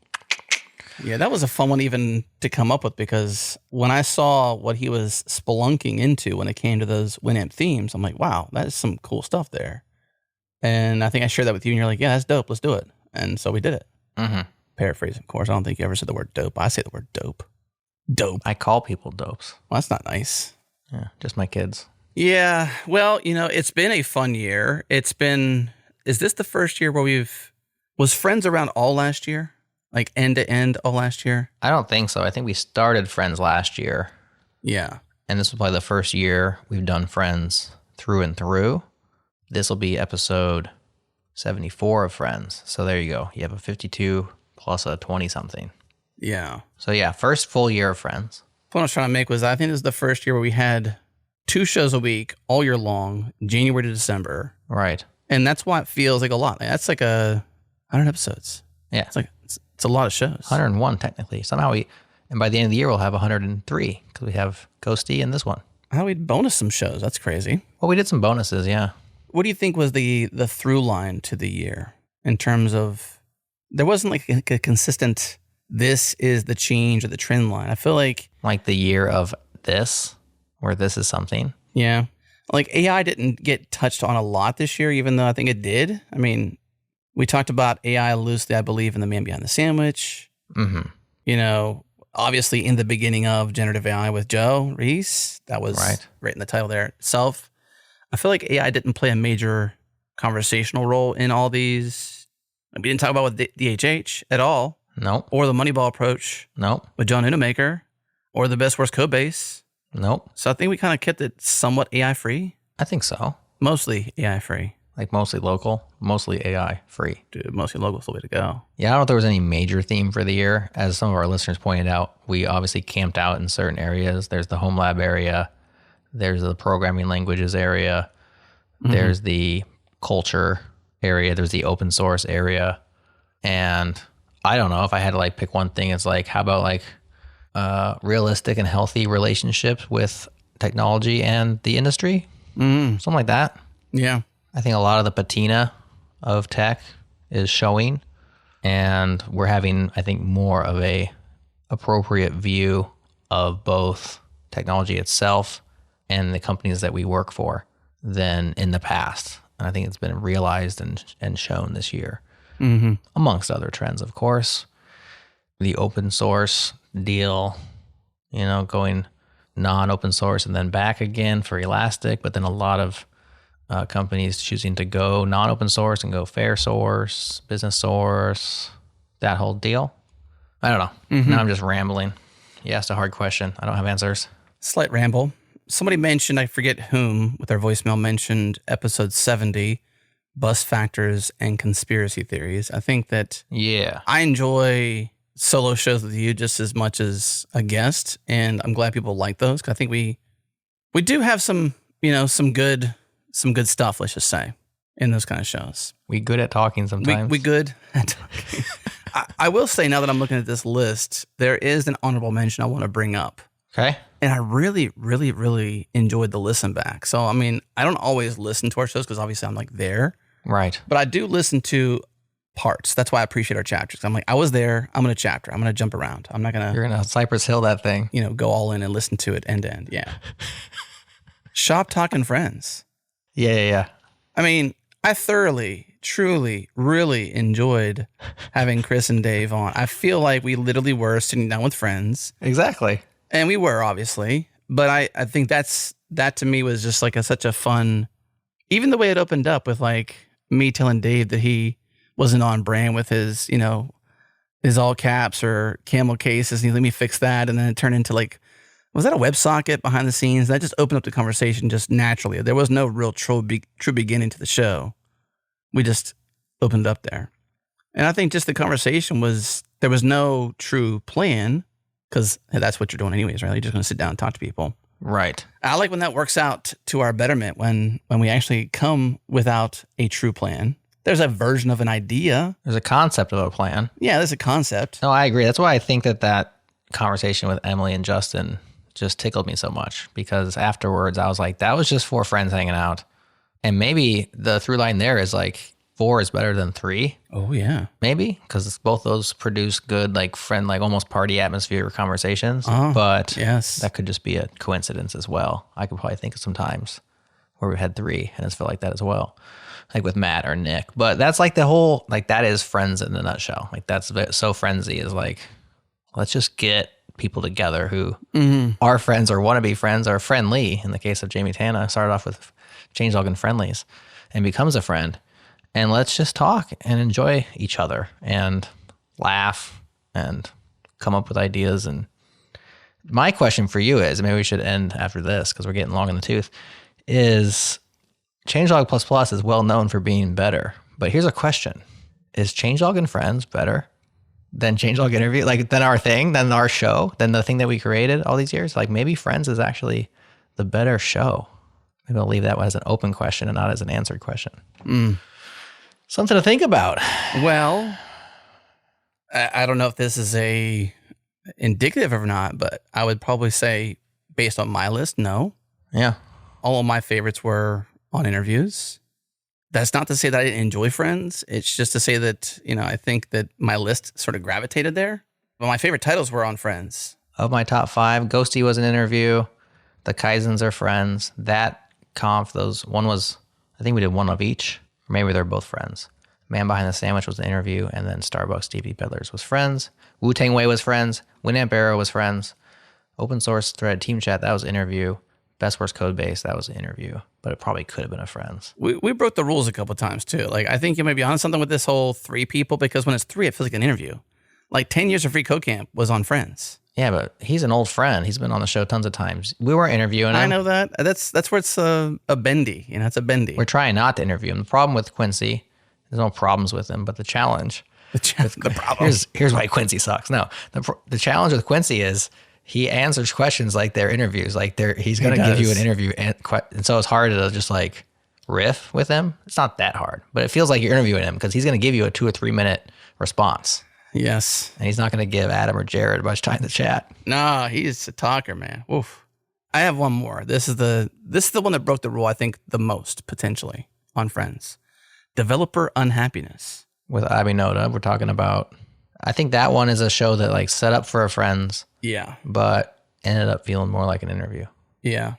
Yeah, that was a fun one even to come up with, because when I saw what he was spelunking into when it came to those Winamp themes, I'm like, wow, that is some cool stuff there. And I think I shared that with you, and you're like, yeah, that's dope. Let's do it. And so we did it. Mm-hmm. Paraphrase, of course. I don't think you ever said the word dope. I say the word dope. Dope. I call people dopes. Well, that's not nice. Yeah, just my kids. Yeah. Well, it's been a fun year. Is this the first year where was Friends around all last year? Like end to end all last year? I don't think so. I think we started Friends last year. Yeah. And this will probably the first year we've done Friends through and through. This will be episode 74 of Friends. So there you go. You have a 52 plus a 20-something. Yeah. So yeah, first full year of Friends. What I was trying to make was, I think this is the first year where we had 2 shows a week all year long, January to December. Right. And that's why it feels like a lot. That's like 100 episodes. Yeah. It's a lot of shows. 101 technically. Somehow and by the end of the year we'll have 103 because we have Ghosty and this one. How we bonus some shows? That's crazy. Well, we did some bonuses, yeah. What do you think was the through line to the year in terms of, there wasn't like a consistent, this is the change or the trend line. I feel like the year of this, where this is something. Yeah. Like AI didn't get touched on a lot this year, even though I think it did. I mean, we talked about AI loosely, I believe, in The Man Behind the Sandwich. Mm-hmm. Obviously in the beginning of generative AI with Joe Reese, that was right in the title there itself. I feel like AI didn't play a major conversational role in all these. We didn't talk about with DHH at all. Nope. Or the Moneyball approach. Nope. With John Unamaker. Or the best worst code base. Nope. So I think we kind of kept it somewhat AI free. I think so. Mostly AI free. Like mostly local, mostly AI free. Dude, mostly local is the way to go. Yeah, I don't know if there was any major theme for the year. As some of our listeners pointed out, we obviously camped out in certain areas. There's the home lab area. There's the programming languages area. Mm-hmm. There's the culture area. There's the open source area. And I don't know if I had to pick one thing. It's how about realistic and healthy relationships with technology and the industry? Something like that. Yeah. I think a lot of the patina of tech is showing, and we're having, I think, more of a appropriate view of both technology itself and the companies that we work for than in the past. And I think it's been realized and shown this year, amongst other trends, of course. The open source deal, going non-open source and then back again for Elastic, but then a lot of companies choosing to go non-open source and go fair source, business source, that whole deal. I don't know. Now I'm just rambling. You asked a hard question. I don't have answers. Slight ramble. Somebody mentioned, I forget whom, with their voicemail mentioned episode 70, bus factors and conspiracy theories. I think that I enjoy solo shows with you just as much as a guest, and I'm glad people like those, because I think we do have some good stuff, let's just say, in those kind of shows. We good at talking sometimes. We good at talking. I will say, now that I'm looking at this list, there is an honorable mention I want to bring up. Okay. And I really, really, really enjoyed the listen back. So, I mean, I don't always listen to our shows because obviously I'm there. Right. But I do listen to parts. That's why I appreciate our chapters. I'm like, I was there. I'm going to chapter. I'm going to jump around. I'm not going to. You're going to Cypress Hill that thing. Go all in and listen to it end to end. Yeah. Shop Talking Friends. Yeah. I mean, I thoroughly, truly, really enjoyed having Chris and Dave on. I feel like we literally were sitting down with friends. Exactly. And we were, obviously. But I think that to me was just like such a fun, even the way it opened up with like me telling Dave that he wasn't on brand with his, his all caps or camel cases. And he let me fix that. And then it turned into like, was that a WebSocket behind the scenes? That just opened up the conversation just naturally. There was no real true beginning to the show. We just opened up there. And I think just the conversation there was no true plan because that's what you're doing anyways, right? You're just going to sit down and talk to people. Right. I like when that works out to our betterment, when we actually come without a true plan. There's a version of an idea. There's a concept of a plan. Yeah, there's a concept. No, I agree. That's why I think that conversation with Emily and Justin just tickled me so much, because afterwards I was like, that was just 4 friends hanging out. And maybe the through line there is like 4 is better than 3. Oh, yeah. Maybe, because both those produce good, like friend, like almost party atmosphere conversations. But yes, that could just be a coincidence as well. I could probably think of some times where we had 3 and it's felt like that as well. Like with Matt or Nick. But that's like the whole, like that is Friends in a nutshell. Like that's so Friendsy is like, let's just get people together who are friends or want to be friends or friendly. In the case of Jamie Tana, started off with Changelog and Friendlies and becomes a friend. And let's just talk and enjoy each other and laugh and come up with ideas. And my question for you is, maybe we should end after this because we're getting long in the tooth, is Changelog++ is well known for being better. But here's a question. Is Changelog and Friends better than Changelog Interview? Like than our thing, than our show, than the thing that we created all these years? Like maybe Friends is actually the better show. Maybe I'll leave that as an open question and not as an answered question. Something to think about. Well, I don't know if this is indicative or not, but I would probably say, based on my list, no. Yeah. All of my favorites were on interviews. That's not to say that I didn't enjoy Friends. It's just to say that, I think that my list sort of gravitated there. But my favorite titles were on Friends. Of my top 5, Ghosty was an interview. The Kaizens are Friends. That conf, one was, I think we did one of each. Or maybe they're both Friends. Man Behind the Sandwich was an interview. And then Starbucks TV Peddlers was Friends. Wu-Tang Way was Friends. Winamp Arrow was Friends. Open Source Thread Team Chat, that was an interview. Best Worst Code Base, that was an interview, but it probably could have been a Friends. We broke the rules a couple of times too. Like I think you might be on something with this whole 3 people, because when it's 3, it feels like an interview. Like 10 Years of Free Code Camp was on Friends. Yeah, but he's an old friend. He's been on the show tons of times. We were interviewing him. I know that. That's where it's a bendy. It's a bendy. We're trying not to interview him. The problem with Quincy, there's no problems with him, but the challenge. The problem. Here's why Quincy sucks. No, the challenge with Quincy is he answers questions like they're interviews. Like he's going to give you an interview. And so it's hard to just like riff with him. It's not that hard, but it feels like you're interviewing him because he's going to give you a 2 or 3 minute response. Yes. And he's not going to give Adam or Jared much time to chat. No, he's a talker, man. Oof. I have one more. This is the one that broke the rule, I think, the most, potentially, on Friends. Developer unhappiness. With Abhinoda, we're talking about, I think that one is a show that like set up for a Friends. Yeah. But ended up feeling more like an interview. Yeah.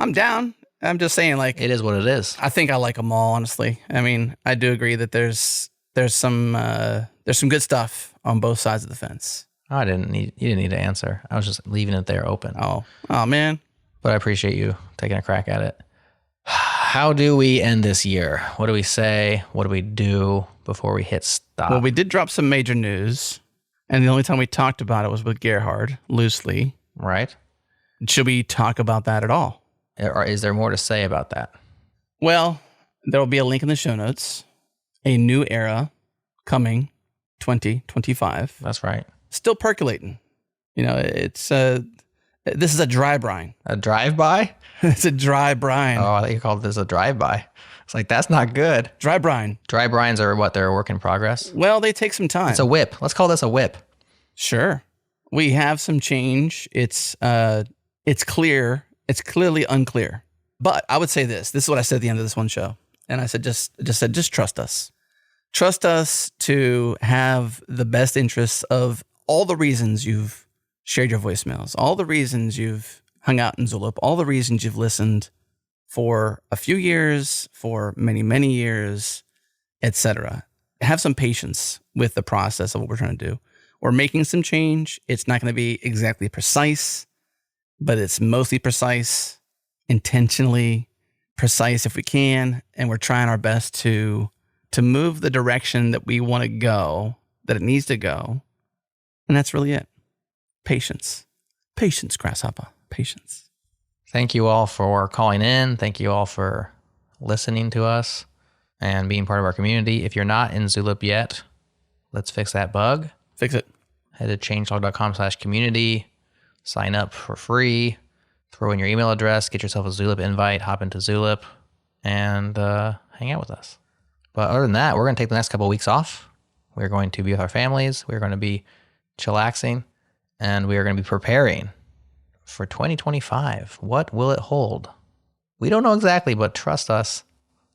I'm down. I'm just saying, like, it is what it is. I think I like them all, honestly. I mean, I do agree that there's some good stuff on both sides of the fence. You didn't need to answer. I was just leaving it there open. Oh man. But I appreciate you taking a crack at it. How do we end this year? What do we say? What do we do before we hit stop? Well, we did drop some major news, and the only time we talked about it was with Gerhard, loosely. Right. Should we talk about that at all? Or is there more to say about that? Well, there will be a link in the show notes. A new era coming, 2025. That's right. Still percolating. It's this is a dry brine. A drive-by? It's a dry brine. Oh, I thought you called this a drive-by. It's like, that's not good. Dry brine. Dry brines are what? They're a work in progress? Well, they take some time. It's a whip. Let's call this a whip. Sure. We have some change. It's clear. It's clearly unclear. But I would say this. This is what I said at the end of this one show. And I said, just trust us. Trust us to have the best interests of all the reasons you've shared your voicemails, all the reasons you've hung out in Zulip, all the reasons you've listened for a few years, for many, many years, etc. Have some patience with the process of what we're trying to do. We're making some change. It's not going to be exactly precise, but it's mostly precise, intentionally precise if we can, and we're trying our best to move the direction that we want to go, that it needs to go. And that's really it. Patience. Patience, Grasshopper. Patience. Thank you all for calling in. Thank you all for listening to us and being part of our community. If you're not in Zulip yet, let's fix that bug. Fix it. Head to changelog.com/community. Sign up for free. Throw in your email address. Get yourself a Zulip invite. Hop into Zulip and hang out with us. But other than that, we're going to take the next couple of weeks off. We're going to be with our families. We're going to be chillaxing. And we are going to be preparing for 2025. What will it hold? We don't know exactly, but trust us,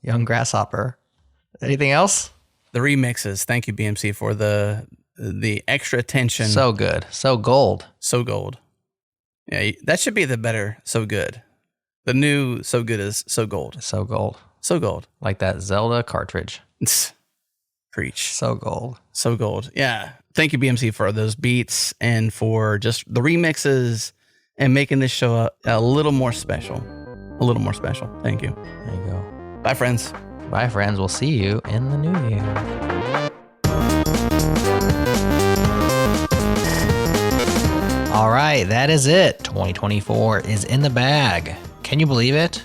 young Grasshopper. Anything else? The remixes. Thank you, BMC, for the extra attention. So good. So gold. So gold. Yeah, that should be the better so good. The new so good is so gold. So gold. So gold. Like that Zelda cartridge. Preach. So gold. So gold. Yeah. Thank you, BMC, for those beats and for just the remixes and making this show a little more special. A little more special. Thank you. There you go. Bye, friends. Bye, friends. We'll see you in the new year. All right, that is it. 2024 is in the bag. Can you believe it?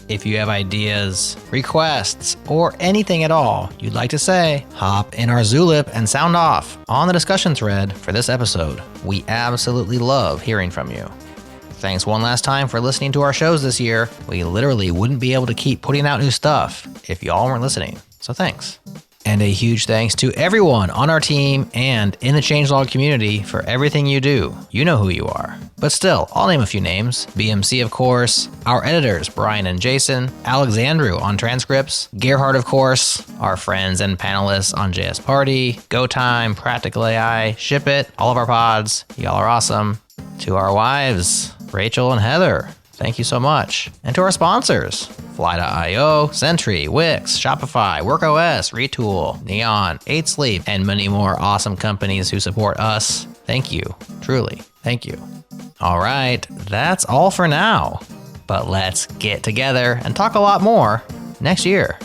If you have ideas, requests, or anything at all you'd like to say, hop in our Zulip and sound off on the discussion thread for this episode. We absolutely love hearing from you. Thanks one last time for listening to our shows this year. We literally wouldn't be able to keep putting out new stuff if y'all weren't listening, so thanks. And a huge thanks to everyone on our team and in the changelog community for everything you do. You know who you are. But still, I'll name a few names. BMC, of course, our editors, Brian and Jason, Alexandru on transcripts, Gerhard, of course, our friends and panelists on JS Party, GoTime, Practical AI, Ship It, all of our pods. Y'all are awesome. To our wives, Rachel and Heather, thank you so much. And to our sponsors, Fly.io, Sentry, Wix, Shopify, WorkOS, Retool, Neon, 8 Sleep, and many more awesome companies who support us. Thank you. Truly. Thank you. All right, that's all for now. But let's get together and talk a lot more next year.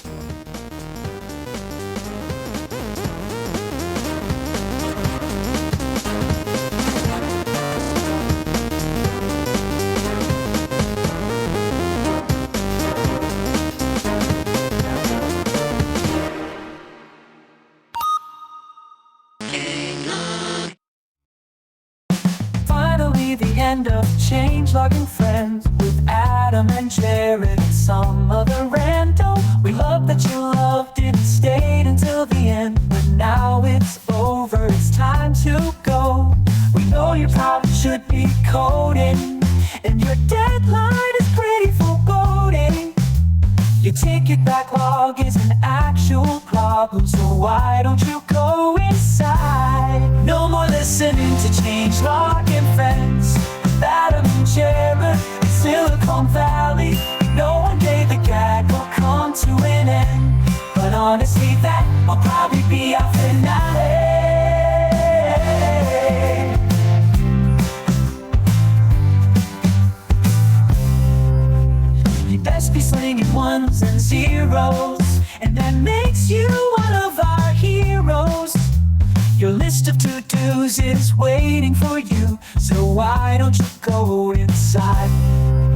End of Changelog and Friends with Adam and Jared and some other rando. We love that you loved it and stayed until the end, but now it's over, it's time to go. We know you probably should be coding, and your deadline is pretty foreboding. Your ticket backlog is an actual problem, so why don't you go inside? No more listening to Changelog and Friends. Adam and Jared in Silicon Valley. No one day the gag will come to an end, but honestly that will probably be our finale. You best be slinging ones and zeros, and that makes you one of our heroes. Your list of to-dos is waiting for you, so why don't you go inside?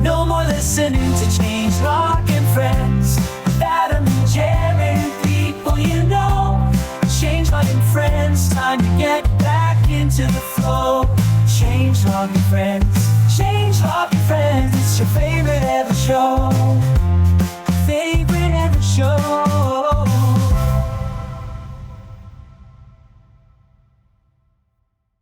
No more listening to Changelog and Friends with Adam and Jared, people you know. Changelog and Friends, time to get back into the flow. Changelog and Friends, Changelog and Friends, it's your favorite ever show.